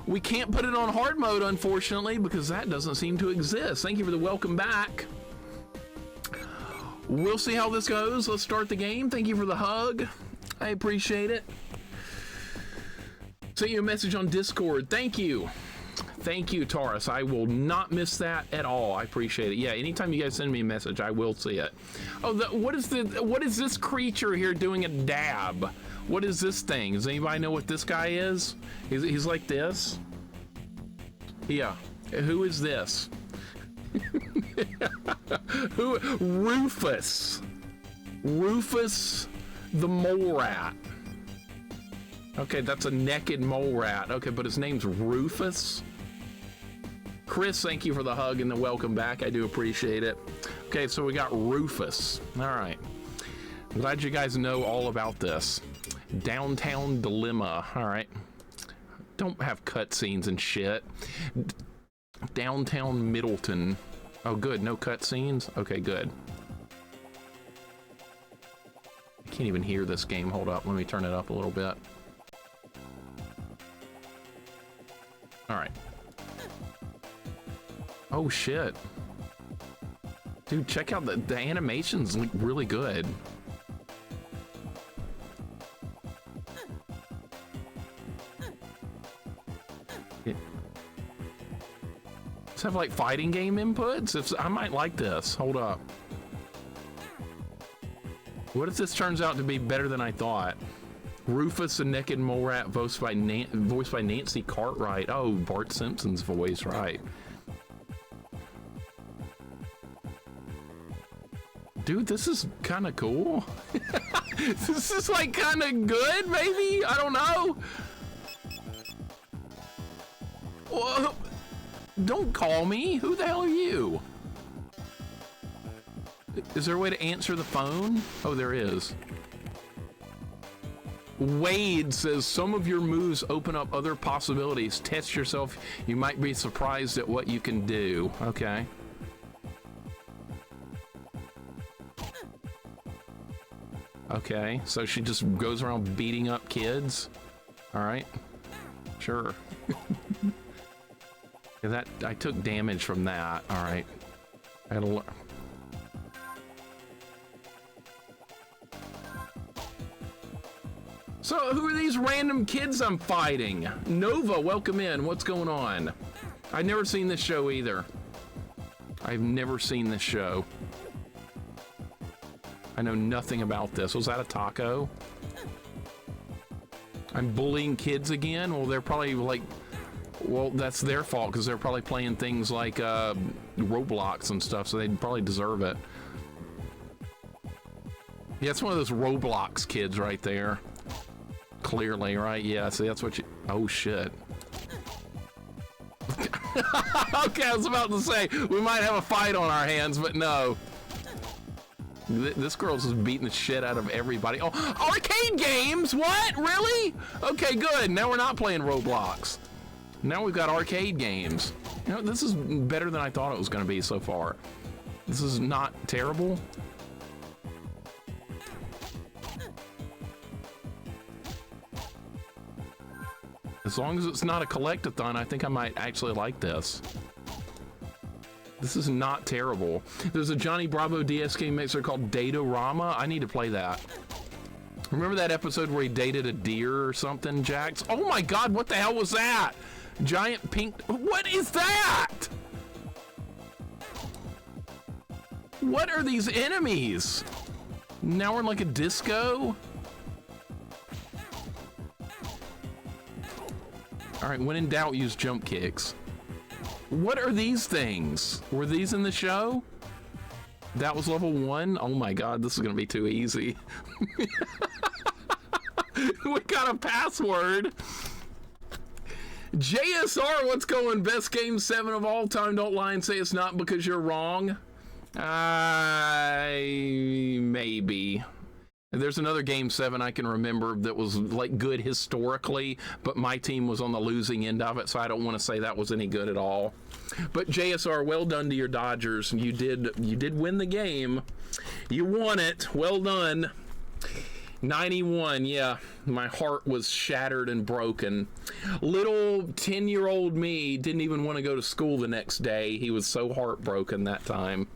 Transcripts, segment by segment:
We can't put it on hard mode, unfortunately, because that doesn't seem to exist. Thank you for the welcome back. We'll see how this goes. Let's start the game. Thank you for the hug. I appreciate it. Sent you a message on Discord. Thank you. Thank you, Taurus. I will not miss that at all. I appreciate it. Yeah, anytime you guys send me a message, I will see it. Oh, what is this creature here doing a dab? What is this thing? Does anybody know what this guy is? He's like this? Yeah. Who is this? Who? Rufus. Rufus the mole rat. Okay, that's a naked mole rat. Okay, but his name's Rufus. Chris, thank you for the hug and the welcome back. I do appreciate it. Okay, so we got Rufus. All right. I'm glad you guys know all about this. Downtown Dilemma. All right. Don't have cutscenes and shit. Downtown Middleton. Oh, good. No cutscenes? Okay, good. I can't even hear this game. Hold up. Let me turn it up a little bit. All right. Oh, shit. Dude, check out the animations look really good. Does it have like fighting game inputs? I might like this. Hold up. What if this turns out to be better than I thought? Rufus the Naked Mole Rat, voiced by Nancy Cartwright. Oh, Bart Simpson's voice, right. Dude, this is kind of cool. This is like kind of good, maybe? I don't know. Whoa. Don't call me. Who the hell are you? Is there a way to answer the phone? Oh, there is. Wade says, some of your moves open up other possibilities. Test yourself. You might be surprised at what you can do. Okay. Okay, so she just goes around beating up kids. All right, sure. Yeah, I took damage from that. All right, I gotta learn. So who are these random kids I'm fighting? Nova, welcome in. What's going on? I've never seen this show either. I've never seen this show. I know nothing about this. Was that a taco? I'm bullying kids again? Well, they're probably like, well, that's their fault because they're probably playing things like Roblox and stuff, so they'd probably deserve it. Yeah, it's one of those Roblox kids right there. Clearly, right? Yeah, see, that's what you... Oh, shit. Okay, I was about to say, we might have a fight on our hands, but no. This girl's just beating the shit out of everybody. Oh, arcade games? What? Really? Okay, good. Now we're not playing Roblox. Now we've got arcade games. You know, this is better than I thought it was going to be so far. This is not terrible. As long as it's not a collect-a-thon, I think I might actually like this. This is not terrible. There's a Johnny Bravo DS game mixer called Datorama. I need to play that. Remember that episode where he dated a deer or something, Jax? Oh my god, what the hell was that? Giant pink... What is that? What are these enemies? Now we're in like a disco? Alright, when in doubt, use jump kicks. What are these things? Were these in the show? That was level 1? Oh my god, this is gonna be too easy. We got a password. JSR, what's going? Best game 7 of all time. Don't lie and say it's not because you're wrong. Maybe. There's another game 7 I can remember that was like good historically, but my team was on the losing end of it, so I don't want to say that was any good at all. But JSR, well done to your Dodgers. You did win the game. You won it. Well done. 91, yeah. My heart was shattered and broken. Little 10-year-old me didn't even want to go to school the next day. He was so heartbroken that time.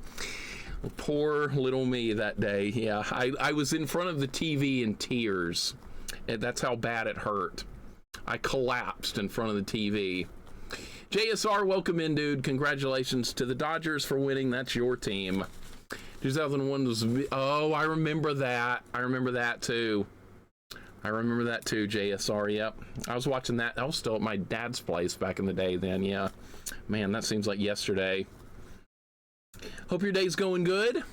Poor little me that day. Yeah, I was in front of the TV in tears. And that's how bad it hurt. I collapsed in front of the TV. JSR, welcome in, dude. Congratulations to the Dodgers for winning. That's your team. 2001 was... Oh, I remember that. I remember that, too. I remember that, too, JSR. Yep. I was watching that. I was still at my dad's place back in the day then, yeah. Man, that seems like yesterday. Hope your day's going good.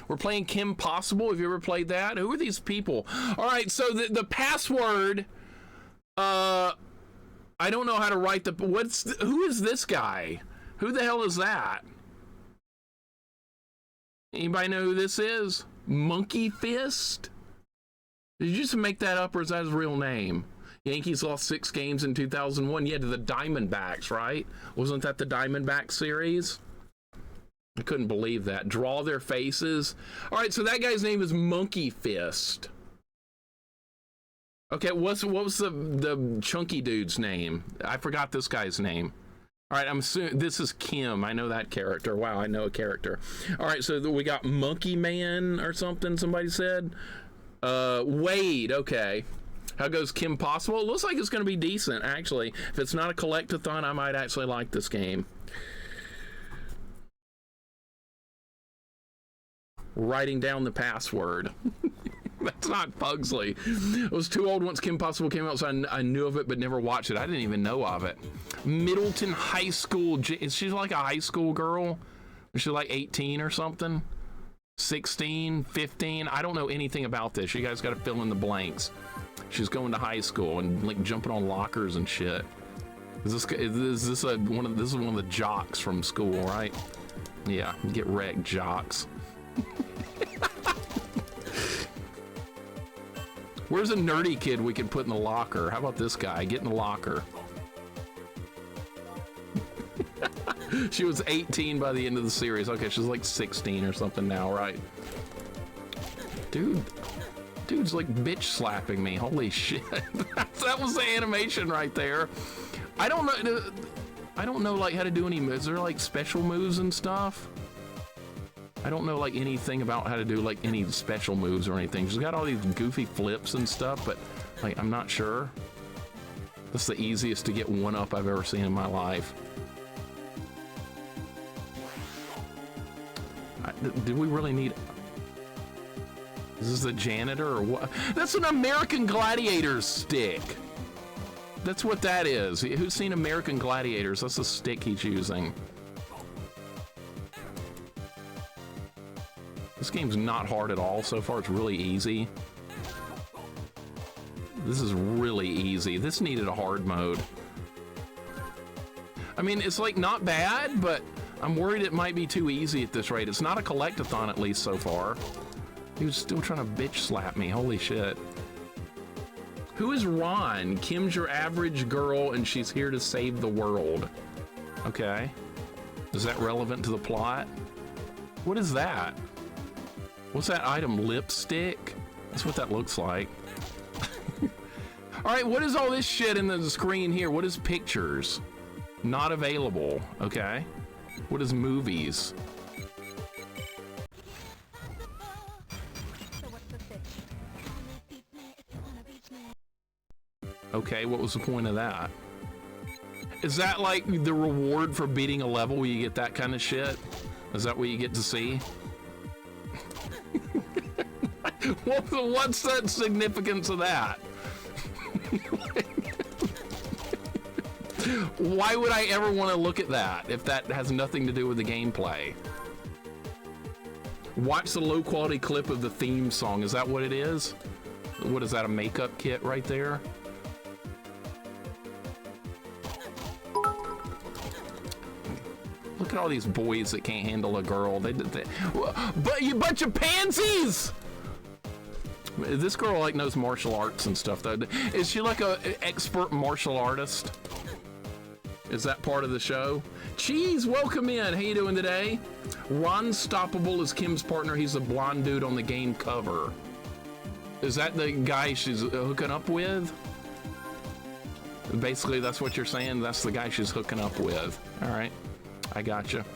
We're playing Kim Possible. Have you ever played that? Who are these people? All right, so the password... I don't know how to write the... Who is this guy? Who the hell is that? Anybody know who this is? Monkey Fist? Did you just make that up, or is that his real name? Yankees lost 6 games in 2001. Yeah, to the Diamondbacks, right? Wasn't that the Diamondback series? I couldn't believe that. Draw their faces. All right, so that guy's name is Monkey Fist. Okay, what was the chunky dude's name? I forgot this guy's name. All right, I'm assuming this is Kim. I know that character. Wow, I know a character. All right, so we got Monkey Man or something, somebody said. Wade, okay. How goes Kim Possible? It looks like it's going to be decent, actually. If it's not a collect-a-thon, I might actually like this game. Writing down the password. That's not Pugsley. I was too old once Kim Possible came out, so I knew of it but never watched it. I didn't even know of it. Middleton High School. Is she like a high school girl? Is she like 18 or something? 16, 15? I don't know anything about this. You guys got to fill in the blanks. She's going to high school and like jumping on lockers and shit. Is this one of the jocks from school, right? Yeah, get wrecked, jocks. Where's a nerdy kid we can put in the locker? How about this guy? Get in the locker. She was 18 by the end of the series. Okay, she's like 16 or something now, right? Dude's like bitch slapping me. Holy shit. That was the animation right there. I don't know like how to do any moves. Is there like special moves and stuff? I don't know like anything about how to do like any special moves or anything. She's got all these goofy flips and stuff, but like I'm not sure. That's the easiest to get one up I've ever seen in my life. Did we really need... Is this the janitor or what? That's an American Gladiators stick. That's what that is. Who's seen American Gladiators? That's the stick he's using. This game's not hard at all. So far, it's really easy. This is really easy. This needed a hard mode. I mean, it's like not bad, but I'm worried it might be too easy at this rate. It's not a collect-a-thon, at least so far. He was still trying to bitch slap me. Holy shit. Who is Ron? Kim's your average girl, and she's here to save the world. Okay. Is that relevant to the plot? What is that? What's that item? Lipstick? That's what that looks like. All right, what is all this shit in the screen here? What is pictures? Not available. Okay. What is movies? Okay, what was the point of that? Is that like the reward for beating a level where you get that kind of shit? Is that what you get to see? What's the significance of that? Why would I ever want to look at that if that has nothing to do with the gameplay? Watch the low quality clip of the theme song. Is that what it is? What is that, a makeup kit right there? Look at all these boys that can't handle a girl. But you bunch of pansies! This girl like knows martial arts and stuff though. Is she like an expert martial artist? Is that part of the show? Cheese, welcome in. How you doing today? Ron Stoppable is Kim's partner. He's a blonde dude on the game cover. Is that the guy she's hooking up with? Basically, that's what you're saying? That's the guy she's hooking up with. All right, I gotcha.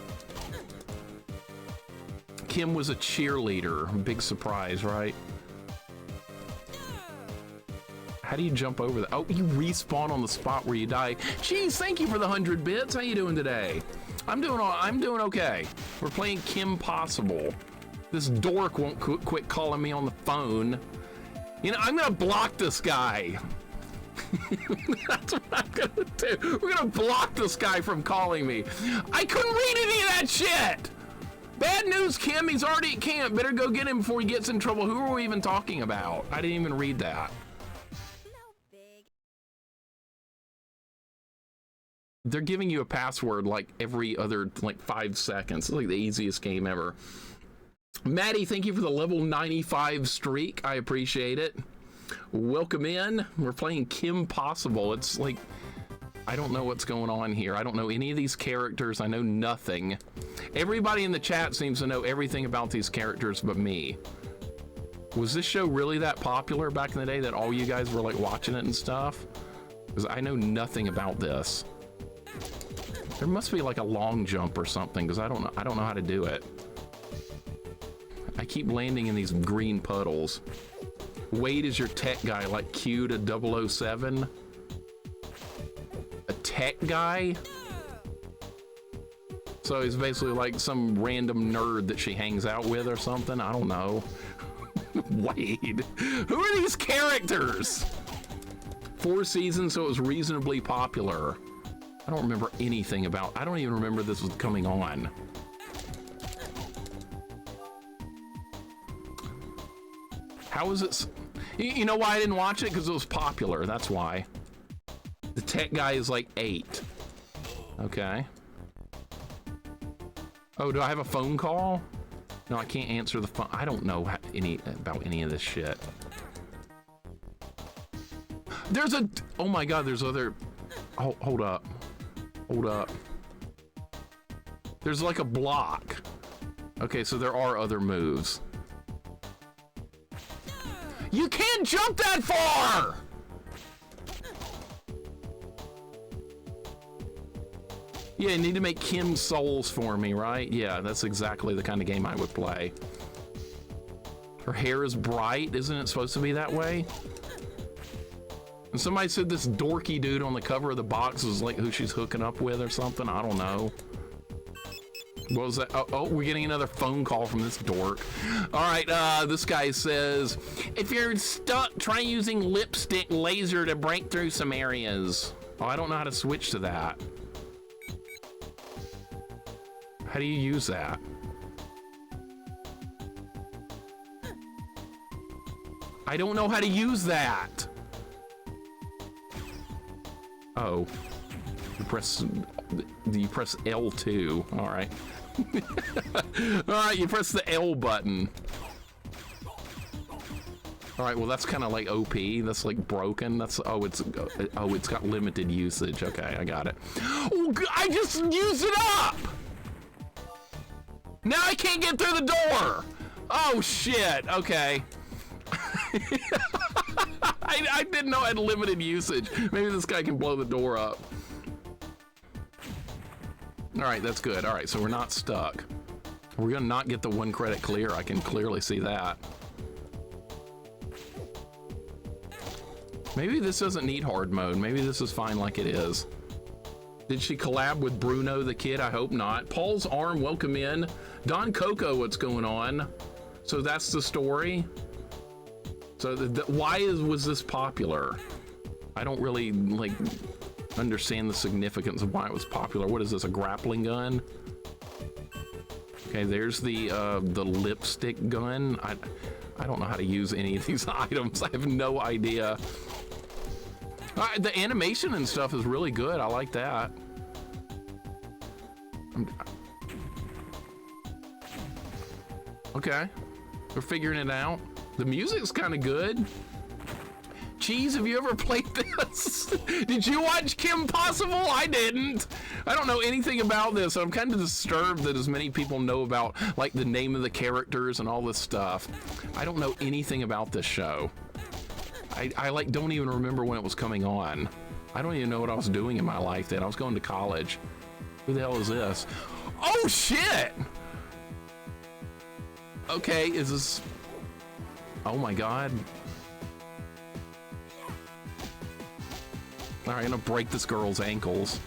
Kim was a cheerleader. Big surprise, right? How do you jump over that? Oh, you respawn on the spot where you die. Jeez, thank you for the 100 bits. How you doing today? I'm doing okay. We're playing Kim Possible. This dork won't quit calling me on the phone. You know, I'm gonna block this guy. That's what I'm gonna do. We're gonna block this guy from calling me. I couldn't read any of that shit. Bad news, Kim. He's already at camp. Better go get him before he gets in trouble. Who are we even talking about? I didn't even read that. They're giving you a password like every other, like 5 seconds. It's like the easiest game ever. Maddie, thank you for the level 95 streak. I appreciate it. Welcome in. We're playing Kim Possible. It's like, I don't know what's going on here. I don't know any of these characters. I know nothing. Everybody in the chat seems to know everything about these characters but me. Was this show really that popular back in the day that all you guys were like watching it and stuff? Because I know nothing about this. There must be like a long jump or something, because I don't know how to do it. I keep landing in these green puddles. Wade is your tech guy, like Q to 007. A tech guy? So he's basically like some random nerd that she hangs out with or something? I don't know. Wade. Who are these characters? 4 seasons, so it was reasonably popular. I don't remember anything about, I don't even remember this was coming on. How is it? You know why I didn't watch it? Because it was popular, that's why. The tech guy is like 8. Okay. Oh, do I have a phone call? No, I can't answer the phone. I don't know about any of this shit. There's a, oh my God, there's other, hold up. Hold up. There's like a block. Okay, so there are other moves. You can't jump that far! Yeah, you need to make Kim souls for me, right? Yeah, that's exactly the kind of game I would play. Her hair is bright, isn't it supposed to be that way? And somebody said this dorky dude on the cover of the box was like who she's hooking up with or something. I don't know. What was that? Oh, we're getting another phone call from this dork. All right, this guy says, if you're stuck, try using lipstick laser to break through some areas. Oh, I don't know how to switch to that. How do you use that? I don't know how to use that. Oh, you press L2. All right. All right, you press the L button. All right, well that's kind of like OP. That's like broken. That's it's got limited usage. Okay, I got it. Oh, I just used it up. Now I can't get through the door. Oh shit. Okay. I didn't know I had limited usage. Maybe this guy can blow the door up. All right, that's good. All right, so we're not stuck. We're gonna not get the 1 credit clear. I can clearly see that. Maybe this doesn't need hard mode. Maybe this is fine like it is. Did she collab with Bruno the Kid? I hope not. Paul's Arm, welcome in. Don Coco, what's going on? So that's the story. So why was this popular? I don't really like understand the significance of why it was popular. What is this, a grappling gun? Okay, there's the lipstick gun. I don't know how to use any of these items. I have no idea. The animation and stuff is really good. I like that. Okay, we're figuring it out. The music's kind of good. Cheese, have you ever played this? Did you watch Kim Possible? I didn't. I don't know anything about this. I'm kind of disturbed that as many people know about like the name of the characters and all this stuff. I don't know anything about this show. I like don't even remember when it was coming on. I don't even know what I was doing in my life then. I was going to college. Who the hell is this? Oh shit! Okay, is this... Oh my god. Alright, I'm gonna break this girl's ankles.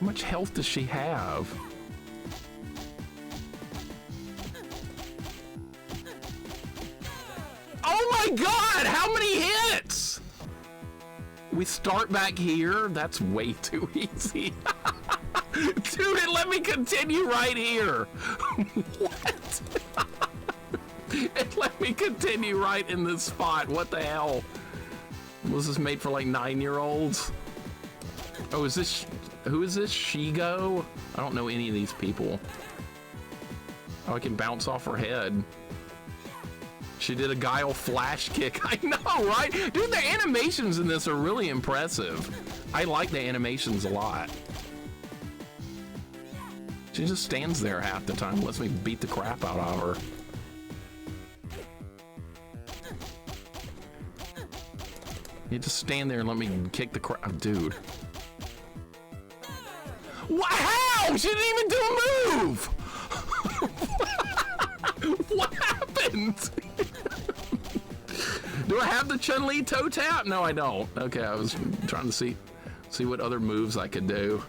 How much health does she have? Oh my god, how many hits? We start back here? That's way too easy. Dude, it let me continue right here. What? It let me continue right in this spot. What the hell? Was this made for like 9-year-olds? Oh, is this... Who is this? Shigo? I don't know any of these people. Oh, I can bounce off her head. She did a guile flash kick. I know, right? Dude, the animations in this are really impressive. I like the animations a lot. She just stands there half the time, lets me beat the crap out of her. You just stand there and let me kick the crap. Dude. Wow! She didn't even do a move! What happened? Do I have the Chun-Li toe tap? No, I don't. Okay, I was trying to see what other moves I could do.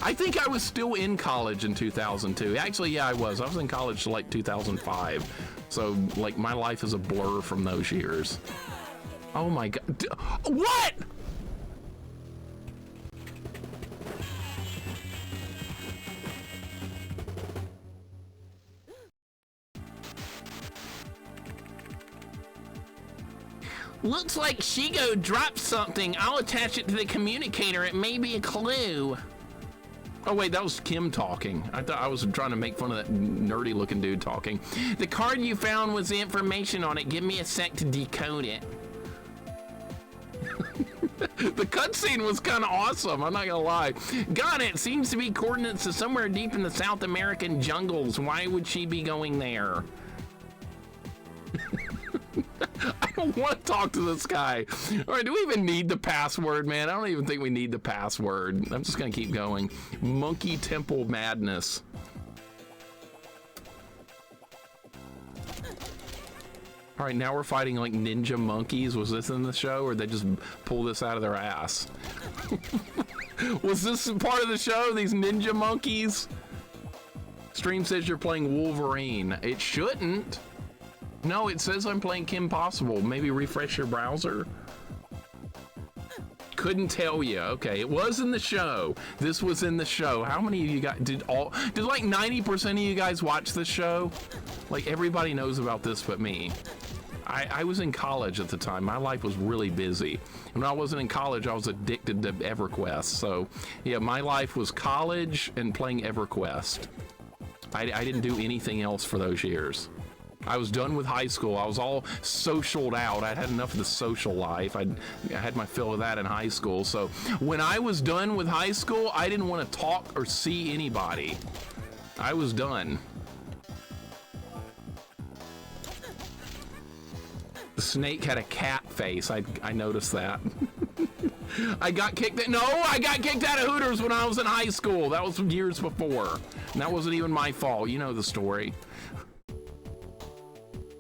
I think I was still in college in 2002. Actually, yeah, I was. I was in college till like 2005. So, like, my life is a blur from those years. Oh my god. What? Looks like Shigo dropped something. I'll attach it to the communicator. It may be a clue. Oh wait, that was Kim talking. I thought I was trying to make fun of that nerdy looking dude talking. The card you found was the information on it. Give me a sec to decode it. The cutscene was kind of awesome, I'm not gonna lie. Got it. Seems to be coordinates to somewhere deep in the South American jungles. Why would she be going there? I don't want to talk to this guy. All right, do we even need the password, man? I don't even think we need the password. I'm just gonna keep going. Monkey Temple Madness. All right, now we're fighting like ninja monkeys. Was this in the show, or they just pull this out of their ass? Was this part of the show, these ninja monkeys? Stream says you're playing Wolverine. It shouldn't. No, it says I'm playing Kim Possible. Maybe refresh your browser. Couldn't tell you. Okay, it was in the show. This was in the show. How many of you guys did like 90% of you guys watch this show? Like everybody knows about this but me. I was in college at the time. My life was really busy. When I wasn't in college, I was addicted to EverQuest. So yeah, my life was college and playing EverQuest. I didn't do anything else for those years. I was done with high school. I was all socialed out. I'd had enough of the social life. I had my fill of that in high school. So when I was done with high school, I didn't want to talk or see anybody. I was done. The snake had a cat face. I noticed that. I got kicked I got kicked out of Hooters when I was in high school. That was years before. And that wasn't even my fault. You know the story.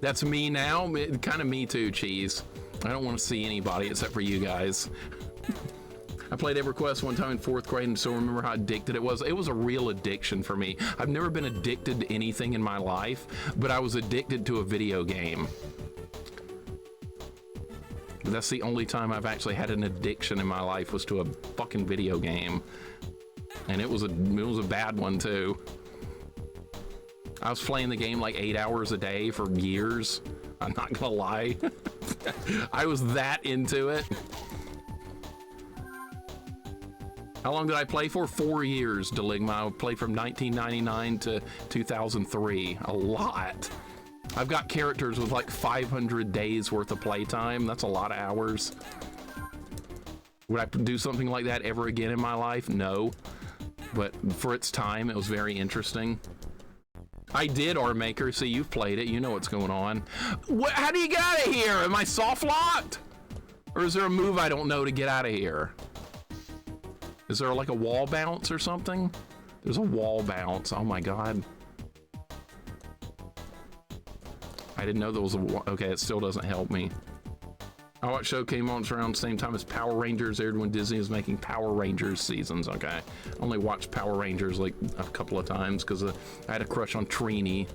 That's me now. Kind of me too, Cheese. I don't want to see anybody except for you guys. I played EverQuest one time in 4th grade and still remember how addicted it was. It was a real addiction for me. I've never been addicted to anything in my life, but I was addicted to a video game. That's the only time I've actually had an addiction in my life, was to a fucking video game. And it was a bad one too. I was playing the game like 8 hours a day for years. I'm not gonna lie. I was that into it. How long did I play for? 4 years, LittleMIXER. I played from 1999 to 2003. A lot. I've got characters with like 500 days worth of playtime. That's a lot of hours. Would I do something like that ever again in my life? No. But for its time, it was very interesting. I did, R-Maker. See, you've played it. You know what's going on. What? How do you get out of here? Am I soft locked? Or is there a move I don't know to get out of here? Is there like a wall bounce or something? There's a wall bounce. Oh my God. I didn't know there was a wall. Okay, it still doesn't help me. Oh, what show came on around the same time as Power Rangers aired when Disney was making Power Rangers seasons? Okay. I only watched Power Rangers like a couple of times because I had a crush on Trini.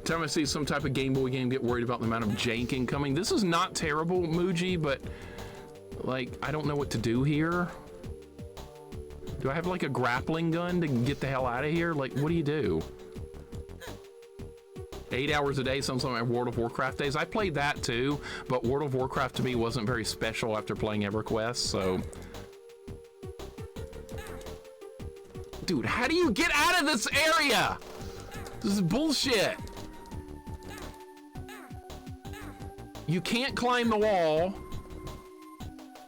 Time I see some type of Game Boy game, get worried about the amount of jank incoming. This is not terrible, Muji, but like, I don't know what to do here. Do I have like a grappling gun to get the hell out of here? Like, what do you do? 8 hours a day sounds like my World of Warcraft days. I played that too, but World of Warcraft to me wasn't very special after playing EverQuest, so. Dude, how do you get out of this area? This is bullshit. You can't climb the wall.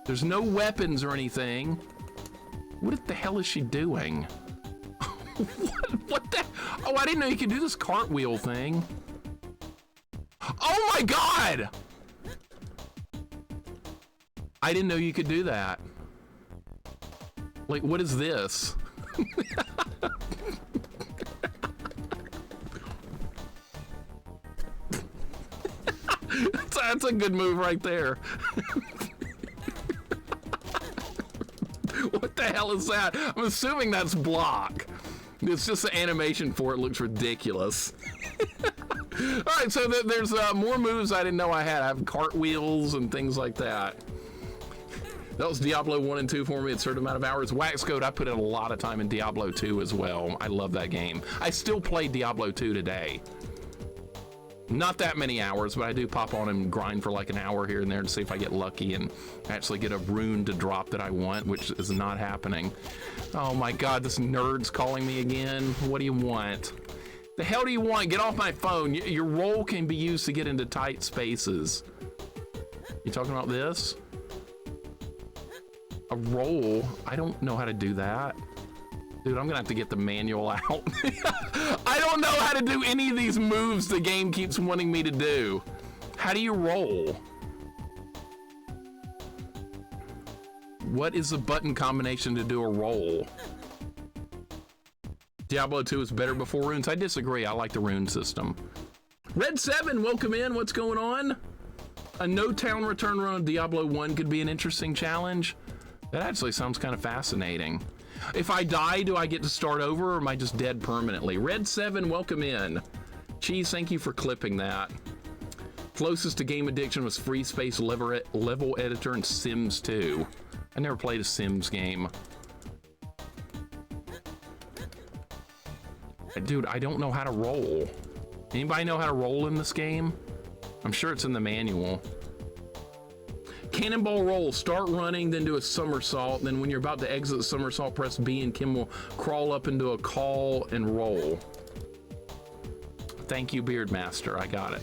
There's no weapons or anything. What the hell is she doing? What the? Oh, I didn't know you could do this cartwheel thing. Oh my God! I didn't know you could do that. Like, what is this? That's a good move right there. What the hell is that? I'm assuming that's block. It's just the animation for it looks ridiculous. All right, so there's more moves I didn't know I had. I have cartwheels and things like that. That was Diablo 1 and 2 for me. It's a certain amount of hours. Wax Code, I put in a lot of time in Diablo 2 as well. I love that game. I still play Diablo 2 today. Not that many hours, but I do pop on and grind for like an hour here and there to see if I get lucky and actually get a rune to drop that I want, which is not happening. Oh my God, this nerd's calling me again. What do you want? The hell do you want? Get off my phone. Your roll can be used to get into tight spaces. You talking about this? A roll? I don't know how to do that. Dude, I'm gonna have to get the manual out. I don't know how to do any of these moves the game keeps wanting me to do. How do you roll? What is the button combination to do a roll? Diablo 2 is better before runes. I disagree. I like the rune system. Red 7, welcome in. What's going on? A no town return run on Diablo 1 could be an interesting challenge. That actually sounds kind of fascinating. If I die, do I get to start over or am I just dead permanently? Red 7, welcome in. Cheese, thank you for clipping that. Closest to game addiction was Free Space Level Editor and Sims 2. I never played a Sims game. Dude, I don't know how to roll. Anybody know how to roll in this game? I'm sure it's in the manual. Cannonball roll, start running, then do a somersault. Then when you're about to exit the somersault, press B and Kim will crawl up into a call and roll. Thank you, Beardmaster. I got it.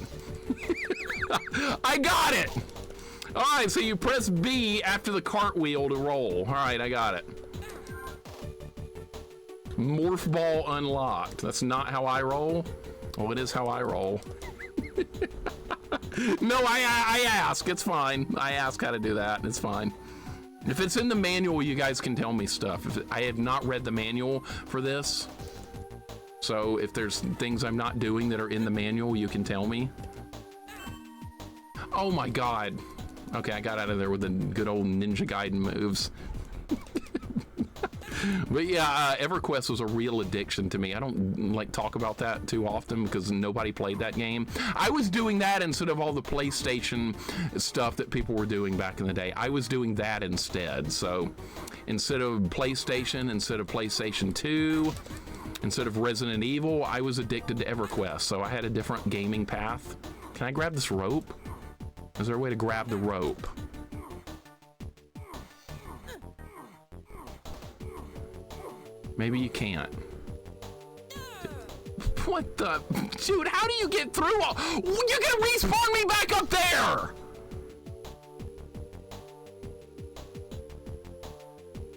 I got it! All right, so you press B after the cartwheel to roll. All right, I got it. Morph ball unlocked. That's not how I roll. Well, it is how I roll. No, I ask. It's fine. I ask how to do that. It's fine. If it's in the manual, you guys can tell me stuff. I have not read the manual for this. So if there's things I'm not doing that are in the manual, you can tell me. Oh my God. Okay, I got out of there with the good old Ninja Gaiden moves. But yeah, EverQuest was a real addiction to me. I don't like talk about that too often because nobody played that game. I was doing that instead of all the PlayStation stuff that people were doing back in the day. I was doing that instead. So instead of PlayStation 2, instead of Resident Evil, I was addicted to EverQuest. So I had a different gaming path. Can I grab this rope? Is there a way to grab the rope? Maybe you can't. What the? Dude, how do you get through all? You're gonna respawn me back up there!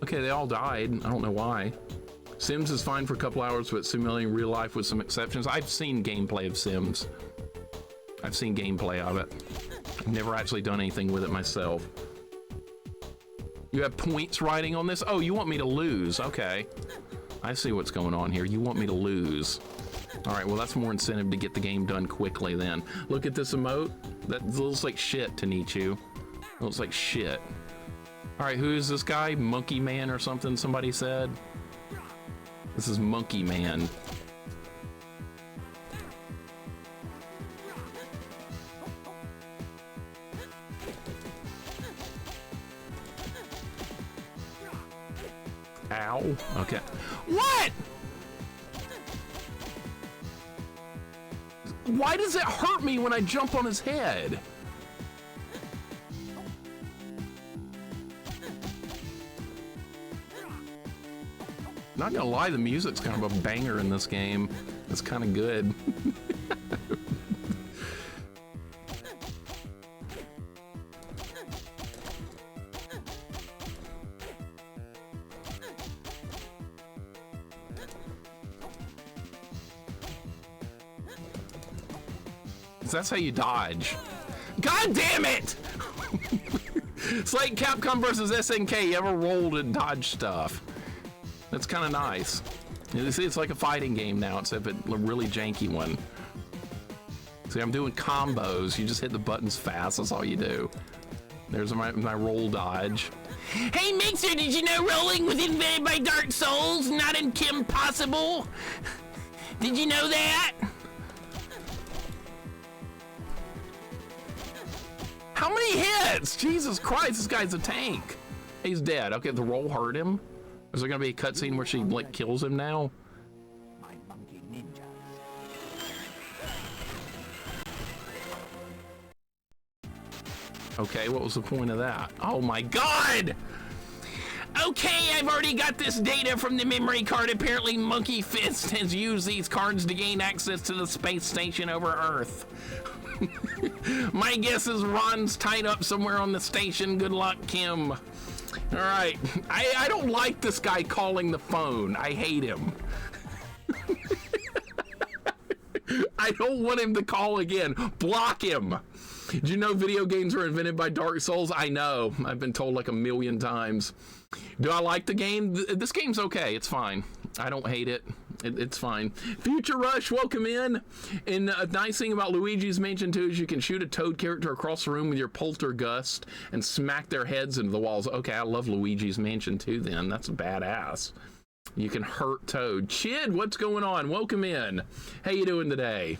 Okay, they all died. I don't know why. Sims is fine for a couple hours, but simulating real life with some exceptions. I've seen gameplay of Sims. I've seen gameplay of it. I've never actually done anything with it myself. You have points riding on this? Oh, you want me to lose? Okay. I see what's going on here. You want me to lose. All right, well, that's more incentive to get the game done quickly then. Look at this emote. That looks like shit, Tanichu. It looks like shit. All right, who is this guy? Monkey Man or something, somebody said? This is Monkey Man. Ow. Okay. What? Why does it hurt me when I jump on his head? Not gonna lie, the music's kind of a banger in this game. It's kind of good. That's how you dodge. God damn it! It's like Capcom versus SNK. You ever rolled and dodged stuff? That's kind of nice. You see, it's like a fighting game now, except a really janky one. See, I'm doing combos. You just hit the buttons fast. That's all you do. There's my roll dodge. Hey, Mixer, did you know rolling was invented by Dark Souls? Not impossible. Did you know that? How many hits? Jesus Christ, this guy's a tank. He's dead. Okay, the roll hurt him. Is there gonna be a cutscene where she like kills him now? My monkey ninja. Okay, what was the point of that? Oh my God! Okay, I've already got this data from the memory card. Apparently Monkey Fist has used these cards to gain access to the space station over Earth. My guess is Ron's tied up somewhere on the station. Good luck, Kim. All right. I don't like this guy calling the phone. I hate him. I don't want him to call again. Block him. Did you know video games were invented by Dark Souls? I know. I've been told like a million times. Do I like the game? This game's okay. It's fine. I don't hate it. It's fine. Future Rush, welcome in. And a nice thing about Luigi's Mansion 2 is you can shoot a Toad character across the room with your poltergust and smack their heads into the walls. Okay, I love Luigi's Mansion 2 then. That's badass. You can hurt Toad. Chid, what's going on? Welcome in. How you doing today?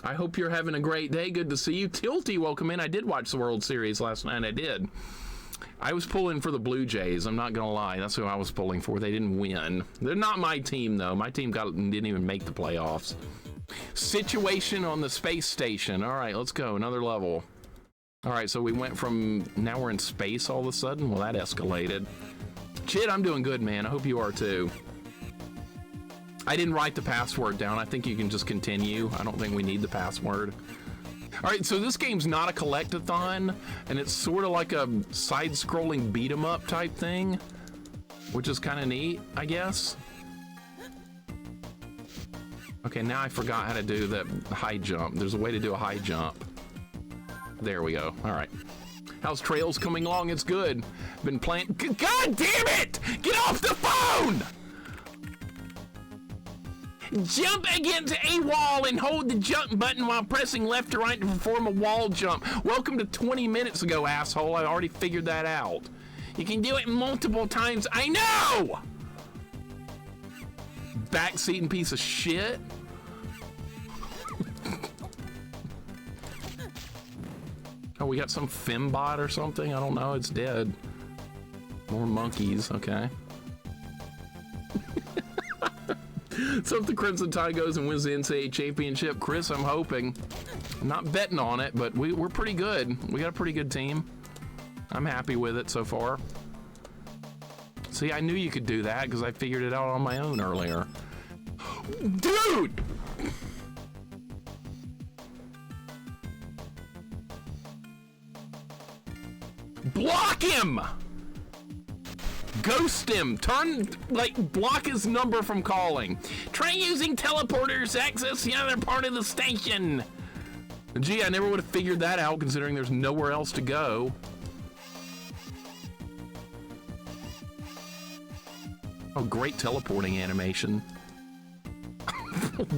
I hope you're having a great day. Good to see you. Tilty, welcome in. I did watch the World Series last night. I did. I was pulling for the Blue Jays. I'm not gonna lie. That's who I was pulling for. They didn't win. They're not my team though. My team didn't even make the playoffs. Situation on the space station. All right, let's go. Another level. All right, so we went from now we're in space all of a sudden. Well, that escalated. Chid, I'm doing good, man. I hope you are too. I didn't write the password down. I think you can just continue. I don't think we need the password. All right, so this game's not a collect-a-thon, and it's sort of like a side-scrolling beat-em-up type thing, which is kind of neat, I guess. Okay, now I forgot how to do the high jump. There's a way to do a high jump. There we go. All right. How's Trails coming along? It's good. Been playing... God damn it! Get off the phone! Jump against a wall and hold the jump button while pressing left to right to perform a wall jump. Welcome to 20 minutes ago, asshole. I already figured that out. You can do it multiple times. I know! Backseating piece of shit. Oh, we got some fembot or something? I don't know. It's dead. More monkeys. Okay. So if the Crimson Tide goes and wins the NCAA championship, Chris, I'm hoping. I'm not betting on it, but we're pretty good. We got a pretty good team. I'm happy with it so far. See, I knew you could do that because I figured it out on my own earlier. Dude! Block him! Ghost him! Turn, like, block his number from calling. Try using teleporters to access the other part of the station. Gee, I never would have figured that out considering there's nowhere else to go. Oh, great teleporting animation.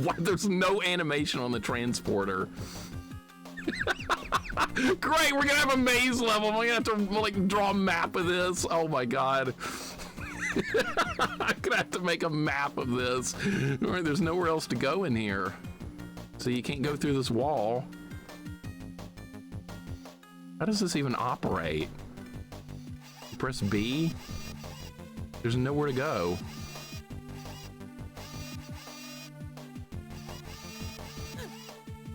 Why, there's no animation on the transporter. Great, we're gonna have a maze level. I'm gonna have to like draw a map of this. Oh my god. I'm gonna have to make a map of this. All right, there's nowhere else to go in here. So you can't go through this wall. How does this even operate? Press B? There's nowhere to go.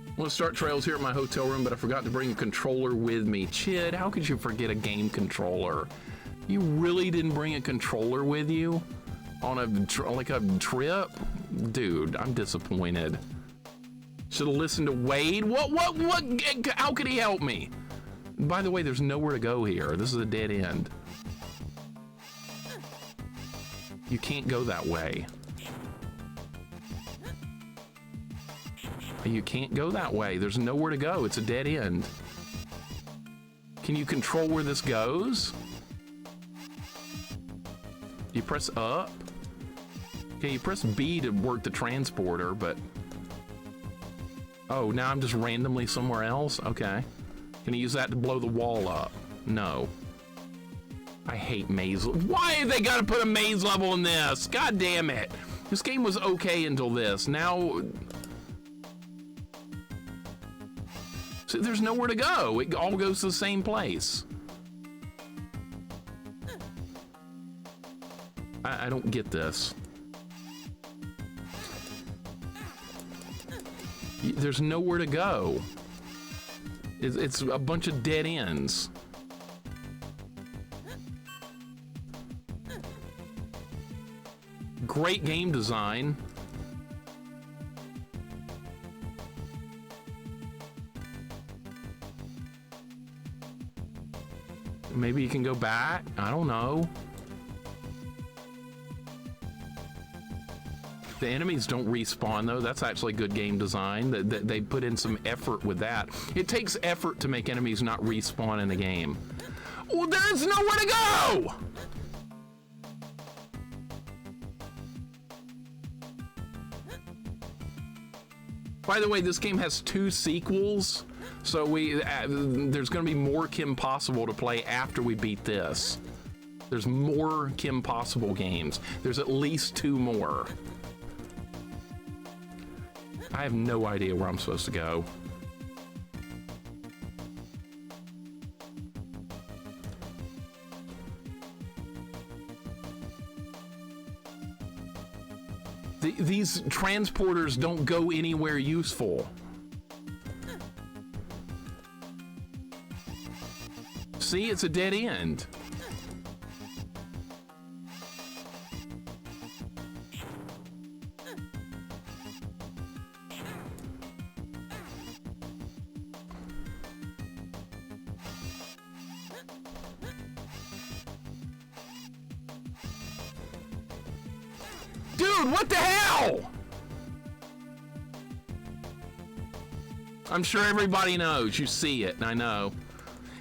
I'm gonna start trails here at my hotel room, but I forgot to bring a controller with me. Chid, how could you forget a game controller? You really didn't bring a controller with you on a trip? Dude, I'm disappointed. Should have listened to Wade. What? How could he help me? By the way, there's nowhere to go here. This is a dead end. You can't go that way. You can't go that way. There's nowhere to go. It's a dead end. Can you control where this goes? You press up. Okay, you press B to work the transporter, but... Oh, now I'm just randomly somewhere else? Okay. Can you use that to blow the wall up? No. I hate maze. Why have they got to put a maze level in this? God damn it. This game was okay until this. Now... See, there's nowhere to go. It all goes to the same place. I don't get this. There's nowhere to go. It's a bunch of dead ends. Great game design. Maybe you can go back? I don't know. The enemies don't respawn though. That's actually good game design. They put in some effort with that. It takes effort to make enemies not respawn in the game. Well, there's nowhere to go! By the way, this game has 2 sequels. So there's going to be more Kim Possible to play after we beat this. There's more Kim Possible games. There's at least 2 more. I have no idea where I'm supposed to go. These transporters don't go anywhere useful. See, it's a dead end. Dude, what the hell? I'm sure everybody knows. You see it, I know.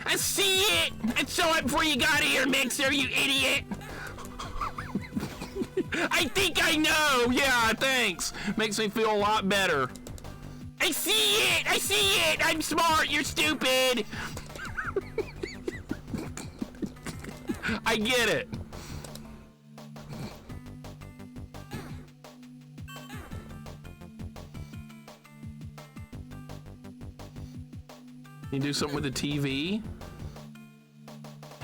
I see it! I saw it before you got here, Mixer, you idiot! I think I know! Yeah, thanks. Makes me feel a lot better. I see it! I see it! I'm smart, you're stupid! I get it. You do something with the TV?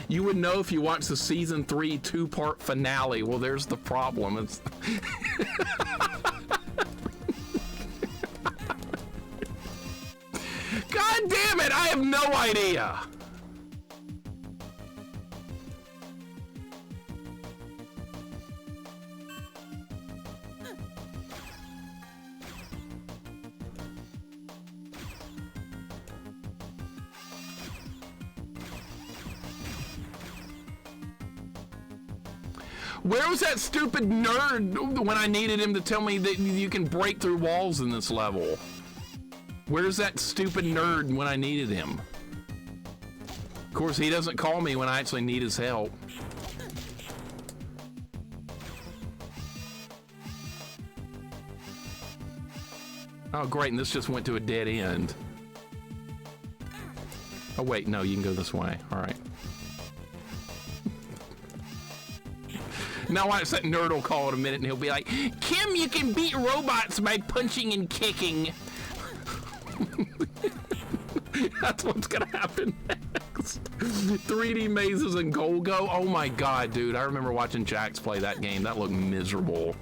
You would know if you watched the season 3 2-part finale. Well, there's the problem. It's Damn it, I have no idea. Where was that stupid nerd when I needed him to tell me that you can break through walls in this level? Where's that stupid nerd when I needed him? Of course, he doesn't call me when I actually need his help. Oh, great, and this just went to a dead end. Oh, wait, no, you can go this way. All right. Now watch that nerd will call in a minute and he'll be like, Kim, you can beat robots by punching and kicking. That's what's gonna happen next. 3D mazes and Golgo. Oh my god, dude. I remember watching Jax play that game. That looked miserable.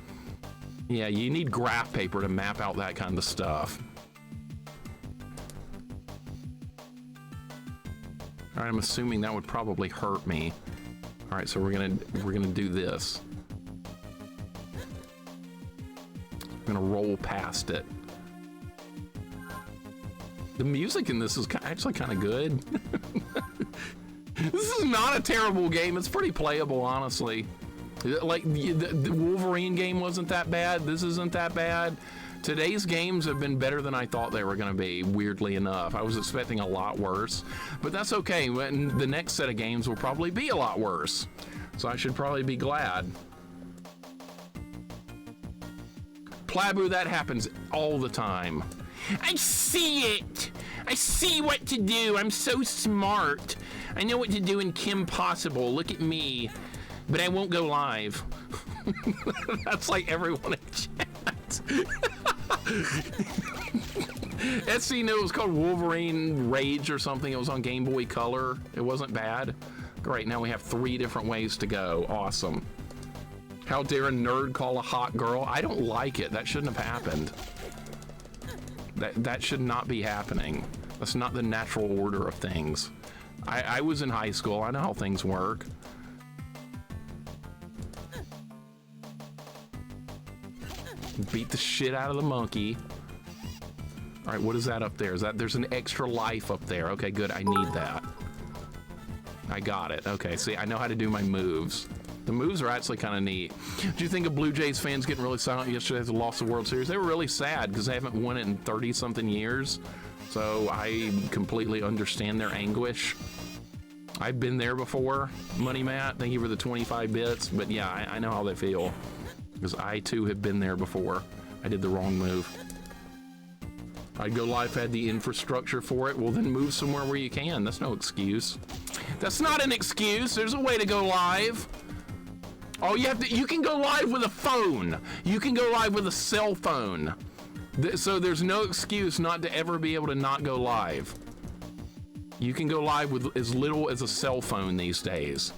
Yeah, you need graph paper to map out that kind of stuff. All right, I'm assuming that would probably hurt me. All right, so we're gonna do this. I'm gonna roll past it. The music in this is actually kind of good. This is not a terrible game. It's pretty playable, honestly. Like the Wolverine game wasn't that bad. This isn't that bad. Today's games have been better than I thought they were going to be, weirdly enough. I was expecting a lot worse, but that's okay. When the next set of games will probably be a lot worse, so I should probably be glad. Plabu, that happens all the time. I see it. I see what to do. I'm so smart. I know what to do in Kim Possible. Look at me. But I won't go live. That's like everyone in chat. SC knew it was called Wolverine Rage or something. It was on Game Boy Color. It wasn't bad. Great, now we have 3 different ways to go. Awesome. How dare a nerd call a hot girl? I don't like it. That shouldn't have happened. That should not be happening. That's not the natural order of things. I was in high school. I know how things work. Beat the shit out of the monkey. All right, what is that up there? Is that there's an extra life up there? Okay, good. I need that. I got it. Okay, see, I know how to do my moves. The moves are actually kind of neat. Do you think of Blue Jays fans getting really silent yesterday as they lost the World Series? They were really sad because they haven't won it in 30-something years. So I completely understand their anguish. I've been there before, Money Matt. Thank you for the 25 bits. But yeah, I know how they feel because I too have been there before. I did the wrong move. I'd go live, had the infrastructure for it. Well, then move somewhere where you can. That's no excuse. That's not an excuse. There's a way to go live. Oh, you can go live with a phone. You can go live with a cell phone. So there's no excuse not to ever be able to not go live. You can go live with as little as a cell phone these days.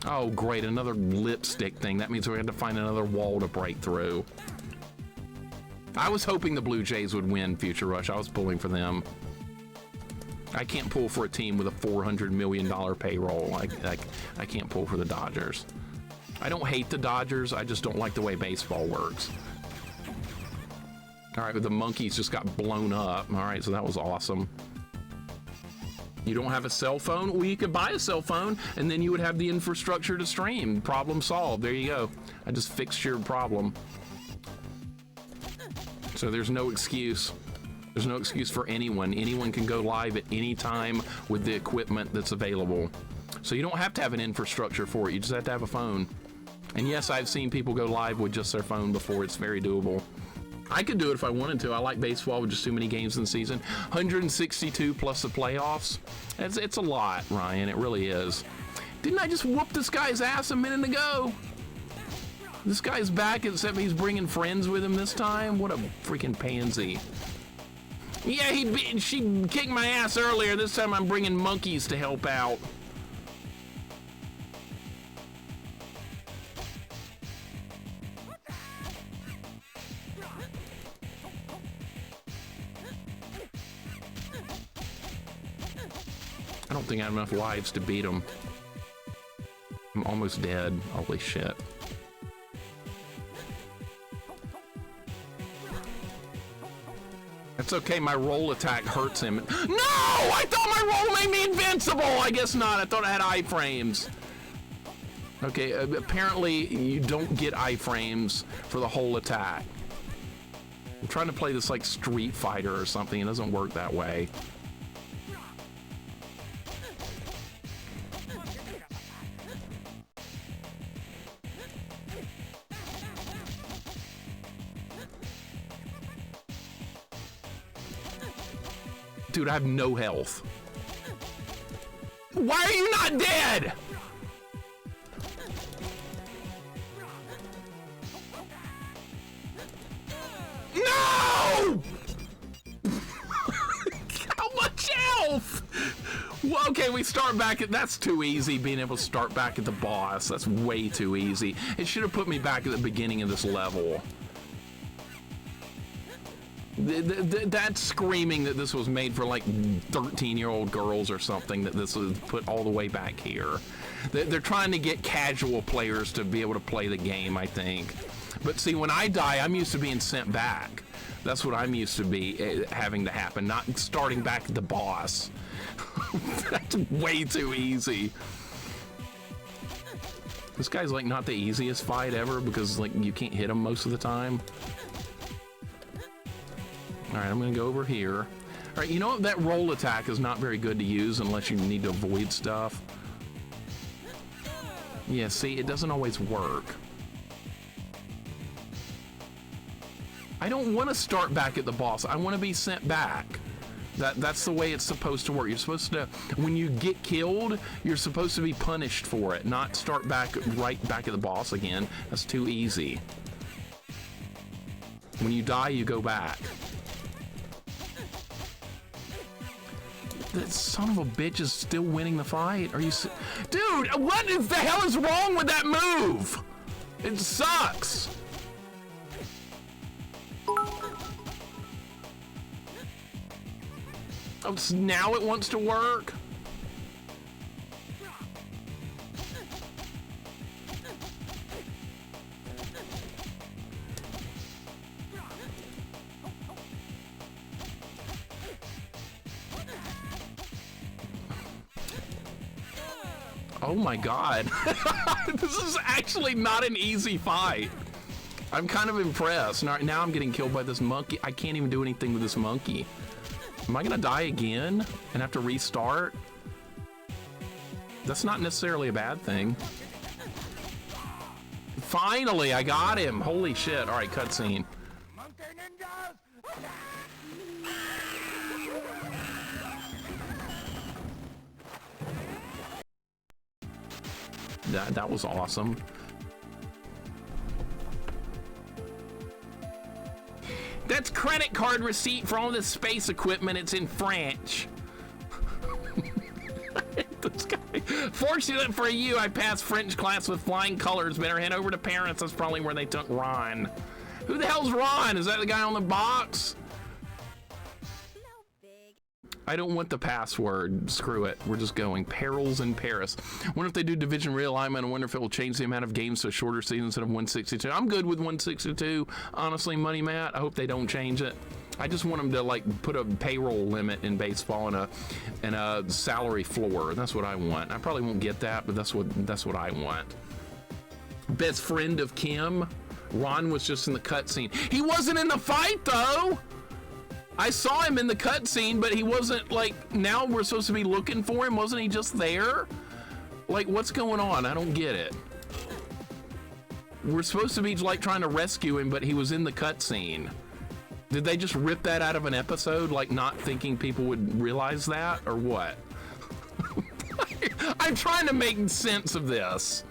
Oh, great, another lipstick thing. That means we have to find another wall to break through. I was hoping the Blue Jays would win Future Rush. I was pulling for them. I can't pull for a team with a $400 million payroll. I can't pull for the Dodgers. I don't hate the Dodgers. I just don't like the way baseball works. All right, the monkeys just got blown up. All right, so that was awesome. You don't have a cell phone? Well, you could buy a cell phone, and then you would have the infrastructure to stream. Problem solved. There you go. I just fixed your problem. So there's no excuse. There's no excuse for anyone. Anyone can go live at any time with the equipment that's available. So you don't have to have an infrastructure for it. You just have to have a phone. And yes, I've seen people go live with just their phone before. It's very doable. I could do it if I wanted to. I like baseball with just too many games in the season. 162 plus the playoffs. It's a lot, Ryan. It really is. Didn't I just whoop this guy's ass a minute ago? This guy's back, except he's bringing friends with him this time. What a freaking pansy. Yeah, she kicked my ass earlier. This time I'm bringing monkeys to help out. I don't think I have enough lives to beat him. I'm almost dead. Holy shit. It's okay, my roll attack hurts him. No! I thought my roll made me invincible! I guess not. I thought I had iframes. Okay, apparently you don't get iframes for the whole attack. I'm trying to play this like Street Fighter or something. It doesn't work that way. Dude, I have no health. Why are you not dead? No! How much health? Well, okay, we start back at, that's too easy, being able to start back at the boss. That's way too easy. It should have put me back at the beginning of this level. That's screaming that this was made for like 13-year-old girls or something, that this was put all the way back here. They're trying to get casual players to be able to play the game, I think. But see, when I die, I'm used to being sent back. That's what I'm used to be having to happen, not starting back at the boss. That's way too easy. This guy's like not the easiest fight ever because like you can't hit him most of the time. All right, I'm gonna go over here. All right, you know what? That roll attack is not very good to use unless you need to avoid stuff. Yeah, see, it doesn't always work. I don't want to start back at the boss. I want to be sent back. That's the way it's supposed to work. You're supposed to, when you get killed, you're supposed to be punished for it, not start back right back at the boss again. That's too easy. When you die, you go back. That son of a bitch is still winning the fight. Are you, dude? What the hell is wrong with that move? It sucks. Oh, now it wants to work? Oh my god. This is actually not an easy fight. I'm kind of impressed. Now I'm getting killed by this monkey. I can't even do anything with this monkey. Am I gonna die again and have to restart? That's not necessarily a bad thing. Finally, I got him. Holy shit. All right, cutscene. That was awesome. That's credit card receipt for all this space equipment. It's in French. This guy. Fortunate for you, I passed French class with flying colors. Better head over to Paris. That's probably where they took Ron. Who the hell's Ron? Is that the guy on the box? I don't want the password. Screw it. We're just going. Perils in Paris. Wonder if they do division realignment. I wonder if it will change the amount of games to a shorter season instead of 162. I'm good with 162. Honestly, Money Matt, I hope they don't change it. I just want them to like put a payroll limit in baseball and a salary floor. That's what I want. I probably won't get that, but that's what I want. Best friend of Kim. Ron was just in the cutscene. He wasn't in the fight though. I saw him in the cutscene, but he wasn't like, now we're supposed to be looking for him. Wasn't he just there? Like, what's going on? I don't get it. We're supposed to be like trying to rescue him, but he was in the cutscene. Did they just rip that out of an episode, like not thinking people would realize that, or what? I'm trying to make sense of this.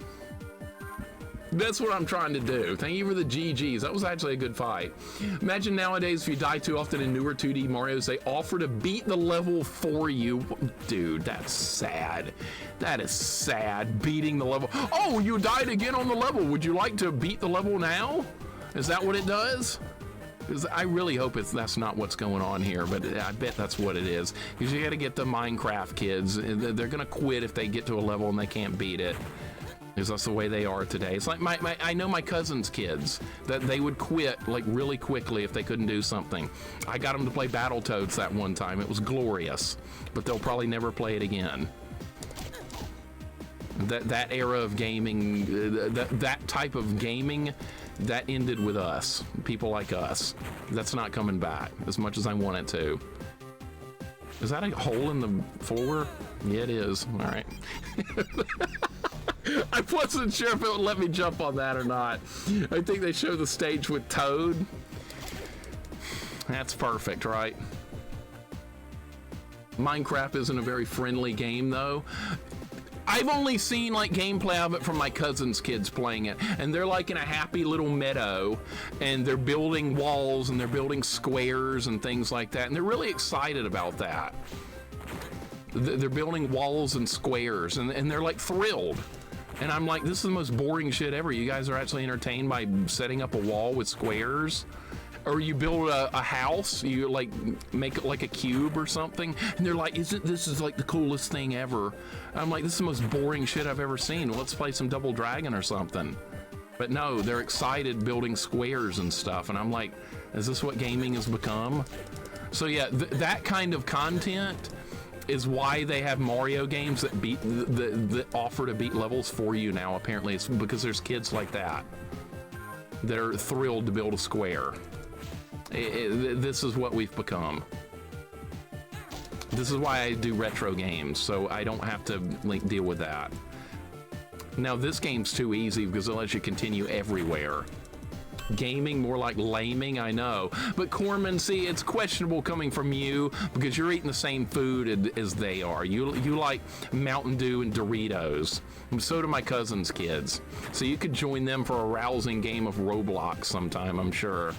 That's what I'm trying to do. Thank you for the GGs. That was actually a good fight. Imagine nowadays if you die too often in newer 2D Marios, they offer to beat the level for you. Dude, that's sad. That is sad, beating the level. Oh, you died again on the level. Would you like to beat the level now? Is that what it does? 'Cause I really hope that's not what's going on here, but I bet that's what it is. Because you got to get the Minecraft kids. They're going to quit if they get to a level and they can't beat it. Because that's the way they are today. It's like I know my cousin's kids, that they would quit like really quickly if they couldn't do something. I got them to play Battletoads that one time. It was glorious, but they'll probably never play it again. That era of gaming, that type of gaming, that ended with us, people like us. That's not coming back as much as I want it to. Is that a hole in the floor? Yeah, it is. All right. I wasn't sure if it would let me jump on that or not. I think they show the stage with Toad. That's perfect, right? Minecraft isn't a very friendly game, though. I've only seen like gameplay of it from my cousin's kids playing it, and they're like in a happy little meadow, and they're building walls and they're building squares and things like that, and they're really excited about that. They're building walls and squares, and they're like thrilled. And I'm like, this is the most boring shit ever. You guys are actually entertained by setting up a wall with squares? Or you build a house, you like make it like a cube or something, and they're like, this is like the coolest thing ever. I'm like, this is the most boring shit I've ever seen. Well, let's play some Double Dragon or something. But no, they're excited building squares and stuff, and I'm like, is this what gaming has become? So yeah, that kind of content is why they have Mario games that that offer to beat levels for you now. Apparently, it's because there's kids like that that are thrilled to build a square. This is what we've become. This is why I do retro games, so I don't have to like deal with that. Now this game's too easy because it lets you continue everywhere. Gaming, more like laming, I know. But Corman, see, it's questionable coming from you because you're eating the same food as they are. You like Mountain Dew and Doritos. And so do my cousin's kids. So you could join them for a rousing game of Roblox sometime, I'm sure.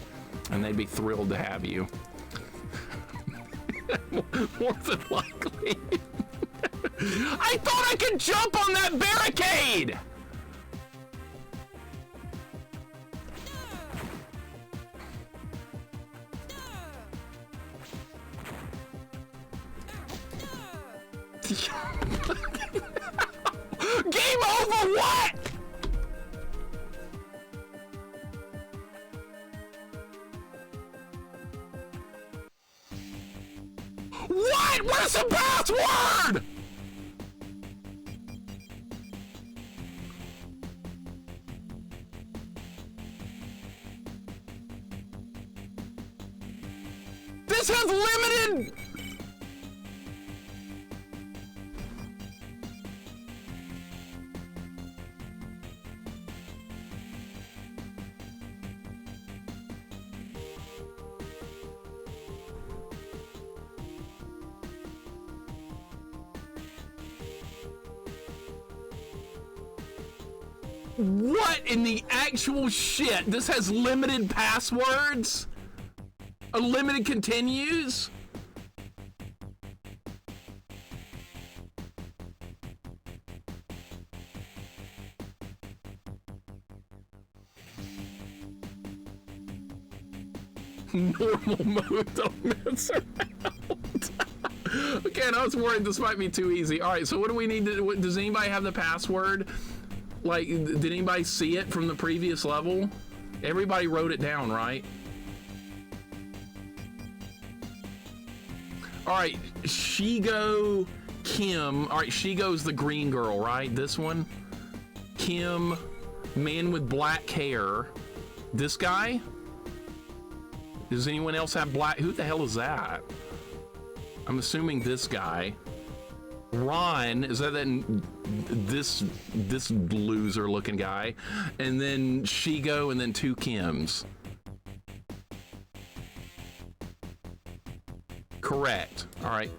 And they'd be thrilled to have you. More than likely. I thought I could jump on that barricade! Game over, what? What? What is the password? This has limited... What in the actual shit? This has limited passwords? Unlimited continues? Normal mode, don't mess around. Okay, and I was worried this might be too easy. All right, so what do we need to... Does anybody have the password? Like, did anybody see it from the previous level? Everybody wrote it down, right? All right, Shigo, Kim. All right, Shigo's the green girl, right? This one. Kim, man with black hair. This guy? Does anyone else have black? Who the hell is that? I'm assuming this guy. Ron, is that this loser looking guy? And then Shigo, and then two Kims. Correct. All right.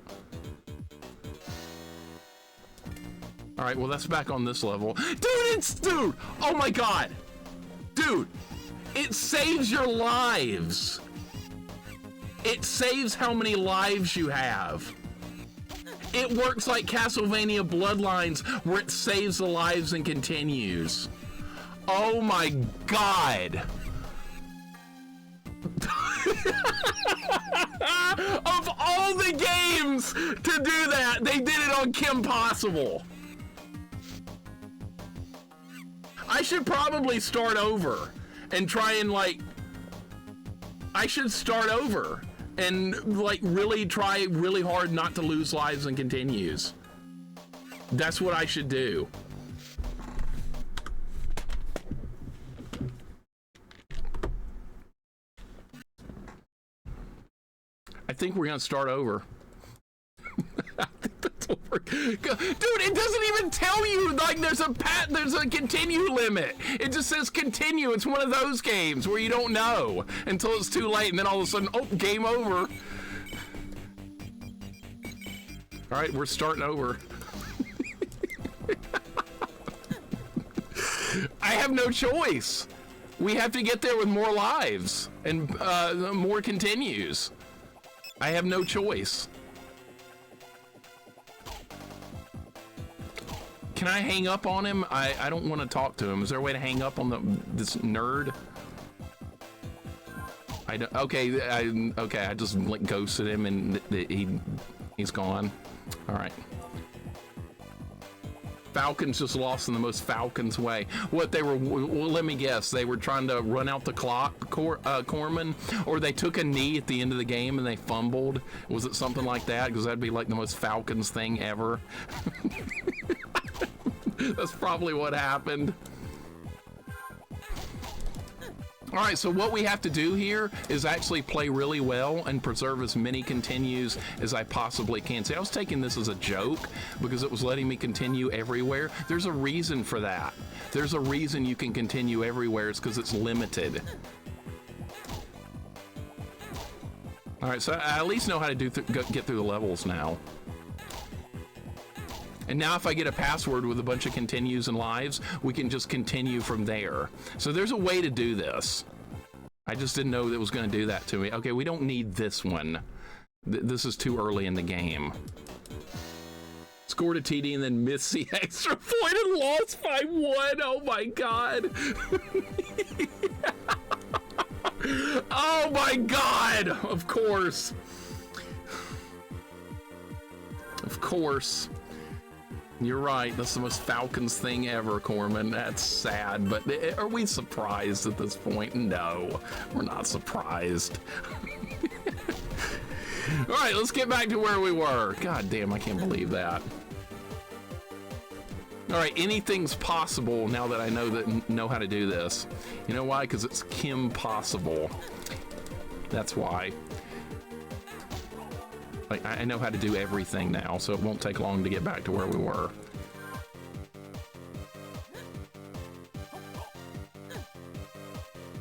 All right, well, that's back on this level. Dude, oh my God. Dude, it saves your lives. It saves how many lives you have. It works like Castlevania Bloodlines, where it saves the lives and continues. Oh my God. Of all the games to do that, they did it on Kim Possible. I should probably start over and try and like, I should start over and like really try really hard not to lose lives and continues. That's what I should do. I think we're gonna start over. I think that's what we're... Dude, it doesn't even tell you like there's a continue limit. It just says continue. It's one of those games where you don't know until it's too late, and then all of a sudden, oh, game over. All right, we're starting over. I have no choice. We have to get there with more lives and more continues. I have no choice. Can I hang up on him? I don't want to talk to him. Is there a way to hang up on this nerd? I don't. Okay, I just like ghosted him and he's gone. All right. Falcons just lost in the most Falcons way. What they were, well, let me guess, they were trying to run out the clock, Corman, or they took a knee at the end of the game and they fumbled. Was it something like that? Because that'd be like the most Falcons thing ever. That's probably what happened. All right, so what we have to do here is actually play really well and preserve as many continues as I possibly can. See, I was taking this as a joke because it was letting me continue everywhere. There's a reason for that. There's a reason you can continue everywhere. It's because it's limited. All right, so I at least know how to get through the levels now. And now if I get a password with a bunch of continues and lives, we can just continue from there. So there's a way to do this. I just didn't know that it was going to do that to me. Okay, we don't need this one. This is too early in the game. Scored a TD and then missed the extra point and lost by 1. Oh my God. Oh my God. Of course. Of course. You're right. That's the most Falcons thing ever, Corman. That's sad, but are we surprised at this point? No, we're not surprised. All right, let's get back to where we were. God damn, I can't believe that. All right, anything's possible now that I know how to do this. You know why? Because it's Kim Possible. That's why. Like, I know how to do everything now, so it won't take long to get back to where we were.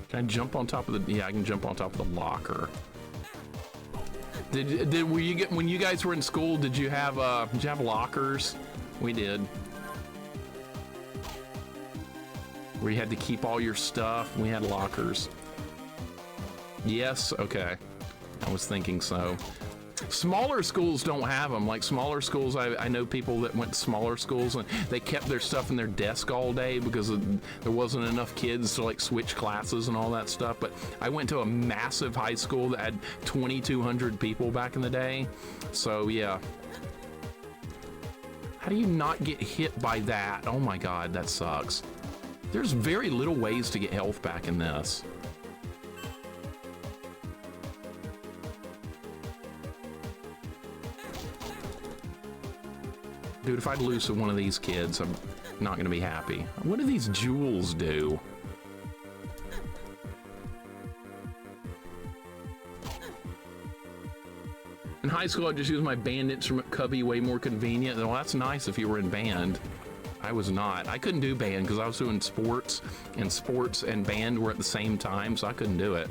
Can I jump on top of the? Yeah, I can jump on top of the locker. Were you get when you guys were in school? Did you have lockers? We did. Where you had to keep all your stuff. We had lockers. Yes. Okay. I was thinking so. Smaller schools don't have them. Like smaller schools, I know people that went to smaller schools and they kept their stuff in their desk all day because there wasn't enough kids to like switch classes and all that stuff. But I went to a massive high school that had 2,200 people back in the day. So yeah. How do you not get hit by that? Oh my God, that sucks. There's very little ways to get health back in this. Dude, if I'd lose to one of these kids, I'm not gonna be happy. What do these jewels do? In high school, I just used my band instrument cubby, way more convenient. Well, that's nice if you were in band. I was not. I couldn't do band because I was doing sports, and sports and band were at the same time, so I couldn't do it.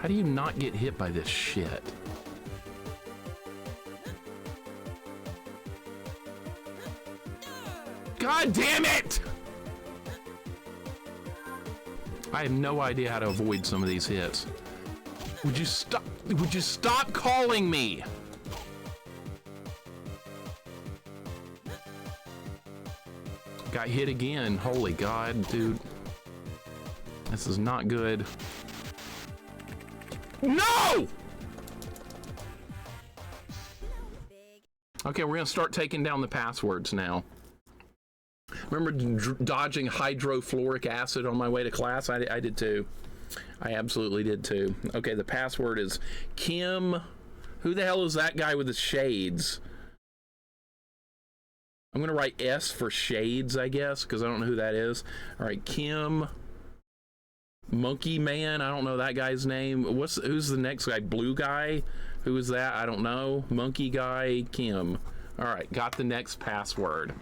How do you not get hit by this shit? God damn it! I have no idea how to avoid some of these hits. Would you stop? Would you stop calling me? Got hit again. Holy God, dude. This is not good. No! Okay, we're gonna start taking down the passwords now. Remember dodging hydrofluoric acid on my way to class? I did too. I absolutely did too. Okay, the password is Kim. Who the hell is that guy with the shades? I'm gonna write S for shades, I guess, because I don't know who that is. All right, Kim. Monkey Man, I don't know that guy's name. Who's the next guy? Blue guy? Who is that? I don't know. Monkey guy, Kim. All right, got the next password.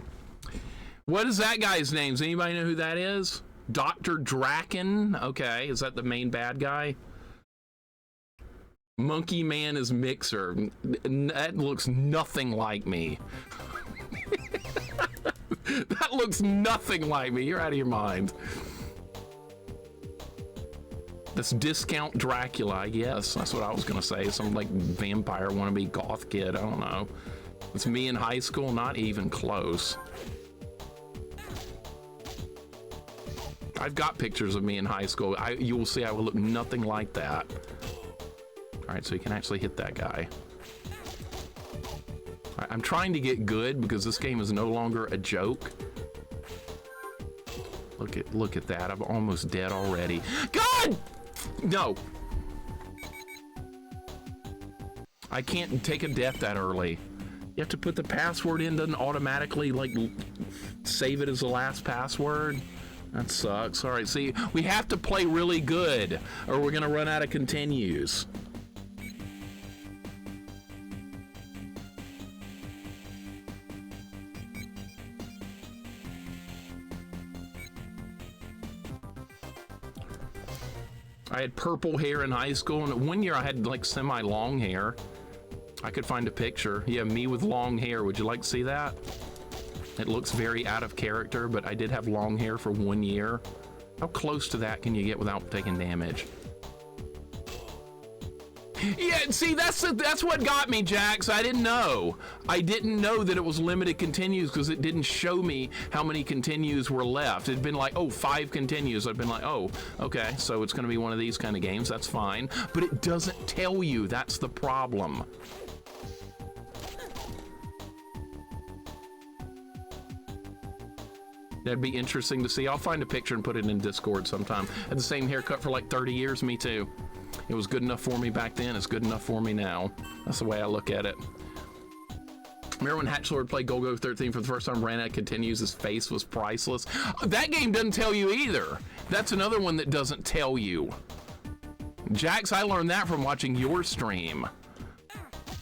What is that guy's name? Does anybody know who that is? Dr. Draken. Okay, is that the main bad guy? Monkey Man is Mixer. That looks nothing like me. That looks nothing like me. You're out of your mind. That's Discount Dracula, yes, that's what I was gonna say. Some like vampire wannabe goth kid, I don't know. It's me in high school, not even close. I've got pictures of me in high school. You will see I will look nothing like that. All right, so you can actually hit that guy. I'm trying to get good because this game is no longer a joke. Look at that, I'm almost dead already. God! No. I can't take a death that early. You have to put the password in, doesn't automatically like save it as the last password. That sucks. All right, see, we have to play really good or we're gonna run out of continues. I had purple hair in high school, and one year I had like semi-long hair. I could find a picture. Yeah, me with long hair. Would you like to see that? It looks very out of character, but I did have long hair for 1 year. How close to that can you get without taking damage? Yeah, see, that's what got me, Jax. I didn't know. I didn't know that it was limited continues because it didn't show me how many continues were left. It'd been like, oh, 5 continues. I'd been like, oh, okay, so it's going to be one of these kind of games. That's fine. But it doesn't tell you. That's the problem. That'd be interesting to see. I'll find a picture and put it in Discord sometime. I had the same haircut for like 30 years. Me too. It was good enough for me back then. It's good enough for me now. That's the way I look at it. Remember when Hatchlord played Golgo 13 for the first time, ran out of continues, his face was priceless? That game doesn't tell you either. That's another one that doesn't tell you. Jax, I learned that from watching your stream.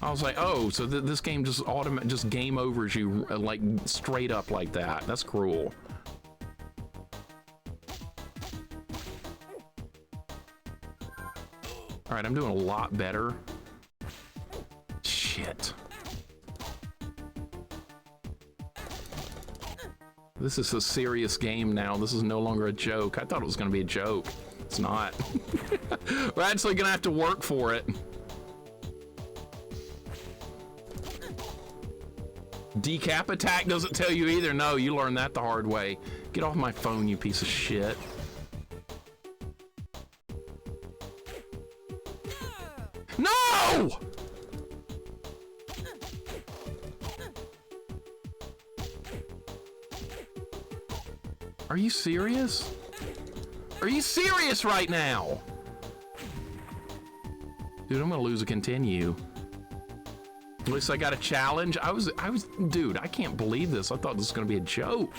I was like, oh, so this game just game overs you like straight up like that. That's cruel. All right, I'm doing a lot better. Shit. This is a serious game now. This is no longer a joke. I thought it was gonna be a joke. It's not. We're actually gonna have to work for it. Decap attack doesn't tell you either. No, you learned that the hard way. Get off my phone, you piece of shit. No! Are you serious? Are you serious right now? Dude, I'm gonna lose a continue. At least I got a challenge. Dude, I can't believe this. I thought this was gonna be a joke.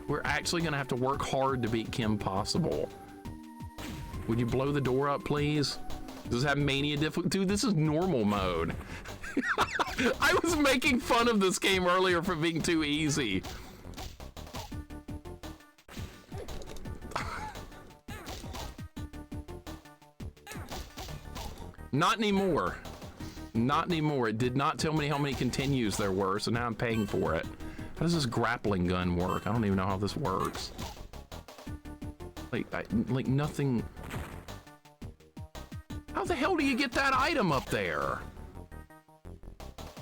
We're actually gonna have to work hard to beat Kim Possible. Would you blow the door up, please? Does it have mania difficulty? Dude, this is normal mode. I was making fun of this game earlier for being too easy. Not anymore. Not anymore. It did not tell me how many continues there were, so now I'm paying for it. How does this grappling gun work? I don't even know how this works. Like nothing. How the hell do you get that item up there?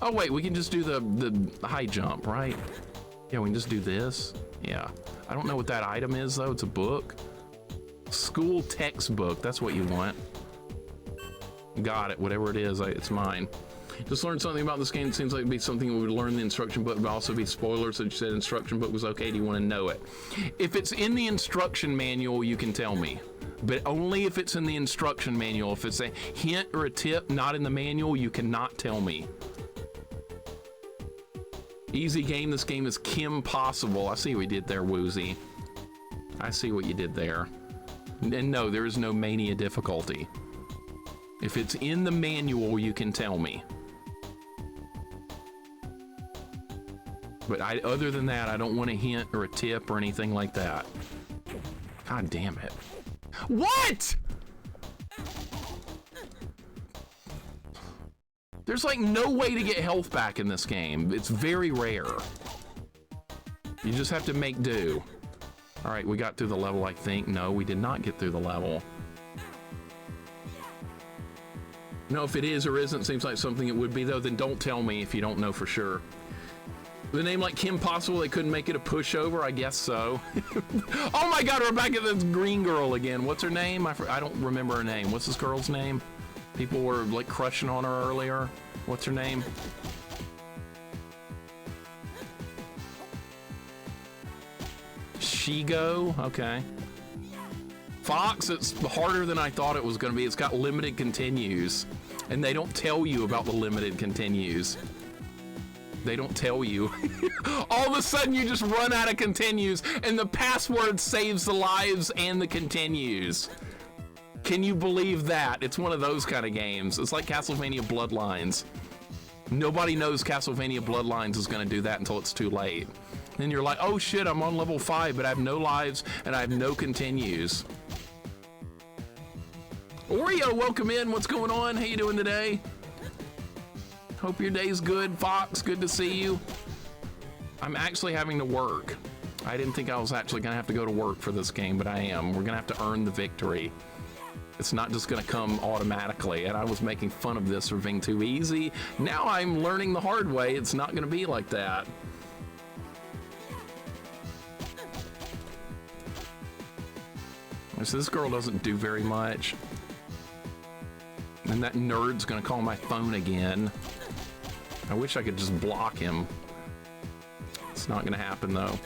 Oh wait, we can just do the high jump, right? Yeah, we can just do this. Yeah. I don't know what that item is though. It's a book. School textbook. That's what you want. Got it. Whatever it is, it's mine. Just learned something about this game. It seems like it'd be something we would learn in the instruction book, but also be spoilers. So you said instruction book was okay. Do you want to know it? If it's in the instruction manual, you can tell me. But only if it's in the instruction manual. If it's a hint or a tip not in the manual, you cannot tell me. Easy game. This game is Kim Possible. I see what you did there, Woozy. I see what you did there. And no, there is no mania difficulty. If it's in the manual, you can tell me. But other than that, I don't want a hint or a tip or anything like that. God damn it. What? There's like no way to get health back in this game. It's very rare. You just have to make do. All right, we got through the level, I think. No, we did not get through the level. No, if it is or isn't, seems like something it would be, though, then don't tell me if you don't know for sure. With a name like Kim Possible, they couldn't make it a pushover? I guess so. Oh my God, we're back at this green girl again. What's her name? I don't remember her name. What's this girl's name? People were like crushing on her earlier. What's her name? Shigo? Okay. Fox, it's harder than I thought it was going to be. It's got limited continues, and they don't tell you about the limited continues. They don't tell you. All of a sudden, you just run out of continues, and the password saves the lives and the continues. Can you believe that? It's one of those kind of games. It's like Castlevania Bloodlines. Nobody knows Castlevania Bloodlines is going to do that until it's too late. Then you're like, oh shit, I'm on level 5, but I have no lives and I have no continues. Oreo, welcome in. What's going on? How you doing today? Hope your day's good. Fox, good to see you. I'm actually having to work. I didn't think I was actually gonna have to go to work for this game, but I am. We're gonna have to earn the victory. It's not just gonna come automatically, and I was making fun of this for being too easy. Now I'm learning the hard way. It's not gonna be like that. So this girl doesn't do very much. And that nerd's gonna call my phone again. I wish I could just block him. It's not gonna happen though.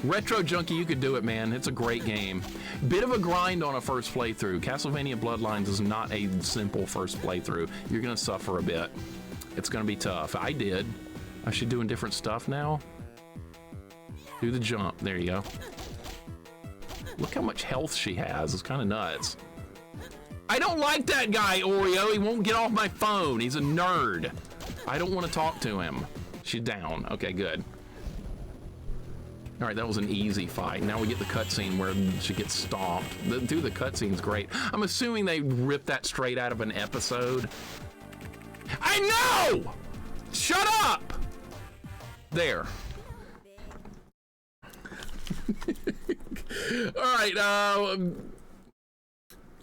Retro Junkie, you could do it, man. It's a great game. Bit of a grind on a first playthrough. Castlevania Bloodlines is not a simple first playthrough. You're gonna suffer a bit. It's gonna be tough. I did. I should doing different stuff now. Do the jump. There you go. Look how much health she has. It's kind of nuts. I don't like that guy, Oreo. He won't get off my phone. He's a nerd. I don't want to talk to him. She's down. Okay, good. All right, that was an easy fight. Now we get the cutscene where she gets stomped. Dude, the cutscene's great. I'm assuming they ripped that straight out of an episode. I know! Shut up! There. All right,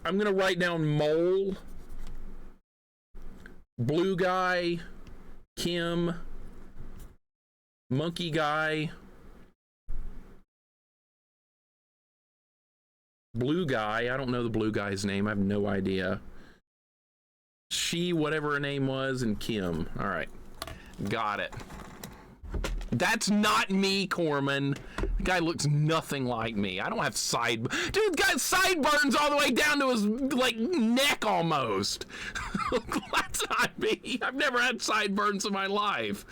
I'm gonna write down Mole, Blue Guy, Kim, Monkey Guy, Blue Guy. I don't know the Blue Guy's name. I have no idea. She, whatever her name was, and Kim. All right, got it. That's not me, Corman. The guy looks nothing like me. I don't have dude, got sideburns all the way down to his like neck almost. That's not me. I've never had sideburns in my life.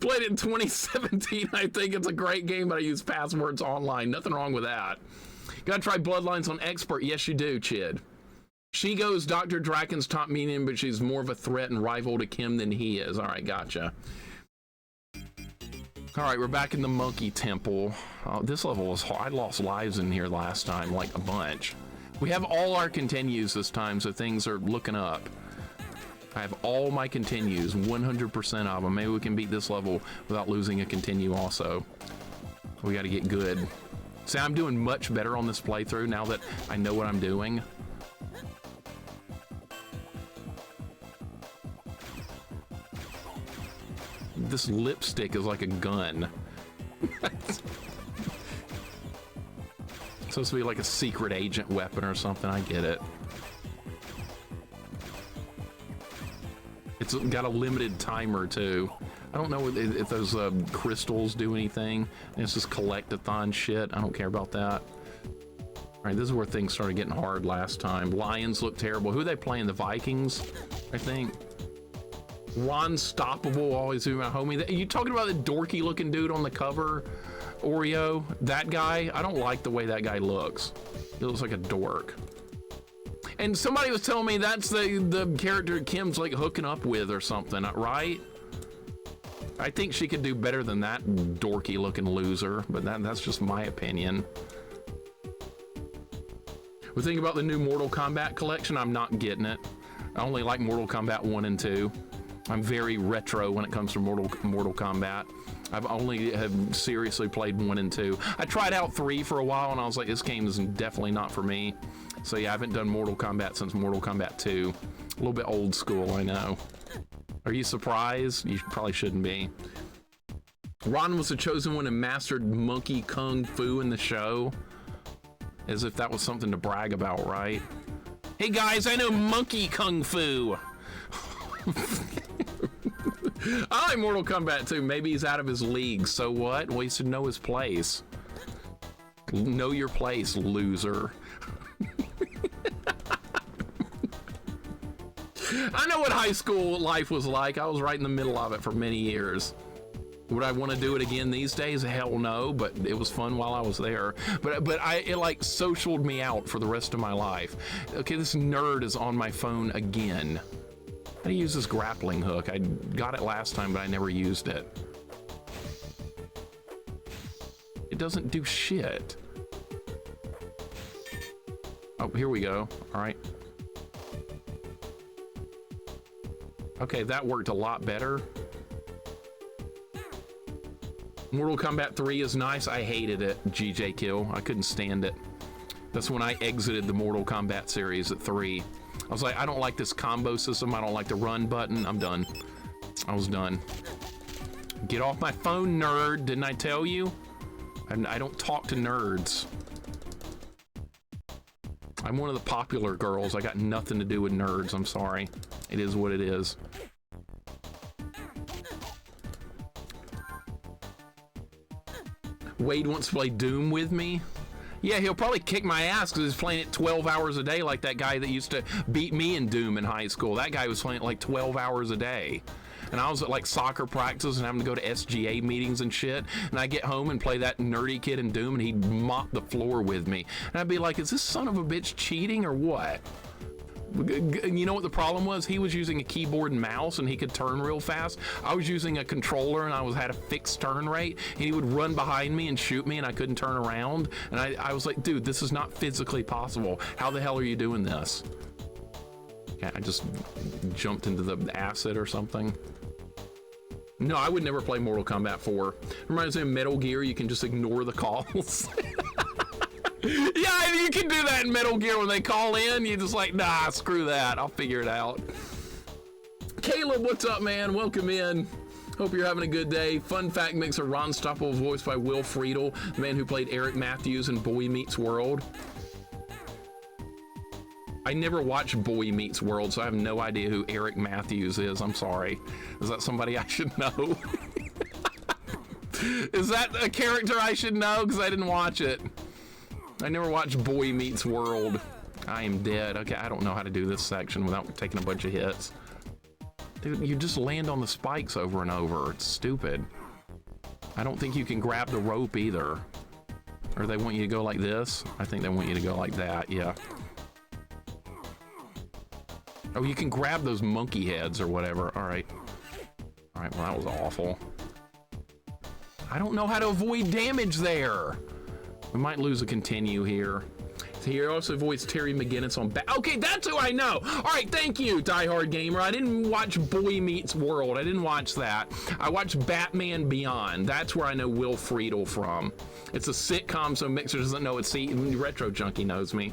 Played it in 2017. I think it's a great game, but I use passwords online. Nothing wrong with that. Gotta try Bloodlines on Expert. Yes, you do, Chid. She goes Dr. Draken's top minion, but she's more of a threat and rival to Kim than he is. All right, gotcha. All right, we're back in the Monkey Temple. This level was hard. I lost lives in here last time, like a bunch. We have all our continues this time, so things are looking up. I have all my continues, 100% of them. Maybe we can beat this level without losing a continue also. We got to get good. See, I'm doing much better on this playthrough now that I know what I'm doing. This lipstick is like a gun. It's supposed to be like a secret agent weapon or something. I get it. it's got a limited timer too. I don't know if those crystals do anything. It's just collect-a-thon shit. I don't care about that. All right, this is where things started getting hard last time. Lions look terrible. Who are they playing? The Vikings, I think. Ron Stoppable, always be my homie. You talking about the dorky looking dude on the cover, Oreo? That guy? I don't like the way that guy looks. He looks like a dork. And somebody was telling me that's the character Kim's like hooking up with or something, right? I think she could do better than that dorky looking loser, but that's just my opinion. We think about the new Mortal Kombat collection. I'm not getting it. I only like Mortal Kombat 1 and 2. I'm very retro when it comes to Mortal Kombat. I've only have seriously played 1 and 2. I tried out 3 for a while and I was like, this game is definitely not for me. So yeah, I haven't done Mortal Kombat since Mortal Kombat 2. A little bit old school, I know. Are you surprised? You probably shouldn't be. Ron was the chosen one and mastered monkey kung fu in the show. As if that was something to brag about, right? Hey guys, I know monkey kung fu. I like Mortal Kombat 2. Maybe he's out of his league. So what? Well, he should know his place. Know your place, loser. I know what high school life was like. I was right in the middle of it for many years. Would I want to do it again these days? Hell no, but it was fun while I was there. But it like socialed me out for the rest of my life. Okay, this nerd is on my phone again. How do you use this grappling hook? I got it last time, but I never used it. It doesn't do shit. Oh, here we go. All right. Okay, that worked a lot better. Mortal Kombat 3 is nice. I hated it, GJ Kill. I couldn't stand it. That's when I exited the Mortal Kombat series at 3. I was like, I don't like this combo system. I don't like the run button. I'm done. I was done. Get off my phone, nerd. Didn't I tell you? I don't talk to nerds. I'm one of the popular girls. I got nothing to do with nerds. I'm sorry. It is what it is. Wade wants to play Doom with me. Yeah, he'll probably kick my ass because he's playing it 12 hours a day like that guy that used to beat me in Doom in high school. That guy was playing it like 12 hours a day. And I was at like soccer practices and having to go to SGA meetings and shit. And I get home and play that nerdy kid in Doom and he'd mop the floor with me. And I'd be like, is this son of a bitch cheating or what? You know what the problem was? He was using a keyboard and mouse and he could turn real fast. I was using a controller and I had a fixed turn rate and he would run behind me and shoot me and I couldn't turn around. And I was like, dude, this is not physically possible. How the hell are you doing this? Okay, I just jumped into the acid or something. No, I would never play Mortal Kombat 4. Reminds me of Metal Gear, you can just ignore the calls. Yeah, you can do that in Metal Gear when they call in. You're just like, nah, screw that. I'll figure it out. Caleb, what's up, man? Welcome in. Hope you're having a good day. Fun fact mixer, Ron Stoppable, voiced by Will Friedle, the man who played Eric Matthews in Boy Meets World. I never watched Boy Meets World, so I have no idea who Eric Matthews is. I'm sorry. Is that somebody I should know? Is that a character I should know? Because I didn't watch it. I never watched Boy Meets World. I am dead. Okay, I don't know how to do this section without taking a bunch of hits. Dude, you just land on the spikes over and over. It's stupid. I don't think you can grab the rope either. Or they want you to go like this? I think they want you to go like that, yeah. Oh, you can grab those monkey heads or whatever. All right. All right, well, that was awful. I don't know how to avoid damage there. We might lose a continue here. He also voiced Terry McGinnis on okay, that's who I know. All right, thank you, Die Hard Gamer. I didn't watch Boy Meets World. I didn't watch that. I watched Batman Beyond. That's where I know Will Friedle from. It's a sitcom, so Mixer doesn't know it's Retro Junkie knows me.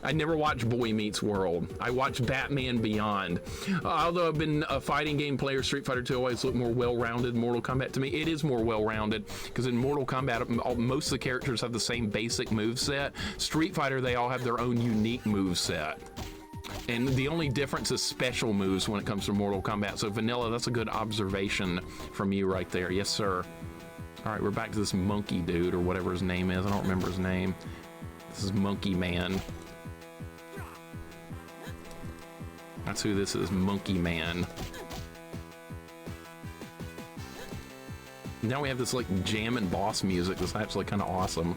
I never watched Boy Meets World. I watched Batman Beyond. Although I've been a fighting game player, Street Fighter 2 always looked more well-rounded. Mortal Kombat, to me, it is more well-rounded because in Mortal Kombat, most of the characters have the same basic move set. Street Fighter, they all have their own unique move set. And the only difference is special moves when it comes to Mortal Kombat. So Vanilla, that's a good observation from you right there. Yes, sir. All right, we're back to this monkey dude or whatever his name is. I don't remember his name. This is Monkey Man. That's who this is, Monkey Man. Now we have this like jamming boss music that's actually kind of awesome.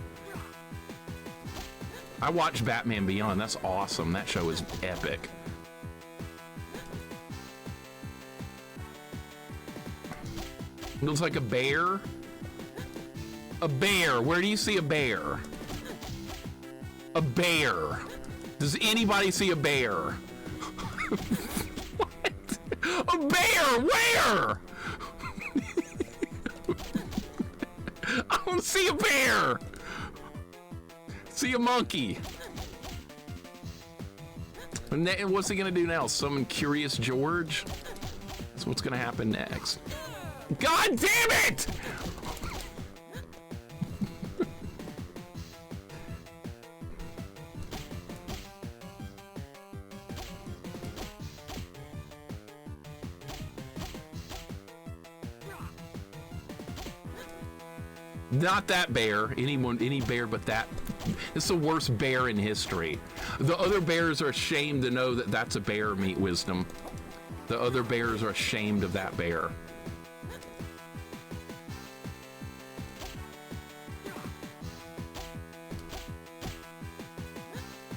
I watched Batman Beyond. That's awesome. That show is epic. It looks like a bear. A bear. Where do you see a bear? A bear. Does anybody see a bear? What? A bear? Where? I don't see a bear. See a monkey. And what's he gonna do now? Summon Curious George? That's what's gonna happen next. God damn it! Not that bear. Any bear but that. It's the worst bear in history. The other bears are ashamed to know that that's a bear, Meat Wisdom. The other bears are ashamed of that bear.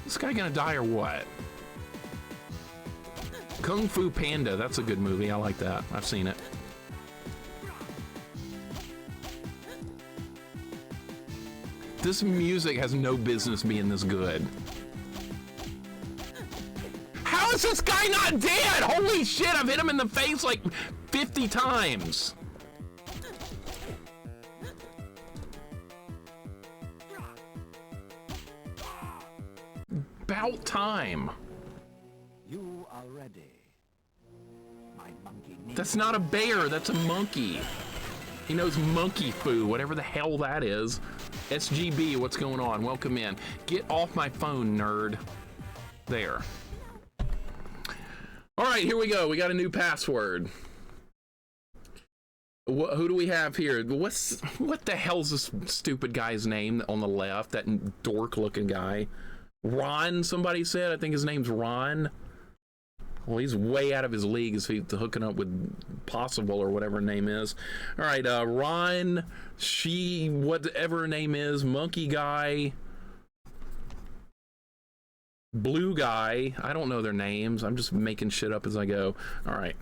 This guy gonna die or what? Kung Fu Panda. That's a good movie. I like that. I've seen it. This music has no business being this good. How is this guy not dead? Holy shit, I've hit him in the face like 50 times. About time. You are ready. My monkey ninja. That's not a bear, that's a monkey. He knows monkey foo, whatever the hell that is. SGB, what's going on? Welcome in. Get off my phone, nerd. There. All right, here we go. We got a new password. Who do we have here? What the hell's this stupid guy's name on the left? That dork-looking guy. Ron, somebody said. I think his name's Ron. Well, he's way out of his league if he's hooking up with Possible or whatever her name is. All right, Ron, whatever her name is, Monkey Guy, Blue Guy. I don't know their names. I'm just making shit up as I go. All right.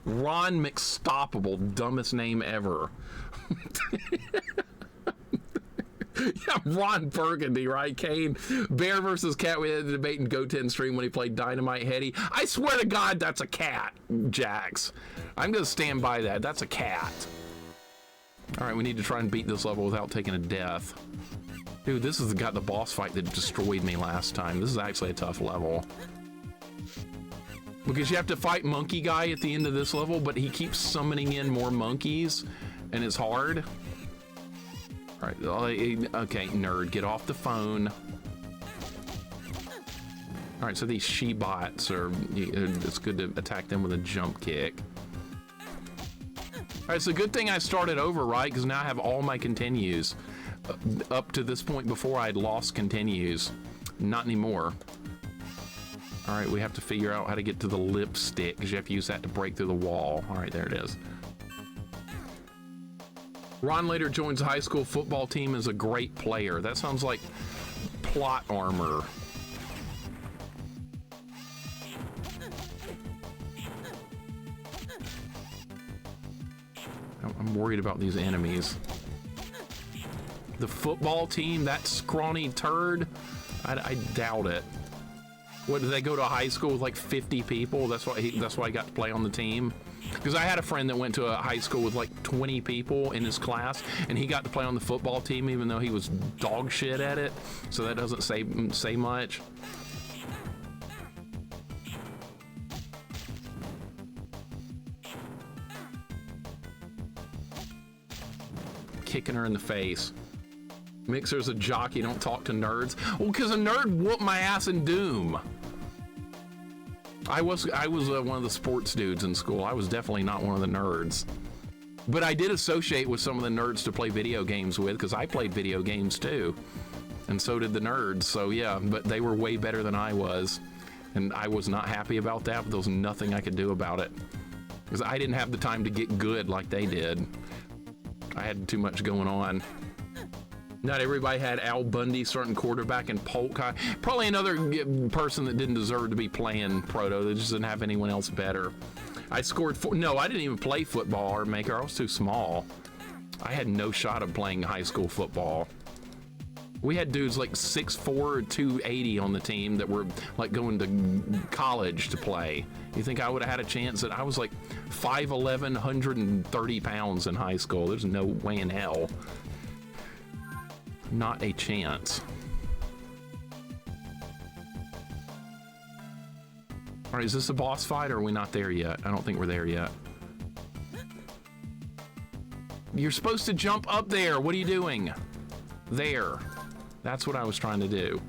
Ron McStoppable, dumbest name ever. Yeah, Ron Burgundy, right? Kane, Bear versus Cat. We had a debate in GoTen stream when he played Dynamite Heady. I swear to God, that's a cat, Jax. I'm going to stand by that. That's a cat. All right, we need to try and beat this level without taking a death. Dude, this has got the boss fight that destroyed me last time. This is actually a tough level. Because you have to fight Monkey Guy at the end of this level, but he keeps summoning in more monkeys, and it's hard. All right, okay, nerd, get off the phone. All right, so these she-bots it's good to attack them with a jump kick. All right, it's a good thing I started over, right? Because now I have all my continues. Up to this point before I'd lost continues. Not anymore. All right, we have to figure out how to get to the lipstick because you have to use that to break through the wall. All right, there it is. Ron later joins the high school football team as a great player. That sounds like plot armor. I'm worried about these enemies. The football team, that scrawny turd? I doubt it. What, did they go to a high school with like 50 people? That's why I got to play on the team. Because I had a friend that went to a high school with like 20 people in his class, and he got to play on the football team even though he was dog shit at it. So that doesn't say much. Kicking her in the face. Mixer's a jockey, don't talk to nerds. Well, because a nerd whooped my ass in Doom. I was one of the sports dudes in school. I was definitely not one of the nerds. But I did associate with some of the nerds to play video games with, because I played video games too. And so did the nerds. So yeah, but they were way better than I was. And I was not happy about that, but there was nothing I could do about it. Because I didn't have the time to get good like they did. I had too much going on. Not everybody had Al Bundy starting quarterback and Polk. Probably another person that didn't deserve to be playing Proto. They just didn't have anyone else better. I scored no, I didn't even play football or maker. I was too small. I had no shot of playing high school football. We had dudes like 6'4", 280 on the team that were like going to college to play. You think I would have had a chance? That I was like 5'11", 130 pounds in high school. There's no way in hell. Not a chance. All right, is this a boss fight or are we not there yet? I don't think we're there yet. You're supposed to jump up there. What are you doing? There. That's what I was trying to do.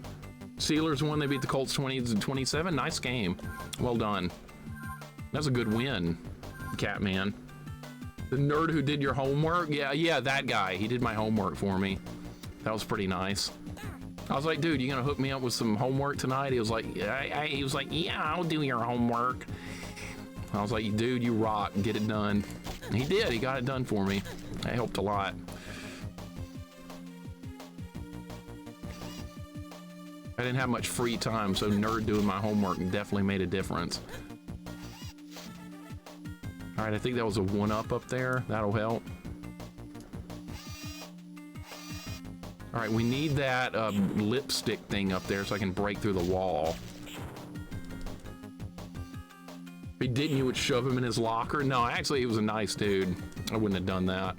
Steelers won. They beat the Colts 20-27. Nice game. Well done. That's a good win, Catman. The nerd who did your homework? Yeah, that guy. He did my homework for me. That was pretty nice. I was like, dude, you gonna hook me up with some homework tonight? He was like, yeah, I'll do your homework. I was like, dude, you rock. Get it done. And he did. He got it done for me. That helped a lot. I didn't have much free time, so nerd doing my homework definitely made a difference. All right, I think that was a 1-up there. That'll help. All right, we need that lipstick thing up there so I can break through the wall. If he didn't, you would shove him in his locker? No, actually, he was a nice dude. I wouldn't have done that.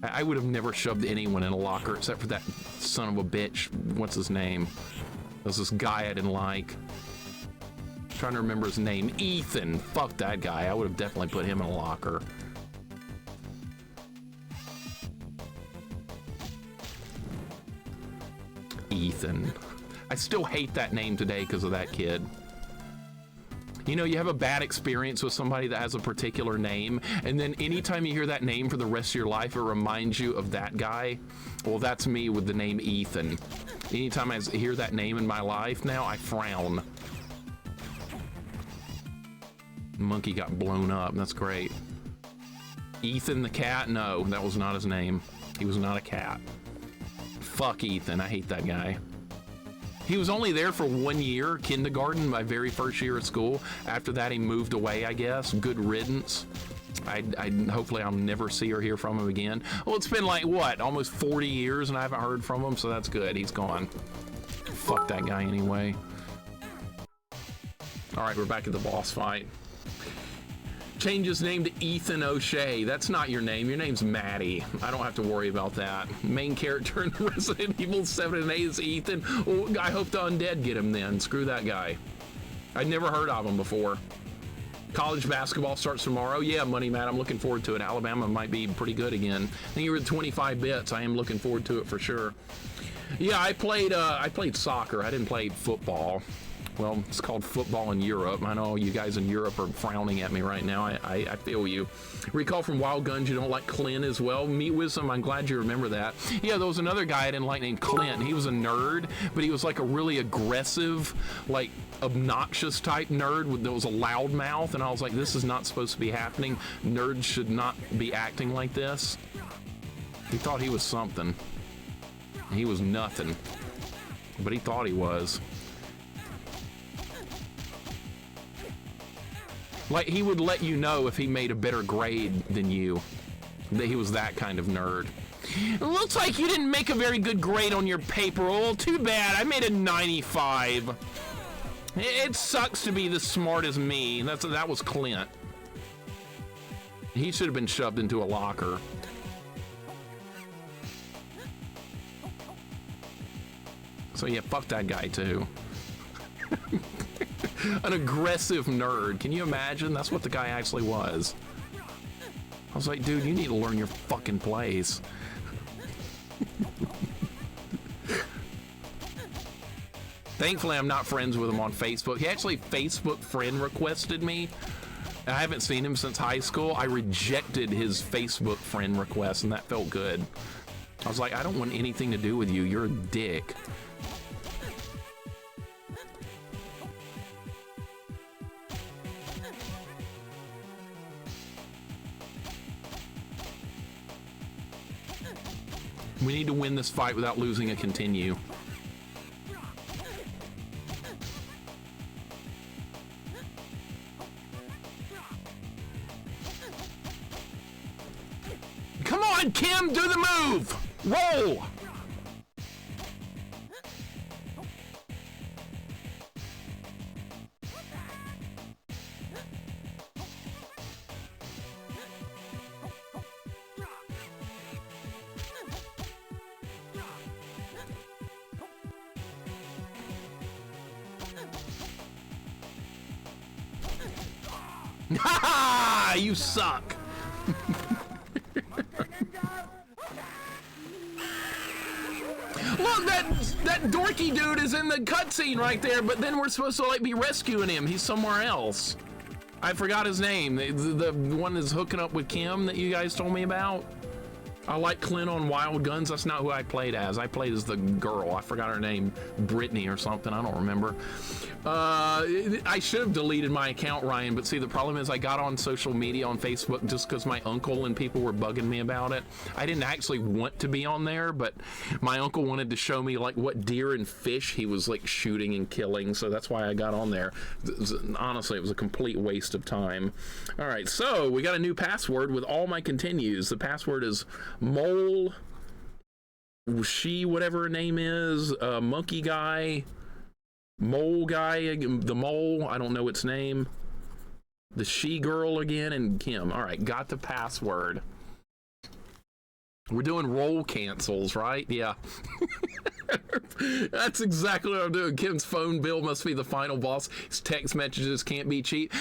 I would have never shoved anyone in a locker except for that son of a bitch. What's his name? There's this guy I didn't like. I'm trying to remember his name. Ethan. Fuck that guy. I would have definitely put him in a locker. Ethan. I still hate that name today because of that kid. You know, you have a bad experience with somebody that has a particular name, and then anytime you hear that name for the rest of your life, it reminds you of that guy. Well, that's me with the name Ethan. Anytime I hear that name in my life now, I frown. Monkey got blown up. That's great. Ethan the cat? No, that was not his name. He was not a cat. Fuck Ethan. I hate that guy. He was only there for 1 year, kindergarten, my very first year at school. After that, he moved away, I guess. Good riddance. Hopefully I'll never see or hear from him again. Well, it's been like, what, almost 40 years and I haven't heard from him, so that's good. He's gone. Fuck that guy anyway. All right, we're back at the boss fight. Change his name to Ethan O'Shea. That's not your name. Your name's Maddie. I don't have to worry about that. Main character in Resident Evil 7 and 8 is Ethan. Oh, I hope the undead get him then. Screw that guy. I'd never heard of him before. College basketball starts tomorrow. Yeah, Money Matt, I'm looking forward to it. Alabama might be pretty good again. I think you were at 25 bits. I am looking forward to it for sure. Yeah, I played soccer. I didn't play football. Well, it's called football in Europe. I know you guys in Europe are frowning at me right now. I feel you. Recall from Wild Guns you don't like Clint as well. Meat Wisdom, I'm glad you remember that. Yeah, there was another guy I didn't like named Clint. He was a nerd, but he was like a really aggressive, like obnoxious type nerd that was a loud mouth, and I was like, this is not supposed to be happening. Nerds should not be acting like this. He thought he was something. He was nothing, but he thought he was. Like, he would let you know if he made a better grade than you. That he was that kind of nerd. It looks like you didn't make a very good grade on your paper. Oh, too bad. I made a 95. It sucks to be this smart as me. That was Clint. He should have been shoved into a locker. So yeah, fuck that guy too. An aggressive nerd. Can you imagine? That's what the guy actually was. I was like, dude, you need to learn your fucking place. Thankfully, I'm not friends with him on Facebook. He actually Facebook friend requested me. I haven't seen him since high school. I rejected his Facebook friend request, and that felt good. I was like, I don't want anything to do with you. You're a dick. We need to win this fight without losing a continue. Come on, Kim, do the move! Roll! Ha! You suck. Look, that dorky dude is in the cutscene right there, but then we're supposed to like be rescuing him. He's somewhere else. I forgot his name. The one that's hooking up with Kim that you guys told me about. I like Clint on Wild Guns. That's not who I played as. I played as the girl. I forgot her name, Brittany or something. I don't remember. I should have deleted my account, Ryan, but see, the problem is I got on social media on Facebook just because my uncle and people were bugging me about it. I didn't actually want to be on there, but my uncle wanted to show me like what deer and fish he was like shooting and killing, so that's why I got on there. Honestly, it was a complete waste of time. All right, so we got a new password with all my continues. The password is mole, she, whatever her name is, monkey guy, mole guy, the mole, I don't know its name, the she girl again, and Kim. All right, got the password. We're doing roll cancels, right? Yeah. That's exactly what I'm doing. Kim's phone bill must be the final boss. His text messages can't be cheap.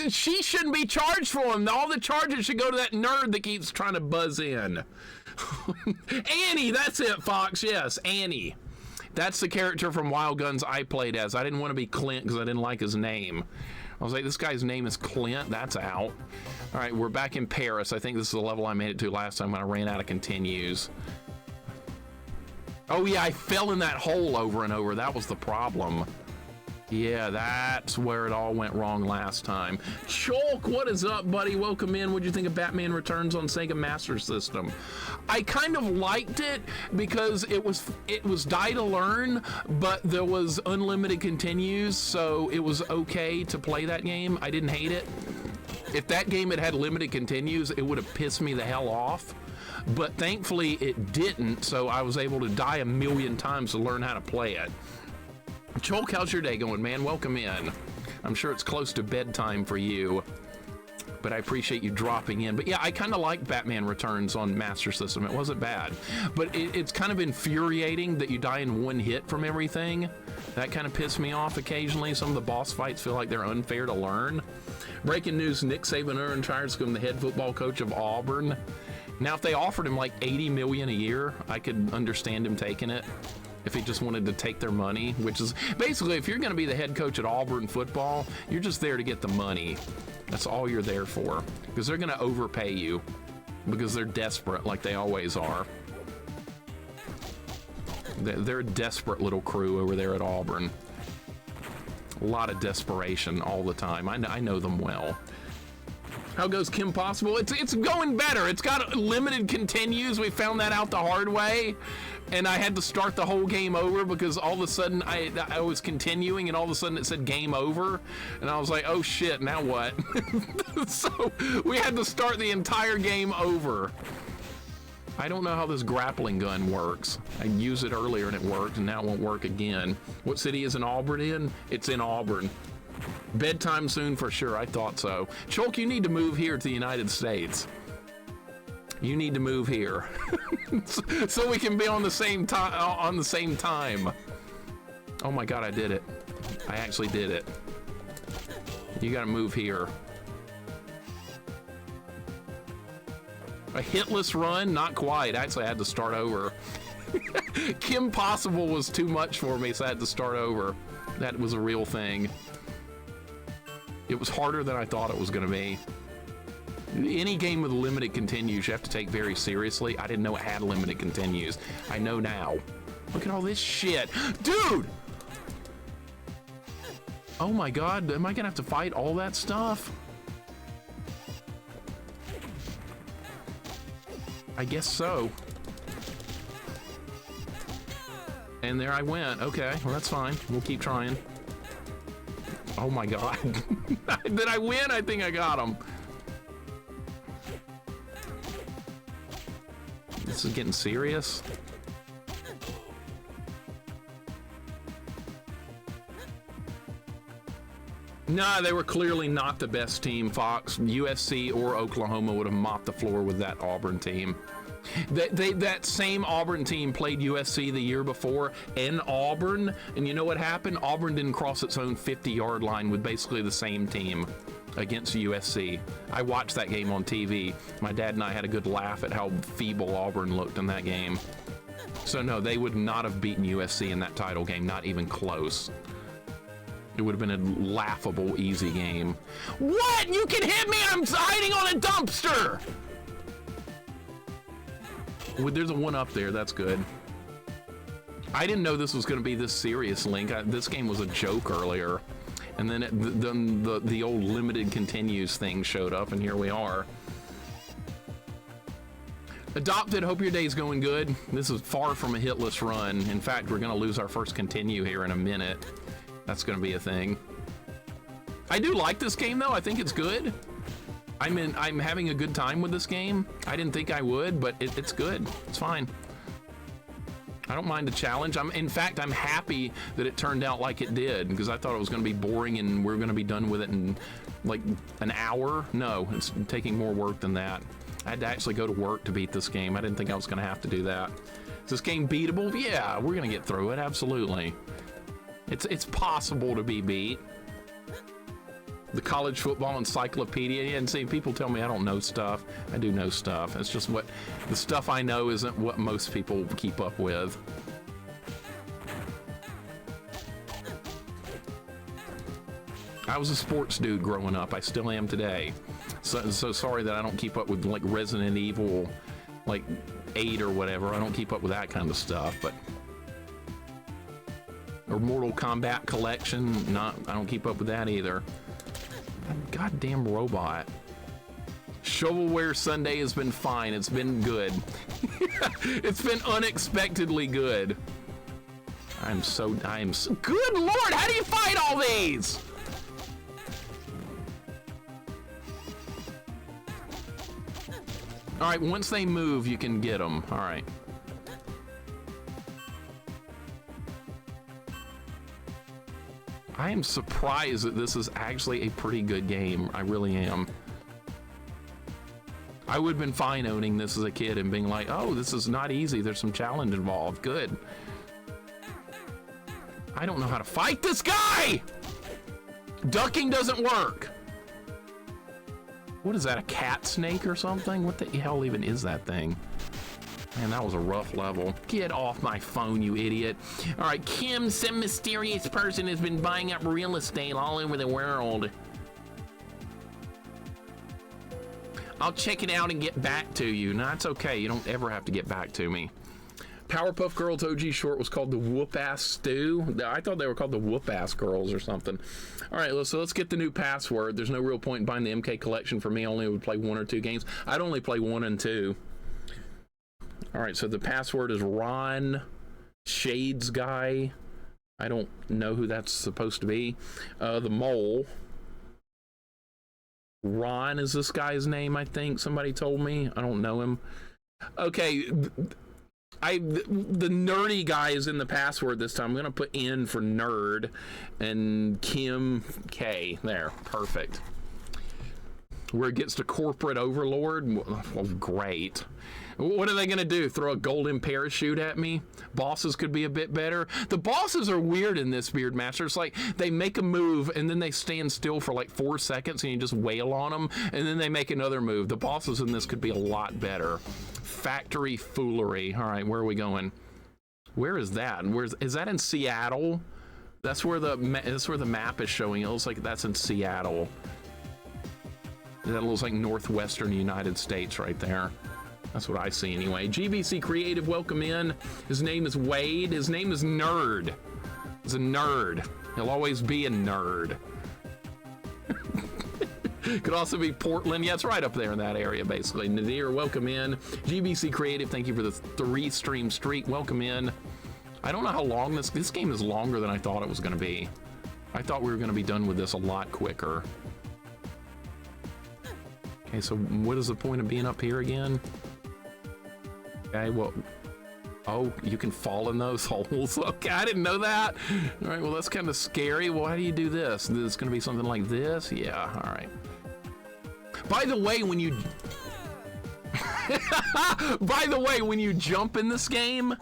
She shouldn't be charged for them. All the charges should go to that nerd that keeps trying to buzz in. Annie, that's it, Fox. Yes, Annie. That's the character from Wild Guns I played as. I didn't want to be Clint because I didn't like his name. I was like, this guy's name is Clint. That's out. All right, we're back in Paris. I think this is the level I made it to last time when I ran out of continues. Oh, yeah, I fell in that hole over and over. That was the problem. Yeah, that's where it all went wrong last time. Chalk, what is up, buddy? Welcome in. What'd you think of Batman Returns on Sega Master System? I kind of liked it because it was die to learn, but there was unlimited continues, so it was okay to play that game. I didn't hate it. If that game had limited continues, it would have pissed me the hell off. But thankfully it didn't, so I was able to die a million times to learn how to play it. Chalk, how's your day going, man? Welcome in. I'm sure it's close to bedtime for you, but I appreciate you dropping in. But yeah, I kind of like Batman Returns on Master System. It wasn't bad, but it's kind of infuriating that you die in one hit from everything. That kind of pissed me off occasionally. Some of the boss fights feel like they're unfair to learn. Breaking news, Nick Saban retired to become the head football coach of Auburn. Now, if they offered him like $80 million a year, I could understand him taking it. If he just wanted to take their money, which is basically, if you're going to be the head coach at Auburn football, you're just there to get the money. That's all you're there for, because they're going to overpay you because they're desperate like they always are. They're a desperate little crew over there at Auburn. A lot of desperation all the time. I know them well. How goes Kim Possible? It's going better. It's got limited continues. We found that out the hard way. And I had to start the whole game over because all of a sudden I was continuing and all of a sudden it said game over. And I was like, oh shit, now what? So we had to start the entire game over. I don't know how this grappling gun works. I used it earlier and it worked, and now it won't work again. What city is in Auburn in? It's in Auburn. Bedtime soon for sure. I thought so. Chalk, you need to move here to the United States. You need to move here so we can be on the same time. Oh my God, I did it. I actually did it. You gotta move here. A hitless run? Not quite. Actually, I had to start over. Kim Possible was too much for me, so I had to start over. That was a real thing. It was harder than I thought it was going to be. Any game with limited continues you have to take very seriously. I didn't know it had limited continues. I know now. Look at all this shit. Dude! Oh my god, am I gonna have to fight all that stuff? I guess so. And there I went. Okay, well that's fine. We'll keep trying. Oh my god. Did I win? I think I got him. This is getting serious. Nah, they were clearly not the best team, Fox. USC or Oklahoma would have mopped the floor with that Auburn team. That same Auburn team played USC the year before in Auburn, and you know what happened? Auburn didn't cross its own 50-yard line with basically the same team against USC. I watched that game on TV. My dad and I had a good laugh at how feeble Auburn looked in that game. So no, they would not have beaten USC in that title game, not even close. It would have been a laughable, easy game. What? You can hit me and I'm hiding on a dumpster! Well, there's a one up there, that's good. I didn't know this was going to be this serious, Link. This game was a joke earlier. And then the old limited continues thing showed up, and here we are. Adopted, hope your day's going good. This is far from a hitless run. In fact, we're going to lose our first continue here in a minute. That's going to be a thing. I do like this game, though. I think it's good. I'm having a good time with this game. I didn't think I would, but it's good. It's fine. I don't mind the challenge. In fact, I'm happy that it turned out like it did, because I thought it was going to be boring and we're going to be done with it in like an hour. No, it's taking more work than that. I had to actually go to work to beat this game. I didn't think I was going to have to do that. Is this game beatable? Yeah, we're going to get through it. Absolutely. It's possible to be beat. The college football encyclopedia. And see, people tell me I don't know stuff. I do know stuff. It's just what the stuff I know isn't what most people keep up with. I was a sports dude growing up. I still am today. So sorry that I don't keep up with like Resident Evil, like 8 or whatever. I don't keep up with that kind of stuff, but. Or Mortal Kombat collection. I don't keep up with that either. Goddamn robot. Shovelware Sunday has been fine. It's been good. It's been unexpectedly good. I am so good Lord, how do you fight all these? All right, once they move, you can get them. All right. I am surprised that this is actually a pretty good game. I really am. I would have been fine owning this as a kid and being like, oh, this is not easy. There's some challenge involved. Good. I don't know how to fight this guy! Ducking doesn't work. What is that, a cat snake or something? What the hell even is that thing? Man, that was a rough level. Get off my phone, you idiot. All right, Kim, some mysterious person has been buying up real estate all over the world. I'll check it out and get back to you. No, it's okay. You don't ever have to get back to me. Powerpuff Girls OG short was called the Whoop Ass Stew. I thought they were called the Whoop Ass Girls or something. All right, so let's get the new password. There's no real point in buying the MK collection for me. I only would play 1 or 2 games. I'd only play 1 and 2. All right, so the password is Ron Shades Guy. I don't know who that's supposed to be. The Mole. Ron is this guy's name, I think. Somebody told me. I don't know him. Okay, the nerdy guy is in the password this time. I'm going to put N for nerd and Kim K. There, perfect. Where it gets to corporate overlord. Well, great. What are they going to do? Throw a golden parachute at me? Bosses could be a bit better. The bosses are weird in this Beardmaster. It's like they make a move and then they stand still for like 4 seconds and you just wail on them and then they make another move. The bosses in this could be a lot better. Factory Foolery. All right, where are we going? Where is that? Is that in Seattle? That's where the map is showing. It looks like that's in Seattle. That looks like northwestern United States right there. That's what I see anyway. GBC Creative, welcome in. His name is Wade. His name is Nerd. He's a nerd. He'll always be a nerd. Could also be Portland. Yeah, it's right up there in that area, basically. Nadir, welcome in. GBC Creative, thank you for the 3-stream streak. Welcome in. I don't know how long this game is longer than I thought it was going to be. I thought we were going to be done with this a lot quicker. Okay, so what is the point of being up here again? Okay, well, oh, you can fall in those holes. Okay, I didn't know that. All right, well, that's kind of scary. Well, how do you do this? It's going to be something like this? Yeah, all right. By the way, when you... By the way, when you jump in this game,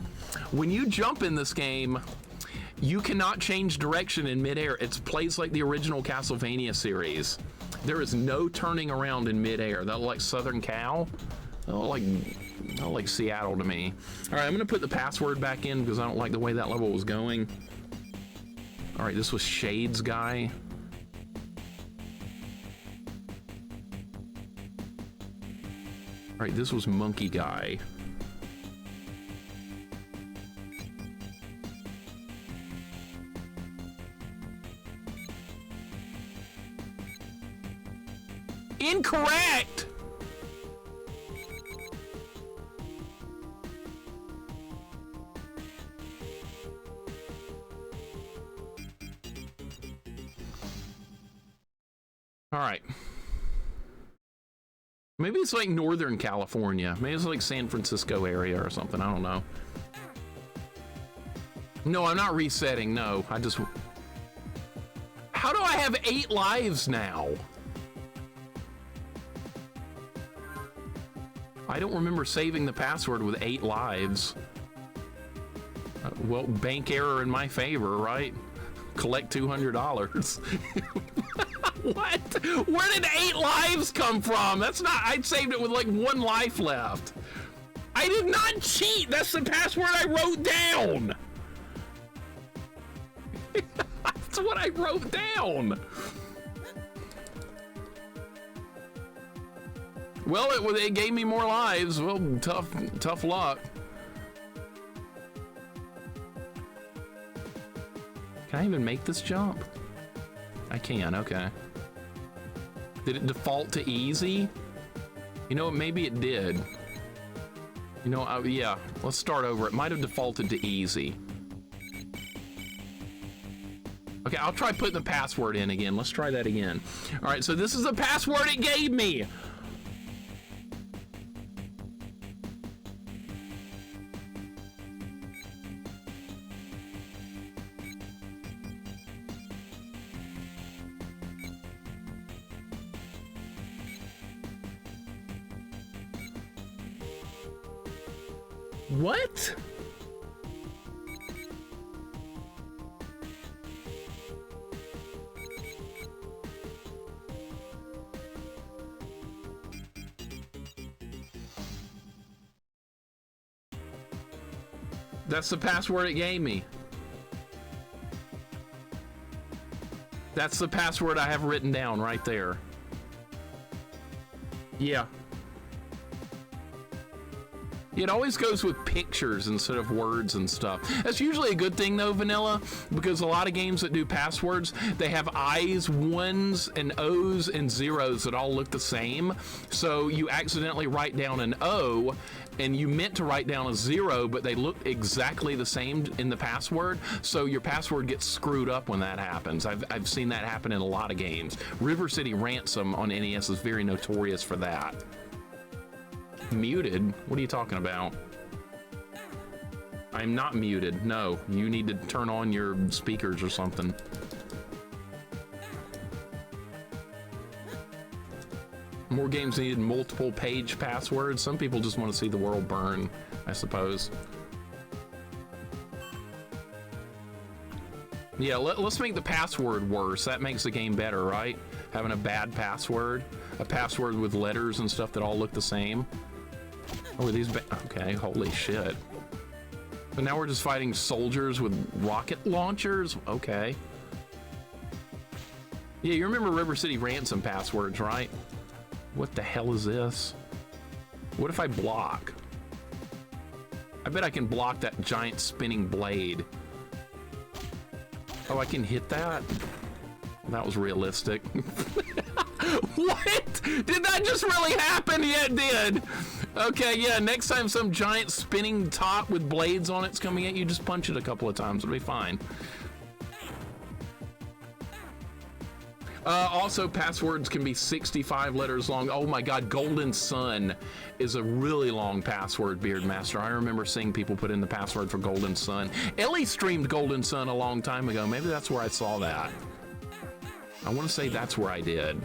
you cannot change direction in midair. It plays like the original Castlevania series. There is no turning around in midair. That look like Southern Cal. That look like Seattle to me. All right, I'm gonna put the password back in because I don't like the way that level was going. All right, this was Shades guy. All right, this was Monkey guy. Incorrect! All right. Maybe it's like Northern California. Maybe it's like San Francisco area or something. I don't know. No, I'm not resetting. No, I just... How do I have 8 lives now? I don't remember saving the password with 8 lives. Well, bank error in my favor, right? Collect $200. What? Where did 8 lives come from? That's not... I saved it with like 1 life left. I did not cheat. That's the password I wrote down. That's what I wrote down. Well, it gave me more lives. Well, tough luck. Can I even make this jump? I can, okay. Did it default to easy? You know, maybe it did. You know, yeah, let's start over. It might have defaulted to easy. Okay, I'll try putting the password in again. Let's try that again. All right, so this is the password it gave me. What? That's the password it gave me. That's the password I have written down right there. Yeah. It always goes with pictures instead of words and stuff. That's usually a good thing though, Vanilla, because a lot of games that do passwords, they have I's, 1s, and O's, and 0s that all look the same. So you accidentally write down an O, and you meant to write down a 0, but they look exactly the same in the password, so your password gets screwed up when that happens. I've seen that happen in a lot of games. River City Ransom on NES is very notorious for that. Muted? What are you talking about? I'm not muted. No, you need to turn on your speakers or something. More games need multiple page passwords. Some people just want to see the world burn, I suppose. Yeah, let's make the password worse. That makes the game better, right? Having a bad password. A password with letters and stuff that all look the same. Oh, are these okay, holy shit. And now we're just fighting soldiers with rocket launchers? Okay. Yeah, you remember River City Ransom passwords, right? What the hell is this? What if I block? I bet I can block that giant spinning blade. Oh, I can hit that? That was realistic. What? Did that just really happen? Yeah, it did. Okay, yeah, next time some giant spinning top with blades on it's coming at you, just punch it a couple of times. It'll be fine. Also, passwords can be 65 letters long. Oh my God, Golden Sun is a really long password, Beardmaster. I remember seeing people put in the password for Golden Sun. Ellie streamed Golden Sun a long time ago. Maybe that's where I saw that. I want to say that's where I did.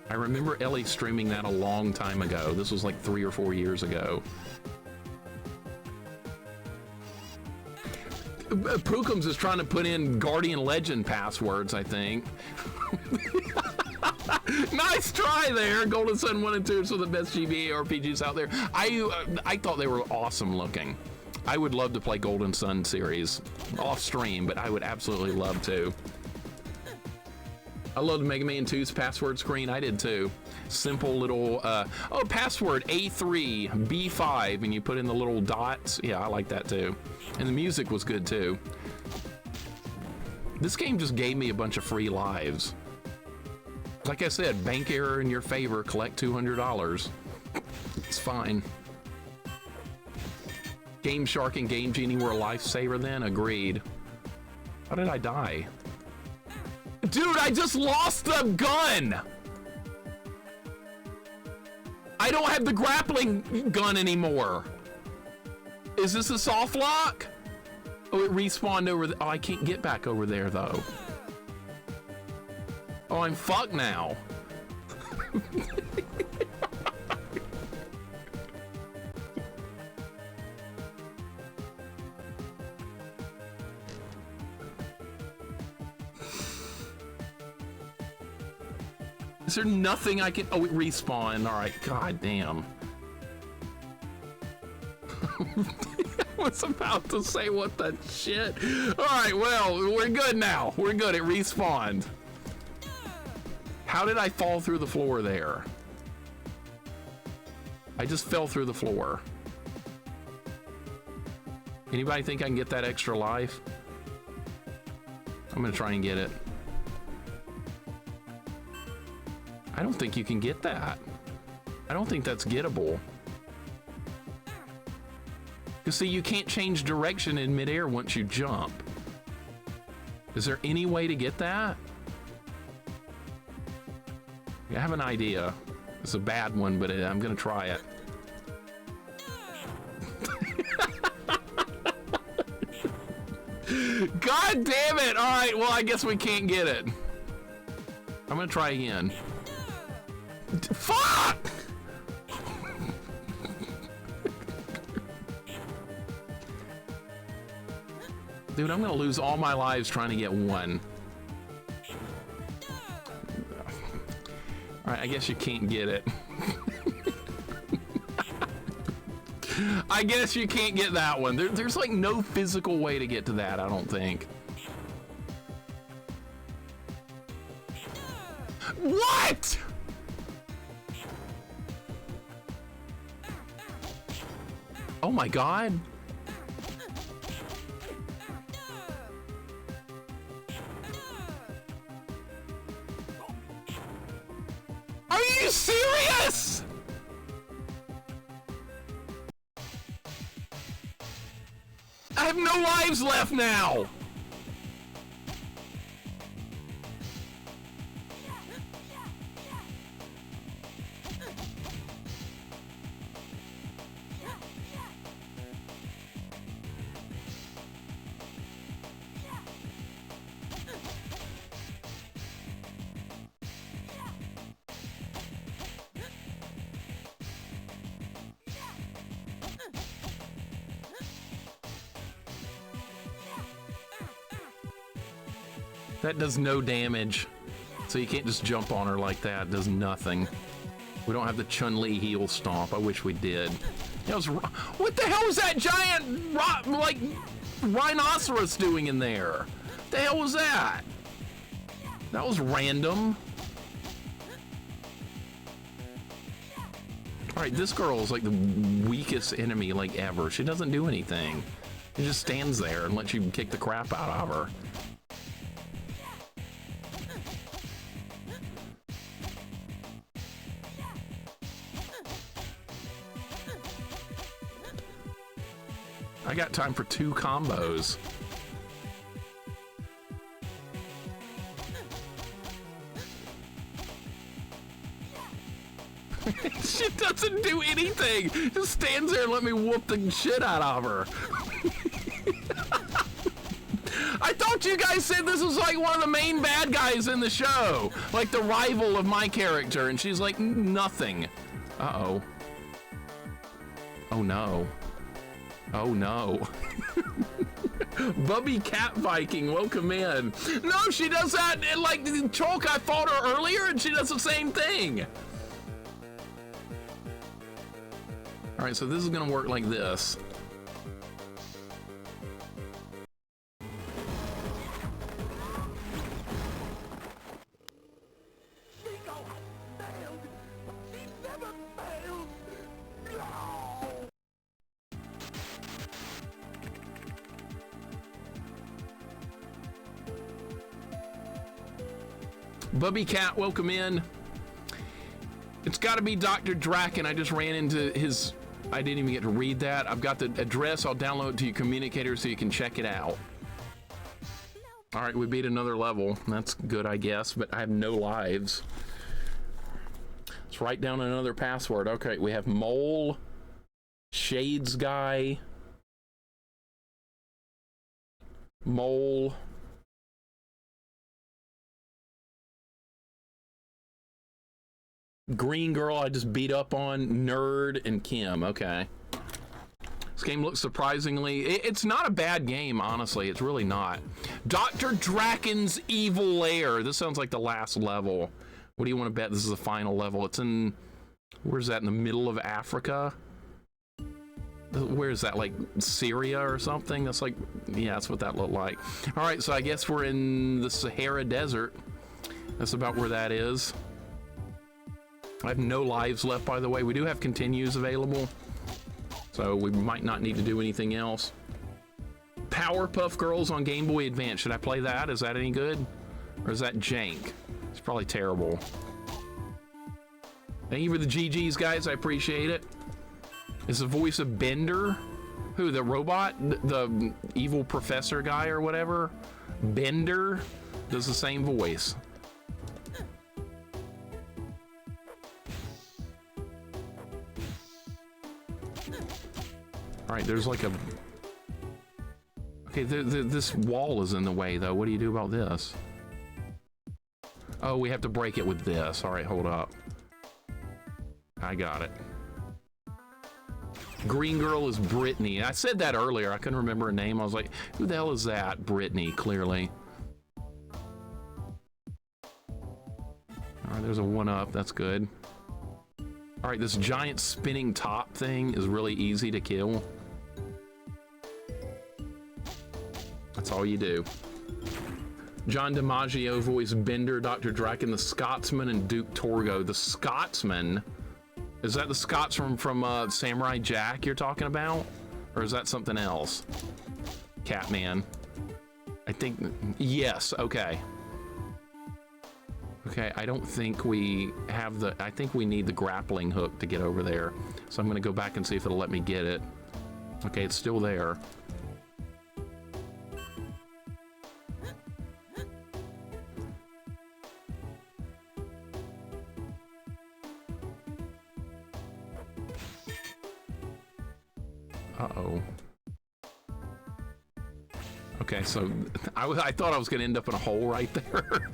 I remember Ellie streaming that a long time ago. This was like 3 or 4 years ago. Pookums is trying to put in Guardian Legend passwords, I think. Nice try there. Golden Sun 1 and 2 are some of the best GBA RPGs out there. I thought they were awesome looking. I would love to play Golden Sun series off stream, but I would absolutely love to. I loved Mega Man 2's password screen. I did too. Simple little, oh, password A3, B5, and you put in the little dots. Yeah, I like that too. And the music was good too. This game just gave me a bunch of free lives. Like I said, bank error in your favor, collect $200. It's fine. Game Shark and Game Genie were a lifesaver then? Agreed. How did I die? Dude, I just lost the gun! I don't have the grappling gun anymore. Is this a soft lock? Oh, it respawned over there. Oh, I can't get back over there, though. Oh, I'm fucked now. Is there nothing I can... Oh, it respawned. All right, god damn. I was about to say, what the shit? All right, well, we're good now. We're good. It respawned. How did I fall through the floor there? I just fell through the floor. Anybody think I can get that extra life? I'm gonna try and get it. I don't think you can get that. I don't think that's gettable. Because see, you can't change direction in midair once you jump. Is there any way to get that? I have an idea. It's a bad one, but I'm gonna try it. God damn it! All right, well, I guess we can't get it. I'm gonna try again. Fuck! Dude, I'm gonna lose all my lives trying to get one. Alright, I guess you can't get it. I guess you can't get that one. There's like no physical way to get to that, I don't think. What?! Oh my god. Are you serious? I have no lives left now. That does no damage. So you can't just jump on her like that. It does nothing. We don't have the Chun-Li heel stomp. I wish we did. That was, what the hell was that giant, like, rhinoceros doing in there? What the hell was that? That was random. All right, this girl is like the weakest enemy like ever. She doesn't do anything. She just stands there and lets you kick the crap out of her. I got time for 2 combos. She doesn't do anything. Just stands there and let me whoop the shit out of her. I thought you guys said this was like one of the main bad guys in the show. Like the rival of my character. And she's like, nothing. Uh-oh. Oh no. Oh no. Bubby Cat Viking, welcome in. No, she does that. Like Chalk, I fought her earlier and she does the same thing. All right, so this is gonna work like this. Bubby Cat, welcome in. It's got to be Dr. Draken. I just ran into his... I didn't even get to read that. I've got the address. I'll download it to your communicator so you can check it out. All right, we beat another level. That's good, I guess, but I have no lives. Let's write down another password. Okay, we have Mole, Shades Guy, Mole, Green Girl I just beat up on, Nerd, and Kim. Okay. This game looks surprisingly... It's not a bad game, honestly. It's really not. Dr. Draken's Evil Lair. This sounds like the last level. What do you want to bet this is the final level? It's in... Where's that? In the middle of Africa? Where is that? Like Syria or something? That's like... Yeah, that's what that looked like. All right, so I guess we're in the Sahara Desert. That's about where that is. I have no lives left, by the way. We do have continues available, so we might not need to do anything else. Powerpuff Girls on Game Boy Advance. Should I play that? Is that any good? Or is that jank? It's probably terrible. Thank you for the GGs, guys. I appreciate it. Is the voice of Bender? Who, the robot? The evil professor guy or whatever? Bender does the same voice. All right, there's like a... Okay, this wall is in the way, though. What do you do about this? Oh, we have to break it with this. All right, hold up. I got it. Green Girl is Brittany. I said that earlier. I couldn't remember her name. I was like, who the hell is that? Brittany, clearly. All right, there's a 1-up. That's good. All right, this giant spinning top thing is really easy to kill. That's all you do. John DiMaggio voice Bender, Dr. Draken, the Scotsman, and Duke Torgo. The Scotsman? Is that the Scots from Samurai Jack you're talking about? Or is that something else? Catman. I think, yes, okay. Okay, I don't think we have the, I think we need the grappling hook to get over there. So I'm gonna go back and see if it'll let me get it. Okay, it's still there. Uh-oh. Okay, so I thought I was gonna end up in a hole right there.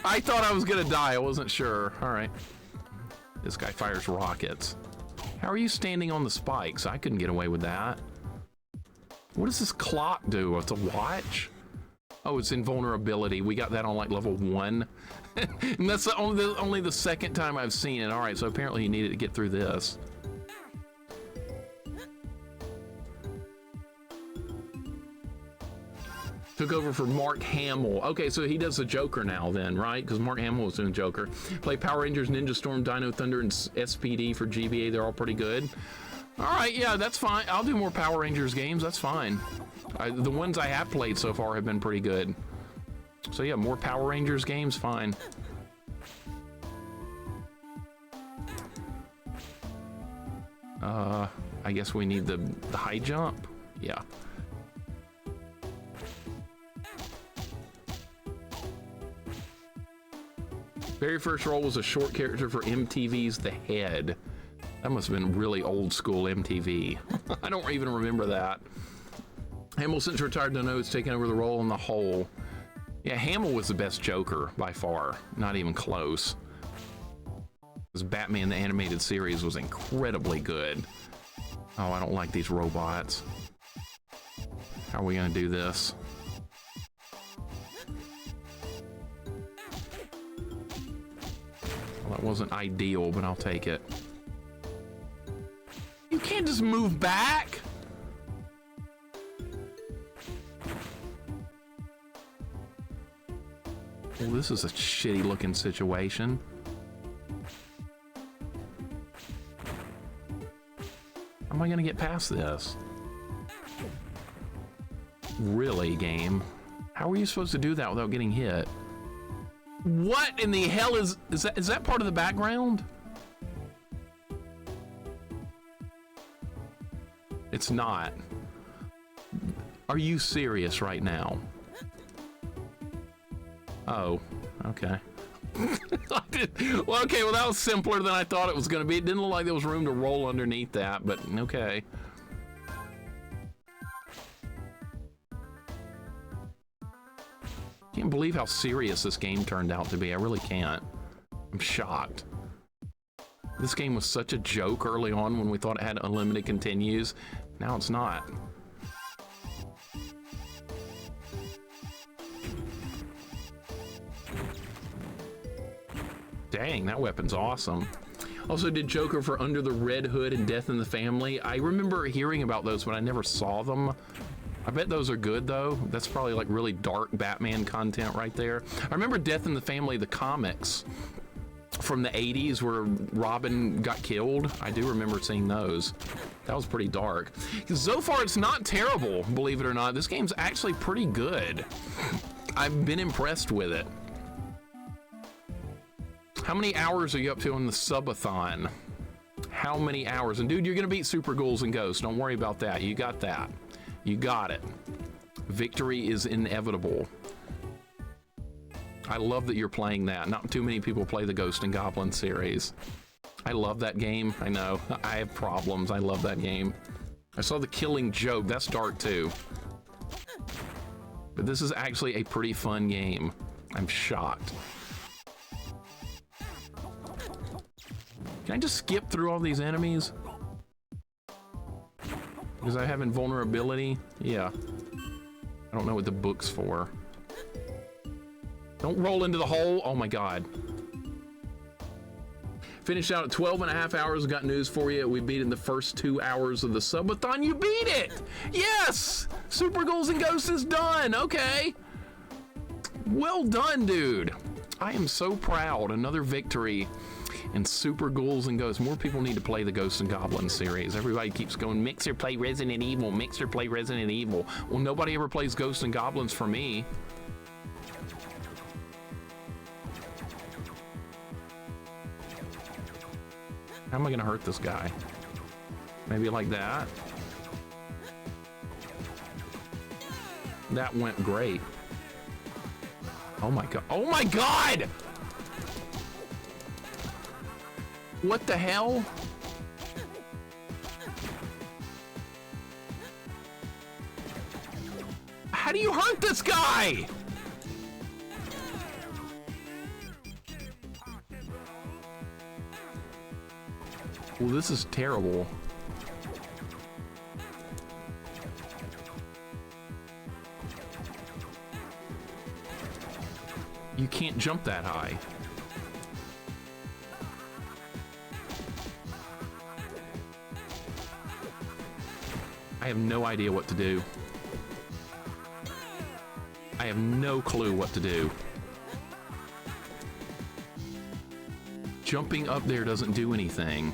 I thought I was gonna die, I wasn't sure. All right. This guy fires rockets. How are you standing on the spikes? I couldn't get away with that. What does this clock do? It's a watch? Oh, it's invulnerability. We got that on like level 1. And that's only the second time I've seen it. All right, so apparently you needed to get through this. Took over for Mark Hamill. Okay, so he does the Joker now then, right? Because Mark Hamill was doing Joker. Play Power Rangers, Ninja Storm, Dino Thunder, and SPD for GBA. They're all pretty good. All right, yeah, that's fine. I'll do more Power Rangers games. That's fine. The ones I have played so far have been pretty good. So yeah, more Power Rangers games, fine. I guess we need the high jump. Yeah. Very first role was a short character for MTV's The Head. That must have been really old school MTV. I don't even remember that. Hamill, since retired, don't know who's taking over the role in The Hole. Yeah, Hamill was the best Joker by far. Not even close. Because Batman the Animated Series was incredibly good. Oh, I don't like these robots. How are we gonna do this? Well, that wasn't ideal, but I'll take it. You can't just move back! Well, this is a shitty looking situation. How am I gonna get past this? Really, game? How are you supposed to do that without getting hit? What in the hell is that part of the background? It's not. Are you serious right now? Oh, okay. Well, okay, well that was simpler than I thought it was gonna be. It didn't look like there was room to roll underneath that, but okay. Can't believe how serious this game turned out to be. I really can't. I'm shocked. This game was such a joke early on when we thought it had unlimited continues. Now it's not. Dang, that weapon's awesome. Also did Joker for Under the Red Hood and Death in the Family. I remember hearing about those, but I never saw them. I bet those are good though. That's probably like really dark Batman content right there. I remember Death in the Family, the comics from the 80s where Robin got killed. I do remember seeing those. That was pretty dark. So far it's not terrible, believe it or not. This game's actually pretty good. I've been impressed with it. How many hours are you up to on the subathon? How many hours? And dude, you're gonna beat Super Ghouls and Ghosts. Don't worry about that. You got that. You got it. Victory is inevitable. I love that you're playing that. Not too many people play the Ghost and Goblin series. I love that game. I know. I have problems. I love that game. I saw The Killing Joke. That's dark too. But this is actually a pretty fun game. I'm shocked. Can I just skip through all these enemies? Because I have invulnerability? Yeah. I don't know what the book's for. Don't roll into the hole. Oh my God. Finished out at 12.5 hours. Got news for you. We beat it in the first 2 hours of the subathon. You beat it! Yes! Super Ghouls and Ghosts is done. Okay. Well done, dude. I am so proud. Another victory. And Super Ghouls and Ghosts. More people need to play the Ghosts and Goblins series. Everybody keeps going, Mixer, play Resident Evil. Mixer, play Resident Evil. Well, nobody ever plays Ghosts and Goblins for me. How am I gonna hurt this guy? Maybe like that? That went great. Oh my God. Oh my God! What the hell? How do you hurt this guy? Well, this is terrible. You can't jump that high. I have no idea what to do. I have no clue what to do. Jumping up there doesn't do anything.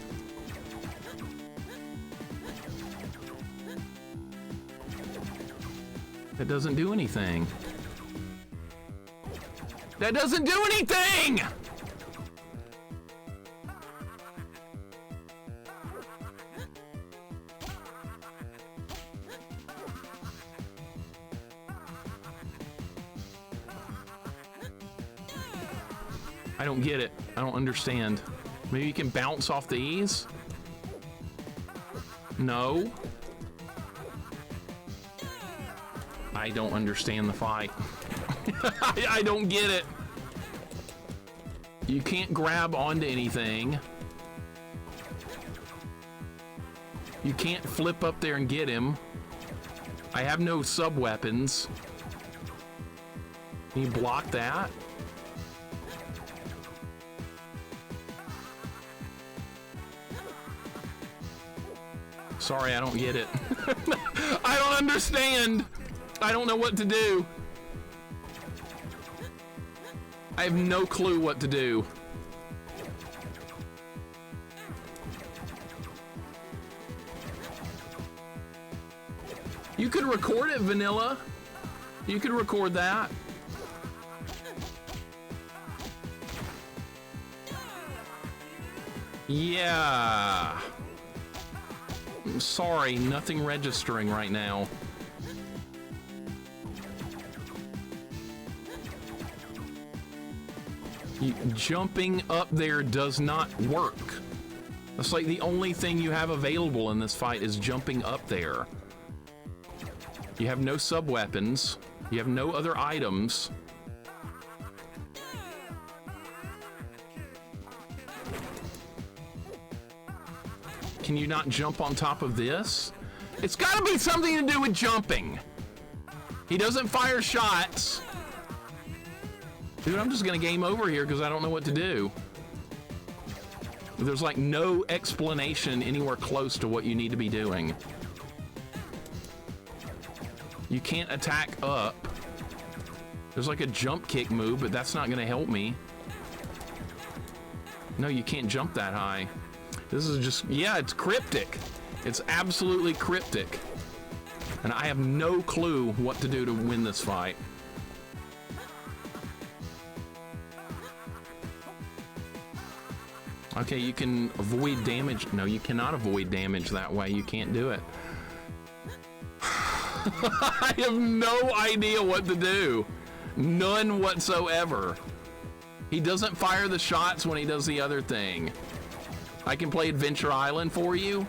That doesn't do anything. That doesn't do anything! I don't get it. I don't understand. Maybe you can bounce off these? No. I don't understand the fight. I don't get it. You can't grab onto anything. You can't flip up there and get him. I have no sub-weapons. Can you block that? Sorry, I don't get it. I don't understand. I don't know what to do. I have no clue what to do. You could record it, Vanilla. You could record that. Yeah. I'm sorry, nothing registering right now. Jumping up there does not work. That's like the only thing you have available in this fight is jumping up there. You have no sub-weapons. You have no other items. Can you not jump on top of this? It's gotta be something to do with jumping. He doesn't fire shots. Dude, I'm just gonna game over here because I don't know what to do. There's like no explanation anywhere close to what you need to be doing. You can't attack up. There's like a jump kick move, but that's not gonna help me. No, you can't jump that high. This is just, yeah, it's cryptic. It's absolutely cryptic. And I have no clue what to do to win this fight. Okay, you can avoid damage. No, you cannot avoid damage that way. You can't do it. I have no idea what to do. None whatsoever. He doesn't fire the shots when he does the other thing. I can play Adventure Island for you.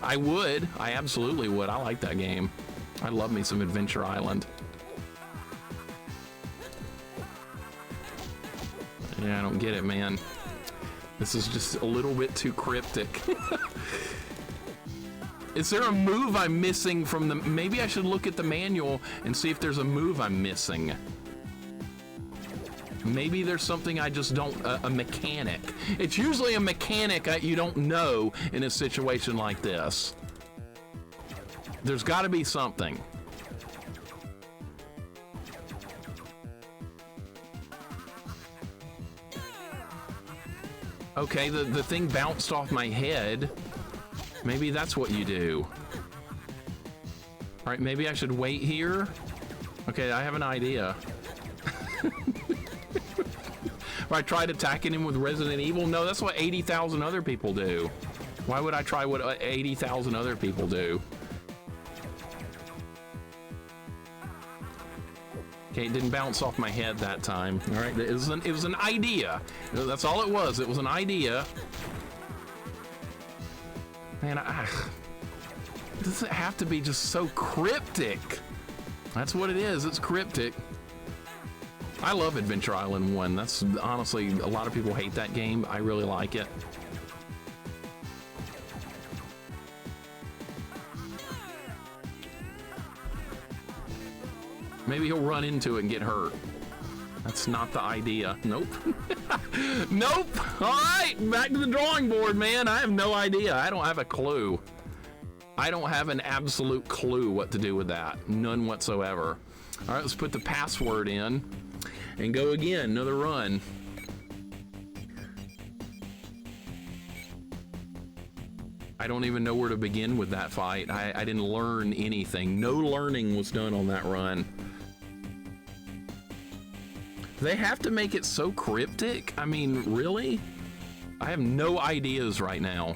I would. I absolutely would. I like that game. I love me some Adventure Island. Yeah, I don't get it, man. This is just a little bit too cryptic. Is there a move I'm missing from the... Maybe I should look at the manual and see if there's a move I'm missing. Maybe there's something I just don't... a mechanic. It's usually a mechanic you don't know in a situation like this. There's got to be something. Okay, the thing bounced off my head. Maybe that's what you do. All right, maybe I should wait here. Okay, I have an idea. If I tried attacking him with Resident Evil, no, that's what 80,000 other people do. Why would I try what 80,000 other people do? Okay, it didn't bounce off my head that time. All right, it was an idea. That's all it was. It was an idea. Man, does it have to be just so cryptic? That's what it is. It's cryptic. I love Adventure Island 1. That's honestly, a lot of people hate that game. I really like it. Maybe he'll run into it and get hurt. That's not the idea. Nope. Nope. All right, back to the drawing board, man. I have no idea. I don't have a clue. I don't have an absolute clue what to do with that. None whatsoever. All right, let's put the password in and go again. Another run. I don't even know where to begin with that fight. I didn't learn anything. No learning was done on that run. They have to make it so cryptic? I mean, really? I have no ideas right now.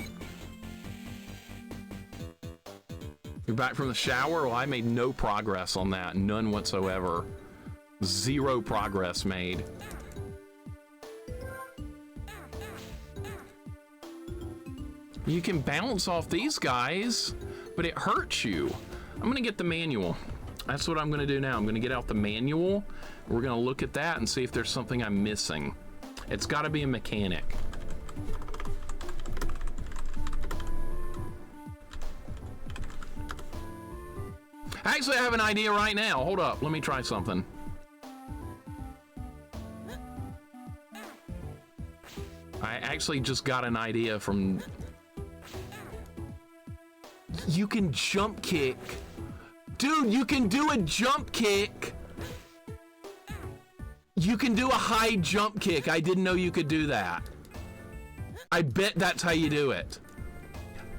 You're back from the shower? Well, I made no progress on that. None whatsoever. Zero progress made. You can bounce off these guys, but it hurts you. I'm gonna get the manual. That's what I'm gonna do now. I'm gonna get out the manual. We're gonna look at that and see if there's something I'm missing. It's gotta be a mechanic. Actually, I have an idea right now. Hold up, let me try something. I actually just got an idea from... You can jump kick. Dude, you can do a jump kick. You can do a high jump kick. I didn't know you could do that. I bet that's how you do it.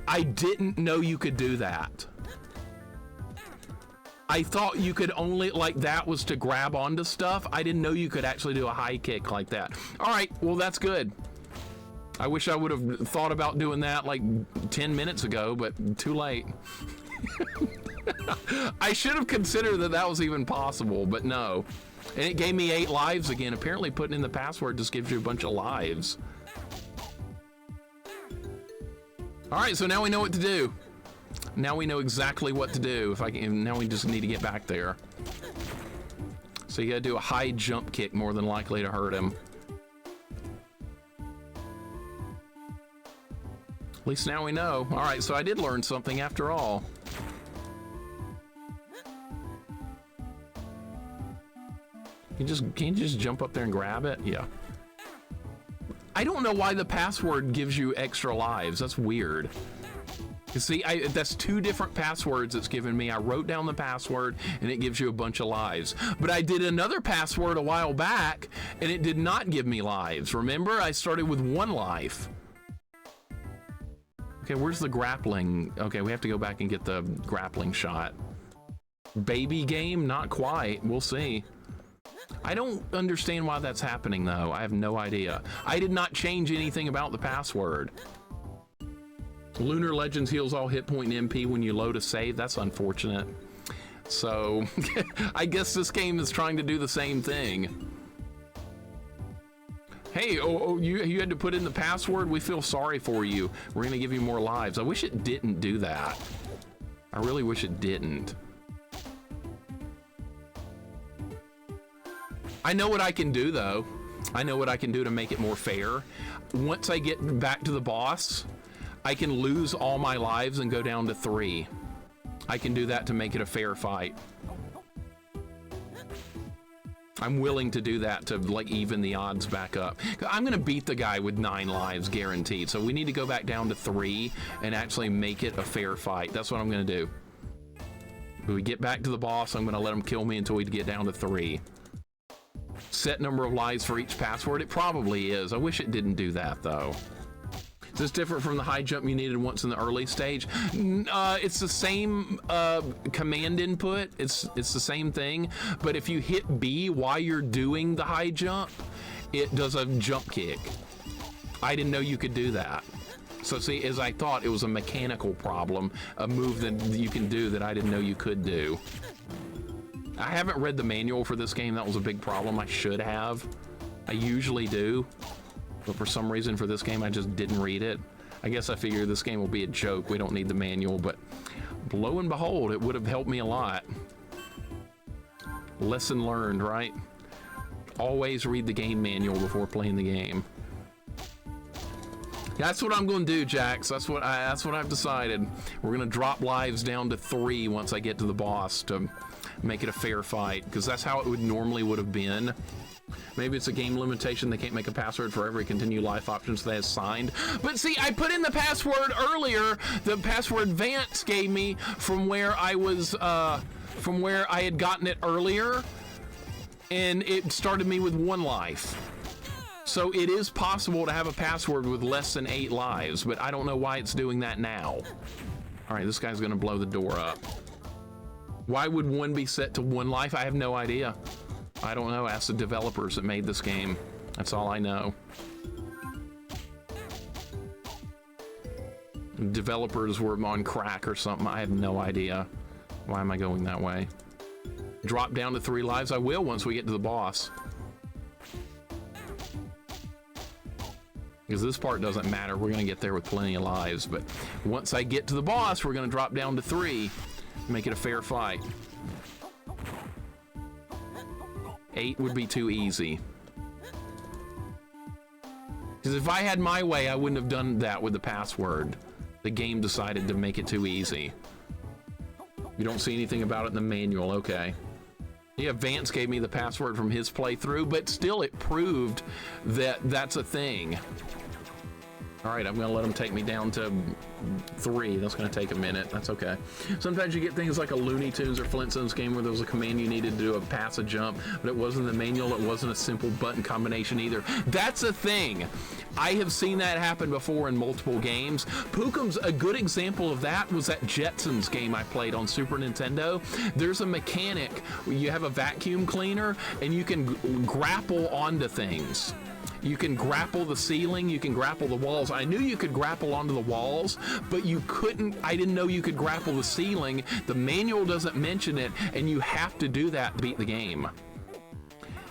I didn't know you could do that. I thought you could only, like, that was to grab onto stuff. I didn't know you could actually do a high kick like that. All right, well, that's good. I wish I would have thought about doing that like 10 minutes ago, but too late. I should have considered that that was even possible, but no. And it gave me 8 lives again. Apparently putting in the password just gives you a bunch of lives. All right, so now we know what to do. Now we know exactly what to do. If I can, now we just need to get back there. So you gotta do a high jump kick, more than likely to hurt him. At least now we know. All right, so I did learn something after all. Can you just jump up there and grab it? Yeah. I don't know why the password gives you extra lives. That's weird. You see, that's 2 different passwords it's given me. I wrote down the password and it gives you a bunch of lives. But I did another password a while back and it did not give me lives. Remember, I started with 1 life. Okay, where's the grappling? Okay, we have to go back and get the grappling shot. Baby game? Not quite. We'll see. I don't understand why that's happening, though. I have no idea. I did not change anything about the password. Lunar Legends heals all hit point and MP when you load a save. That's unfortunate. So, I guess this game is trying to do the same thing. Hey, you had to put in the password? We feel sorry for you. We're gonna give you more lives. I wish it didn't do that. I really wish it didn't. I know what I can do, though. I know what I can do to make it more fair. Once I get back to the boss, I can lose all my lives and go down to 3. I can do that to make it a fair fight. I'm willing to do that to, like, even the odds back up. I'm gonna beat the guy with 9 lives guaranteed, so we need to go back down to 3 and actually make it a fair fight. That's what I'm gonna do. When we get back to the boss, I'm gonna let him kill me until we get down to 3. Set number of lives for each password. It probably is. I wish it didn't do that, though. Is this different from the high jump you needed once in the early stage? It's the same command input. It's the same thing, but if you hit B while you're doing the high jump, it does a jump kick. I didn't know you could do that. So see, as I thought, it was a mechanical problem, a move that you can do that I didn't know you could do. I haven't read the manual for this game. That was a big problem. I should have. I usually do. But for some reason for this game, I just didn't read it. I guess I figured this game will be a joke. We don't need the manual, but lo and behold, it would have helped me a lot. Lesson learned, right? Always read the game manual before playing the game. That's what I'm going to do, Jax. That's what I've decided. We're going to drop lives down to 3 once I get to the boss to make it a fair fight, because that's how it would have been. Maybe it's a game limitation. They can't make a password for every continue life options they assigned. But see, I put in the password earlier. The password Vance gave me from where I was, from where I had gotten it earlier, and it started me with 1 life. So it is possible to have a password with less than 8 lives, but I don't know why it's doing that now. All right, this guy's gonna blow the door up. Why would 1 be set to 1 life? I have no idea. I don't know. Ask the developers that made this game. That's all I know. Developers were on crack or something. I have no idea. Why am I going that way? Drop down to 3 lives? I will once we get to the boss. Because this part doesn't matter. We're going to get there with plenty of lives. But once I get to the boss, we're going to drop down to 3. Make it a fair fight. 8 would be too easy. Because if I had my way, I wouldn't have done that with the password. The game decided to make it too easy. You don't see anything about it in the manual, okay. Yeah, Vance gave me the password from his playthrough, but still it proved that that's a thing. All right, I'm gonna let him take me down to 3. That's gonna take a minute. That's okay. Sometimes you get things like a Looney Tunes or Flintstones game where there was a command you needed to do a pass a jump, but it wasn't the manual. It wasn't a simple button combination either. That's a thing. I have seen that happen before in multiple games. Pookum's a good example of that was that Jetsons game I played on Super Nintendo. There's a mechanic where you have a vacuum cleaner and you can grapple onto things. You can grapple the ceiling, you can grapple the walls. I knew you could grapple onto the walls, but you couldn't, I didn't know you could grapple the ceiling. The manual doesn't mention it, and you have to do that to beat the game.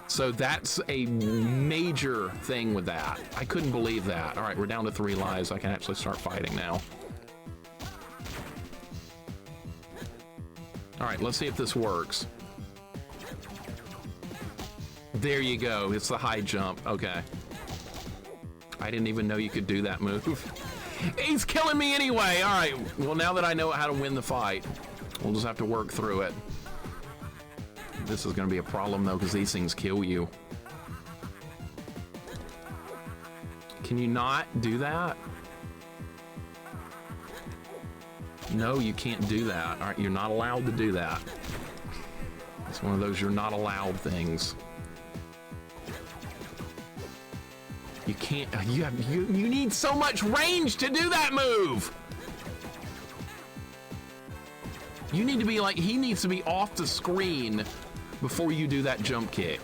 So that's a major thing with that. I couldn't believe that. All right, we're down to 3 lives. I can actually start fighting now. All right, let's see if this works. There you go. It's the high jump. Okay. I didn't even know you could do that move. He's killing me anyway. All right. Well, now that I know how to win the fight, we'll just have to work through it. This is going to be a problem, though, because these things kill you. Can you not do that? No, you can't do that. All right, you're not allowed to do that. It's one of those you're not allowed things. You can't, you need so much range to do that move. You need to be like, he needs to be off the screen before you do that jump kick.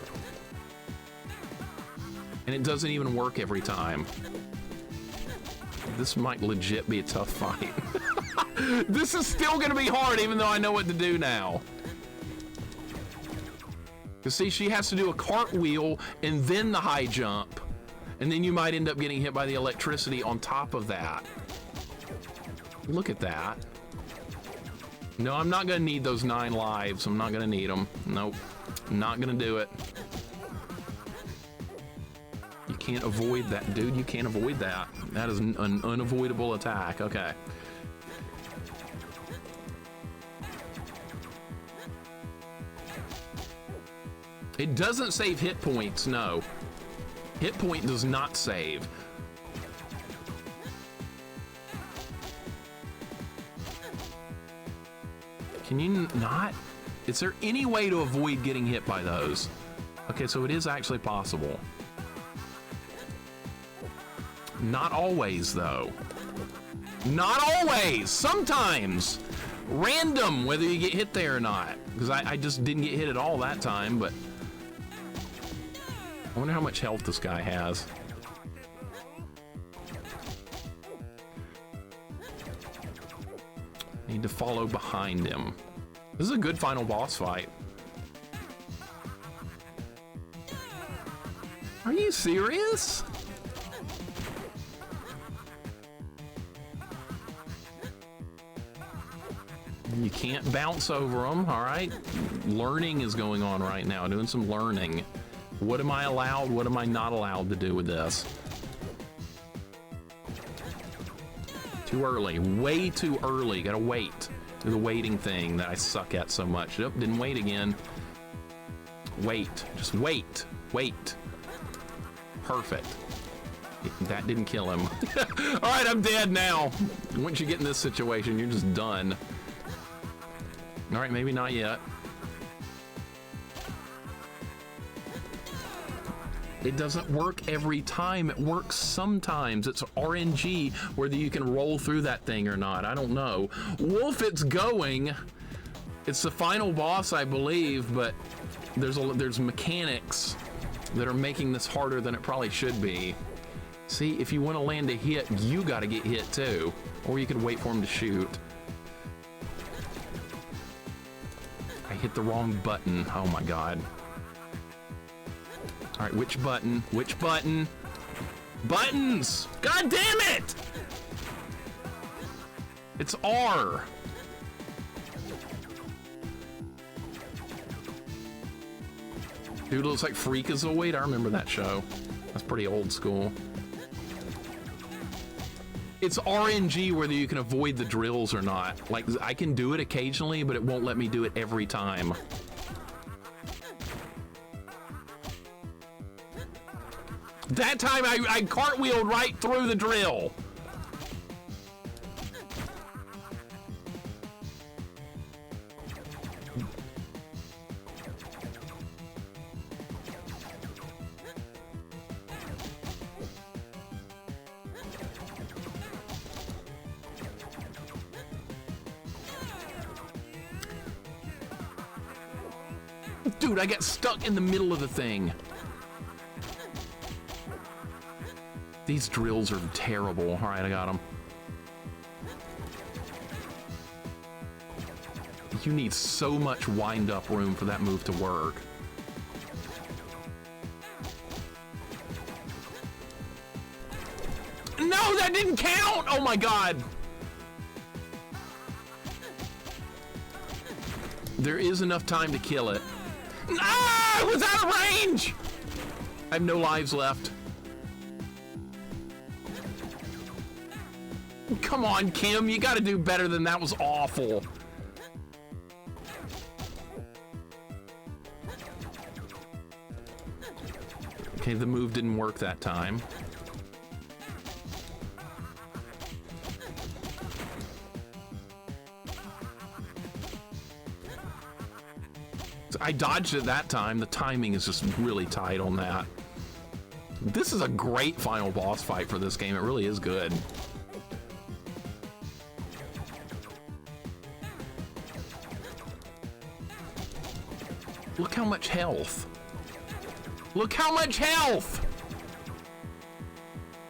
And it doesn't even work every time. This might legit be a tough fight. This is still gonna be hard even though I know what to do now. You see, she has to do a cartwheel and then the high jump. And then you might end up getting hit by the electricity on top of that. Look at that. No, I'm not gonna need those 9 lives. I'm not gonna need them. Nope, not gonna do it. You can't avoid that, dude. You can't avoid that. That is an unavoidable attack. Okay. It doesn't save hit points, no. Hit point does not save. Can you not? Is there any way to avoid getting hit by those? Okay, so it is actually possible. Not always, though. Not always! Sometimes! Random, whether you get hit there or not. Because I just didn't get hit at all that time, but... I wonder how much health this guy has. Need to follow behind him. This is a good final boss fight. Are you serious? You can't bounce over them, all right? Learning is going on right now, doing some learning. What am I allowed? What am I not allowed to do with this? Too early. Way too early. Gotta wait. Do the waiting thing that I suck at so much. Nope, didn't wait again. Wait. Just wait. Wait. Perfect. That didn't kill him. All right, I'm dead now. Once you get in this situation, you're just done. All right, maybe not yet. It doesn't work every time. It works sometimes. It's RNG whether you can roll through that thing or not. I don't know. Wolf, it's going. It's the final boss, I believe, but there's mechanics that are making this harder than it probably should be. See, if you want to land a hit, you got to get hit too. Or you could wait for him to shoot. I hit the wrong button. Oh my god. All right, which button? Which button? Buttons! God damn it! It's R. Dude looks like Freakazoid. I remember that show. That's pretty old school. It's RNG whether you can avoid the drills or not. Like, I can do it occasionally, but it won't let me do it every time. That time I cartwheeled right through the drill. Dude, I got stuck in the middle of the thing. These drills are terrible. All right, I got them. You need so much wind-up room for that move to work. No, that didn't count! Oh my god! There is enough time to kill it. Ah! It was out of range! I have no lives left. Come on, Kim, you gotta do better than that. Was awful. Okay, the move didn't work that time. I dodged it that time. The timing is just really tight on that. This is a great final boss fight for this game. It really is good. Look how much health. Look how much health!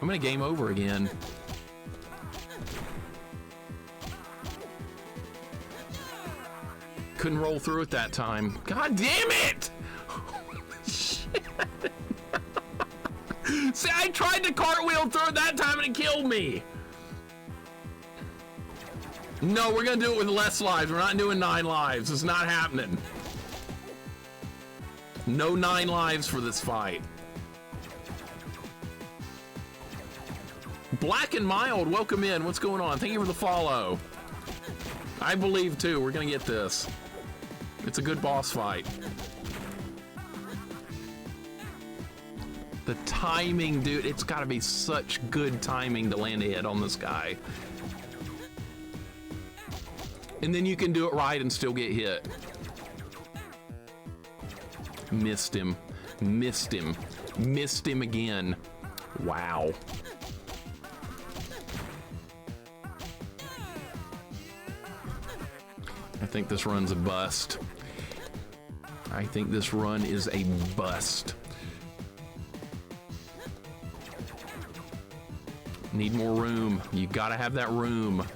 I'm gonna game over again. Couldn't roll through it that time. God damn it! Shit. See, I tried to cartwheel through it that time and it killed me. No, we're gonna do it with less lives. We're not doing 9 lives. It's not happening. No 9 lives for this fight. Black and Mild, welcome in. What's going on? Thank you for the follow. I believe too. We're gonna get this. It's a good boss fight. The timing, dude. It's gotta be such good timing to land a hit on this guy. And then you can do it right and still get hit. Missed him. Missed him. Missed him again. Wow. I think this run's a bust. I think this run is a bust. Need more room. You gotta have that room.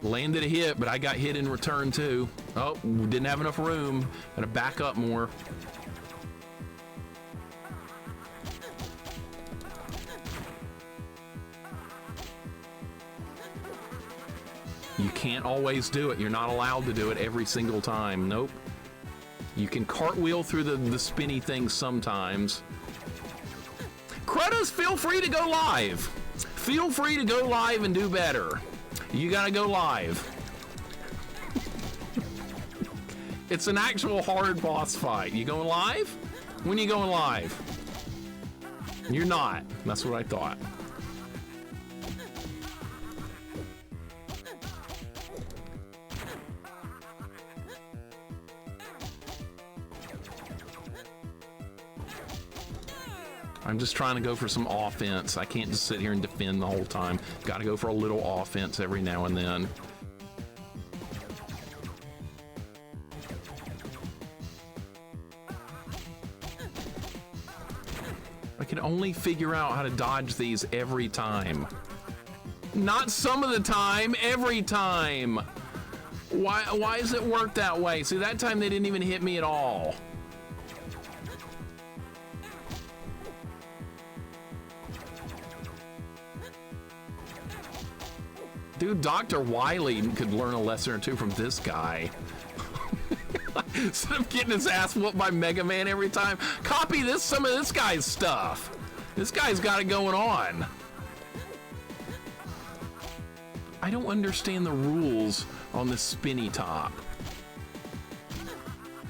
Landed a hit, but I got hit in return too. Oh, we didn't have enough room. Gotta back up more. You can't always do it. You're not allowed to do it every single time. Nope. You can cartwheel through the spinny things sometimes. Crud feel free to go live. Feel free to go live and do better. You gotta go live. It's an actual hard boss fight. You going live? When you going live? You're not. That's what I thought. I'm just trying to go for some offense. I can't just sit here and defend the whole time. Got to go for a little offense every now and then. I can only figure out how to dodge these every time. Not some of the time, every time. Why does it work that way? See, that time they didn't even hit me at all. Dude, Dr. Wily could learn a lesson or two from this guy. Instead of getting his ass whooped by Mega Man every time, copy some of this guy's stuff. This guy's got it going on. I don't understand the rules on this spinny top.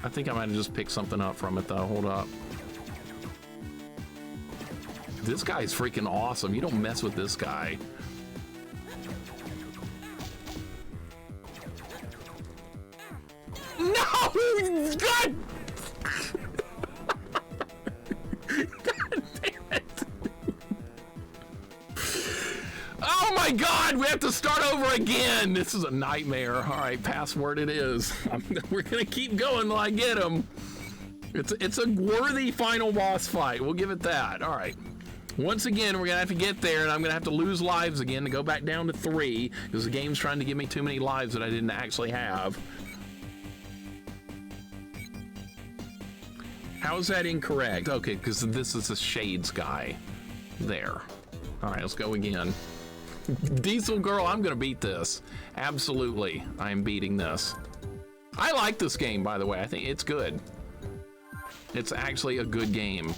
I think I might have just picked something up from it though. Hold up. This guy's freaking awesome. You don't mess with this guy. No! God! God damn it! Oh my God! We have to start over again! This is a nightmare. Alright, password it is. We're gonna keep going till I get him. It's a worthy final boss fight. We'll give it that. Alright. Once again, we're gonna have to get there, and I'm gonna have to lose lives again to go back down to 3, because the game's trying to give me too many lives that I didn't actually have. How is that incorrect? Okay, because this is a Shades guy. There. All right, let's go again. Diesel Girl, I'm gonna beat this. Absolutely, I am beating this. I like this game, by the way. I think it's good. It's actually a good game.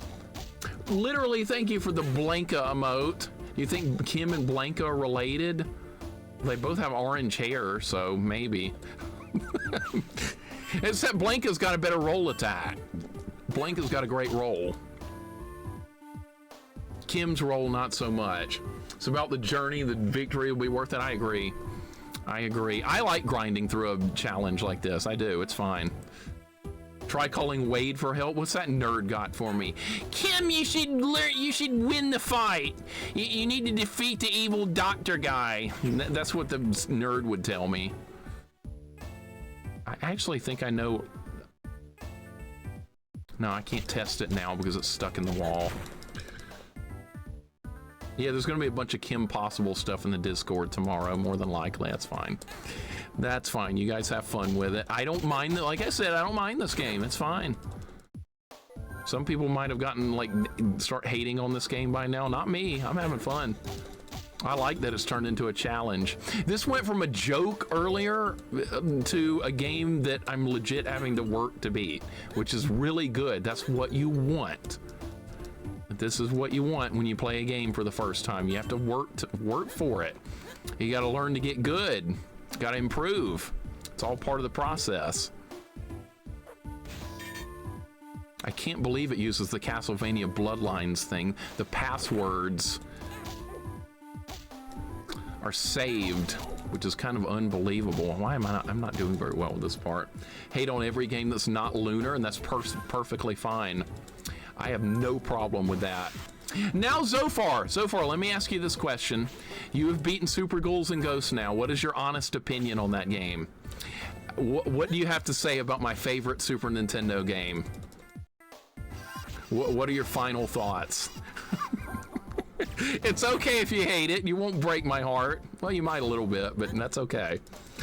Literally, thank you for the Blanca emote. You think Kim and Blanca are related? They both have orange hair, so maybe. Except Blanca's got a better roll attack. Blanca's got a great roll. Kim's roll, not so much. It's about the journey, the victory will be worth it. I agree. I agree. I like grinding through a challenge like this. I do. It's fine. Try calling Wade for help. What's that nerd got for me? Kim, you should win the fight. You need to defeat the evil doctor guy. That's what the nerd would tell me. I actually think I know. No, I can't test it now because it's stuck in the wall. Yeah, there's gonna be a bunch of Kim Possible stuff in the Discord tomorrow, more than likely. That's fine. That's fine. You guys have fun with it. I don't mind it. Like I said, I don't mind this game. It's fine. Some people might have gotten, like, start hating on this game by now. Not me. I'm having fun. I like that it's turned into a challenge. This went from a joke earlier to a game that I'm legit having to work to beat, which is really good. That's what you want. This is what you want when you play a game for the first time. You have to work for it. You got to learn to get good. Got to improve. It's all part of the process. I can't believe it uses the Castlevania Bloodlines thing. The passwords are saved, which is kind of unbelievable. Why am I not? I'm not doing very well with this part. Hate on every game that's not lunar, and that's perfectly fine. I have no problem with that. Now, Zofar, let me ask you this question. You have beaten Super Ghouls and Ghosts now. What is your honest opinion on that game? What do you have to say about my favorite Super Nintendo game? What are your final thoughts? It's okay if you hate it. You won't break my heart. Well, you might a little bit, but that's okay.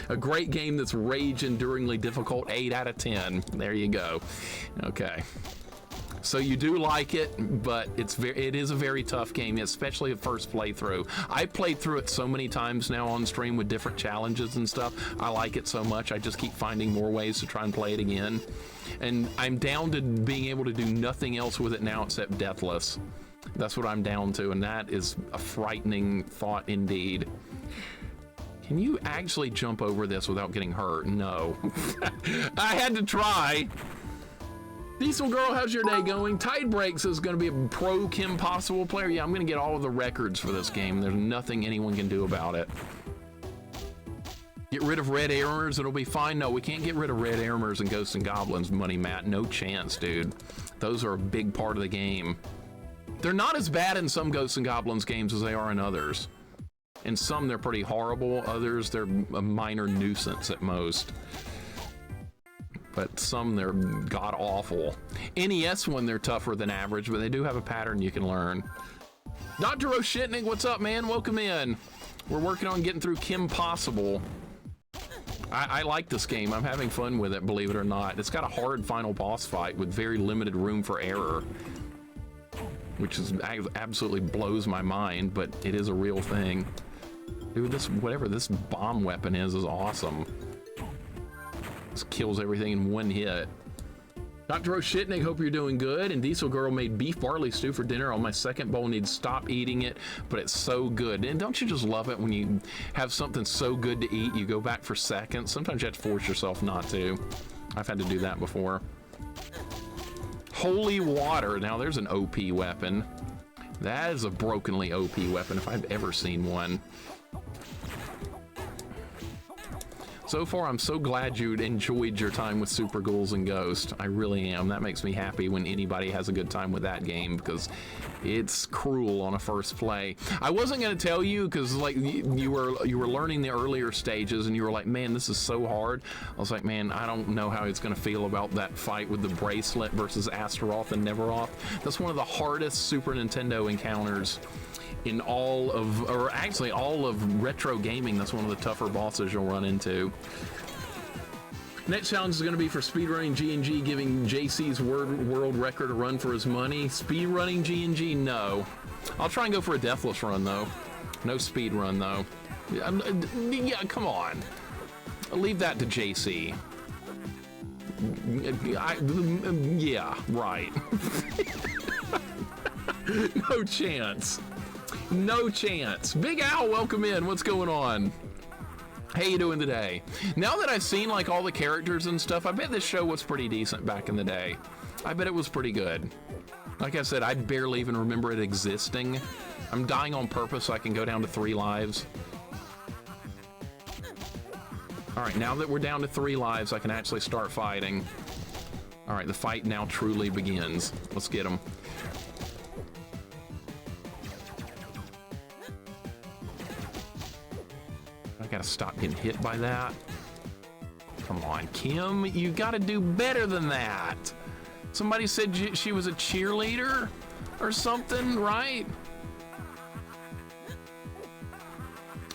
A great game that's rage-enduringly difficult, 8 out of 10. There you go. Okay. So you do like it, but it is a very tough game, especially a first playthrough. I played through it so many times now on stream with different challenges and stuff. I like it so much, I just keep finding more ways to try and play it again. And I'm down to being able to do nothing else with it now except Deathless. That's what I'm down to, and that is a frightening thought indeed. Can you actually jump over this without getting hurt? No. I had to try. Diesel Girl, how's your day going? Tide Breaks is going to be a pro Kim Possible player. Yeah, I'm going to get all of the records for this game. There's nothing anyone can do about it. Get rid of red armors, it'll be fine. No, we can't get rid of red armors and Ghosts and Goblins, Money Matt. No chance, dude. Those are a big part of the game. They're not as bad in some Ghosts and Goblins games as they are in others. In some, they're pretty horrible. Others, they're a minor nuisance at most. But some, they're god-awful. NES one, they're tougher than average, but they do have a pattern you can learn. Dr. Oshitnik, what's up, man? Welcome in. We're working on getting through Kim Possible. I like this game. I'm having fun with it, believe it or not. It's got a hard final boss fight with very limited room for error, which is absolutely blows my mind, but it is a real thing. Dude, this, whatever this bomb weapon is awesome. This kills everything in one hit. Dr. Oshitnik, hope you're doing good. And Diesel Girl made beef barley stew for dinner on my second bowl. Need to stop eating it, but it's so good. And don't you just love it when you have something so good to eat, you go back for seconds? Sometimes you have to force yourself not to. I've had to do that before. Holy water. Now there's an OP weapon. That is a brokenly OP weapon if I've ever seen one. So far, I'm so glad you enjoyed your time with Super Ghouls and Ghost. I really am. That makes me happy when anybody has a good time with that game, because it's cruel on a first play. I wasn't going to tell you because like you were learning the earlier stages and you were like, man, this is so hard. I was like, man, I don't know how it's going to feel about that fight with the bracelet versus Astaroth and Neveroth. That's one of the hardest Super Nintendo encounters in all of, or actually all of retro gaming. That's one of the tougher bosses you'll run into. Next challenge is going to be for speedrunning G&G, giving JC's world record a run for his money. Speedrunning G&G, no. I'll try and go for a deathless run though. No speed run though. Yeah, come on. I'll leave that to JC. Yeah, right. No chance. No chance. Big Al, welcome in. What's going on? How you doing today? Now that I've seen like all the characters and stuff, I bet this show was pretty decent back in the day. I bet it was pretty good. Like I said, I barely even remember it existing. I'm dying on purpose so I can go down to 3 lives. All right, now that we're down to 3 lives, I can actually start fighting. All right, the fight now truly begins. Let's get him. I gotta stop getting hit by that. Come on, Kim, you gotta do better than that. Somebody said she was a cheerleader or something, right?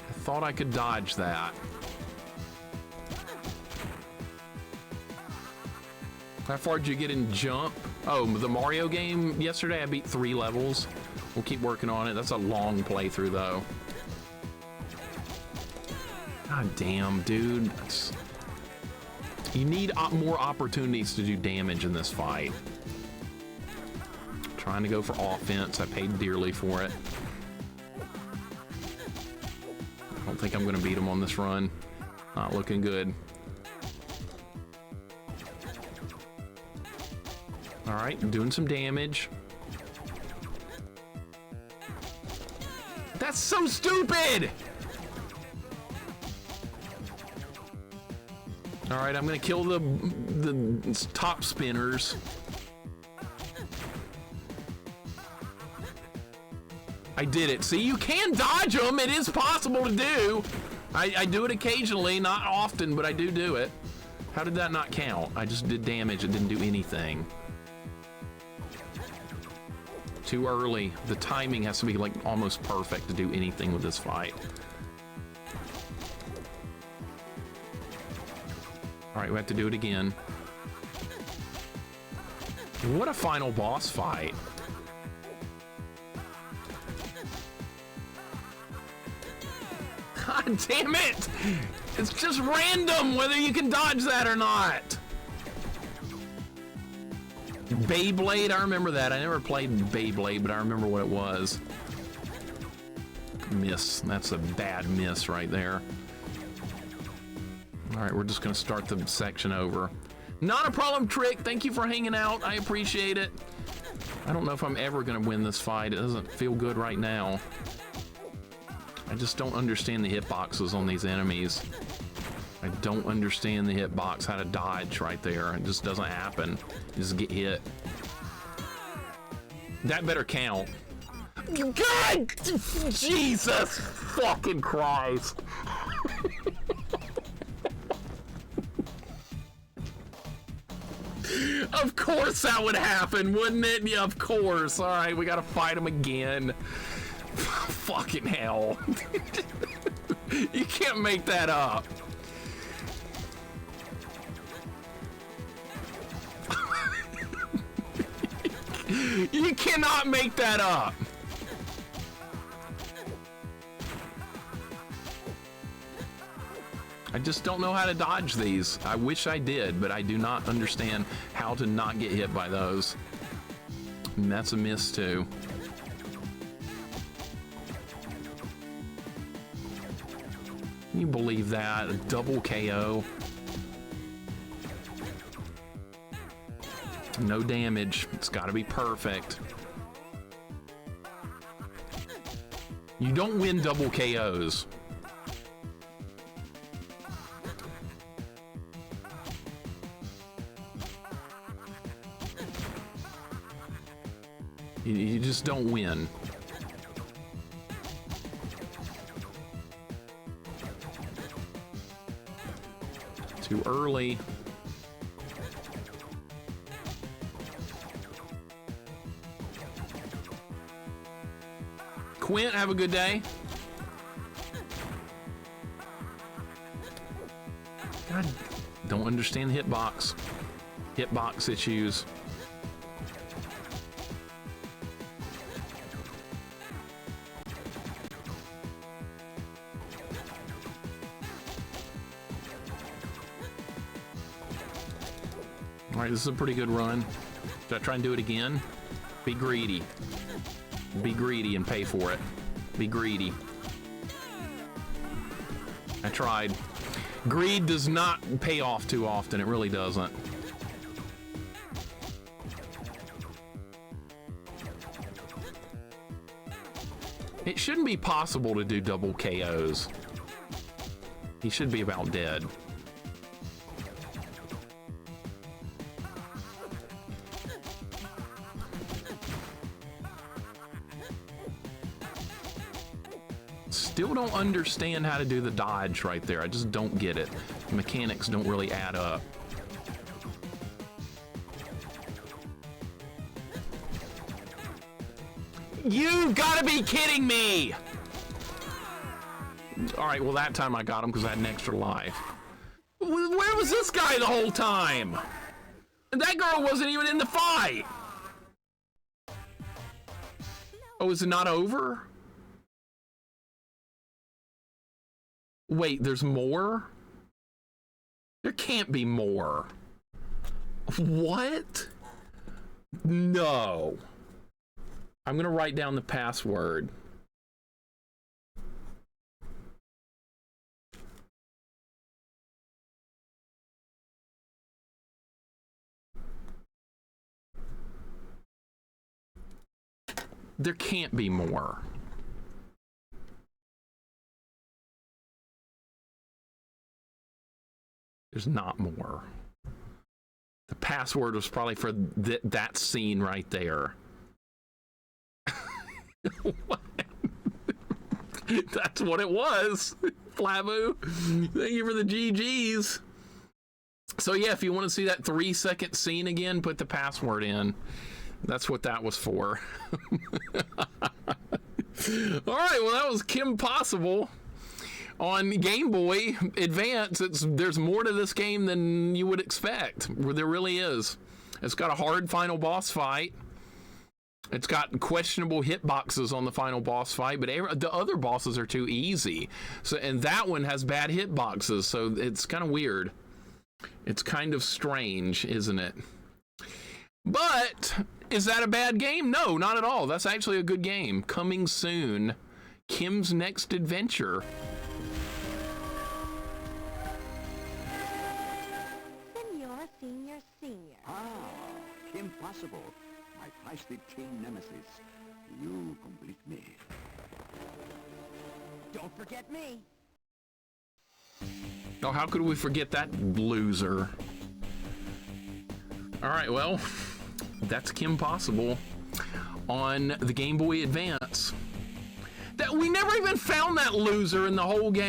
I thought I could dodge that. How far did you get in Jump? Oh, the Mario game yesterday, I beat 3 levels. We'll keep working on it. That's a long playthrough though. God damn, dude. You need more opportunities to do damage in this fight. I'm trying to go for offense. I paid dearly for it. I don't think I'm going to beat him on this run. Not looking good. All right, doing some damage. That's so stupid! All right, I'm gonna kill the top spinners. I did it. See, you can dodge them. It is possible to do. I do it occasionally, not often, but I do it. How did that not count? I just did damage. It didn't do anything. Too early. The timing has to be like almost perfect to do anything with this fight. All right, we have to do it again. What a final boss fight. God damn it! It's just random whether you can dodge that or not. Beyblade, I remember that. I never played Beyblade, but I remember what it was. Miss. That's a bad miss right there. All right, we're just gonna start the section over. Not a problem, Trick. Thank you for hanging out. I appreciate it. I don't know if I'm ever gonna win this fight. It doesn't feel good right now. I just don't understand the hitboxes on these enemies. I don't understand the hitbox, how to dodge right there. It just doesn't happen. You just get hit. That better count. God! Jesus fucking Christ. Of course that would happen, wouldn't it? Yeah, of course. All right, we gotta fight him again. Fucking hell. You can't make that up. You cannot make that up. I just don't know how to dodge these. I wish I did, but I do not understand how to not get hit by those. And that's a miss too. Can you believe that? A double KO. No damage. It's got to be perfect. You don't win double KOs. You just don't win. Too early. Quint, have a good day. God, don't understand the hitbox. Hitbox issues. All right, this is a pretty good run. Should I try and do it again? Be greedy. Be greedy and pay for it. Be greedy. I tried. Greed does not pay off too often. It really doesn't. It shouldn't be possible to do double KOs. He should be about dead. Still don't understand how to do the dodge right there. I just don't get it. The mechanics don't really add up. You gotta be kidding me! All right, well that time I got him because I had an extra life. Where was this guy the whole time? And that girl wasn't even in the fight. Oh, is it not over? Wait, there's more? There can't be more. What? No. I'm gonna write down the password. There can't be more. There's not more. The password was probably for that scene right there. That's what it was. Flabu, thank you for the GGs. So yeah, if you want to see that 3-second scene again, put the password in. That's what that was for. All right, well that was Kim Possible. On Game Boy Advance, there's more to this game than you would expect. There really is. It's got a hard final boss fight. It's got questionable hitboxes on the final boss fight, but the other bosses are too easy. So, and that one has bad hitboxes, so it's kind of weird. It's kind of strange, isn't it? But is that a bad game? No, not at all. That's actually a good game. Coming soon, Kim's Next Adventure. Senor, senior, senior. Ah, Kim Possible, my feisty teen nemesis. You complete me. Don't forget me. Oh, how could we forget that loser? All right, well, that's Kim Possible on the Game Boy Advance. That we never even found that loser in the whole game.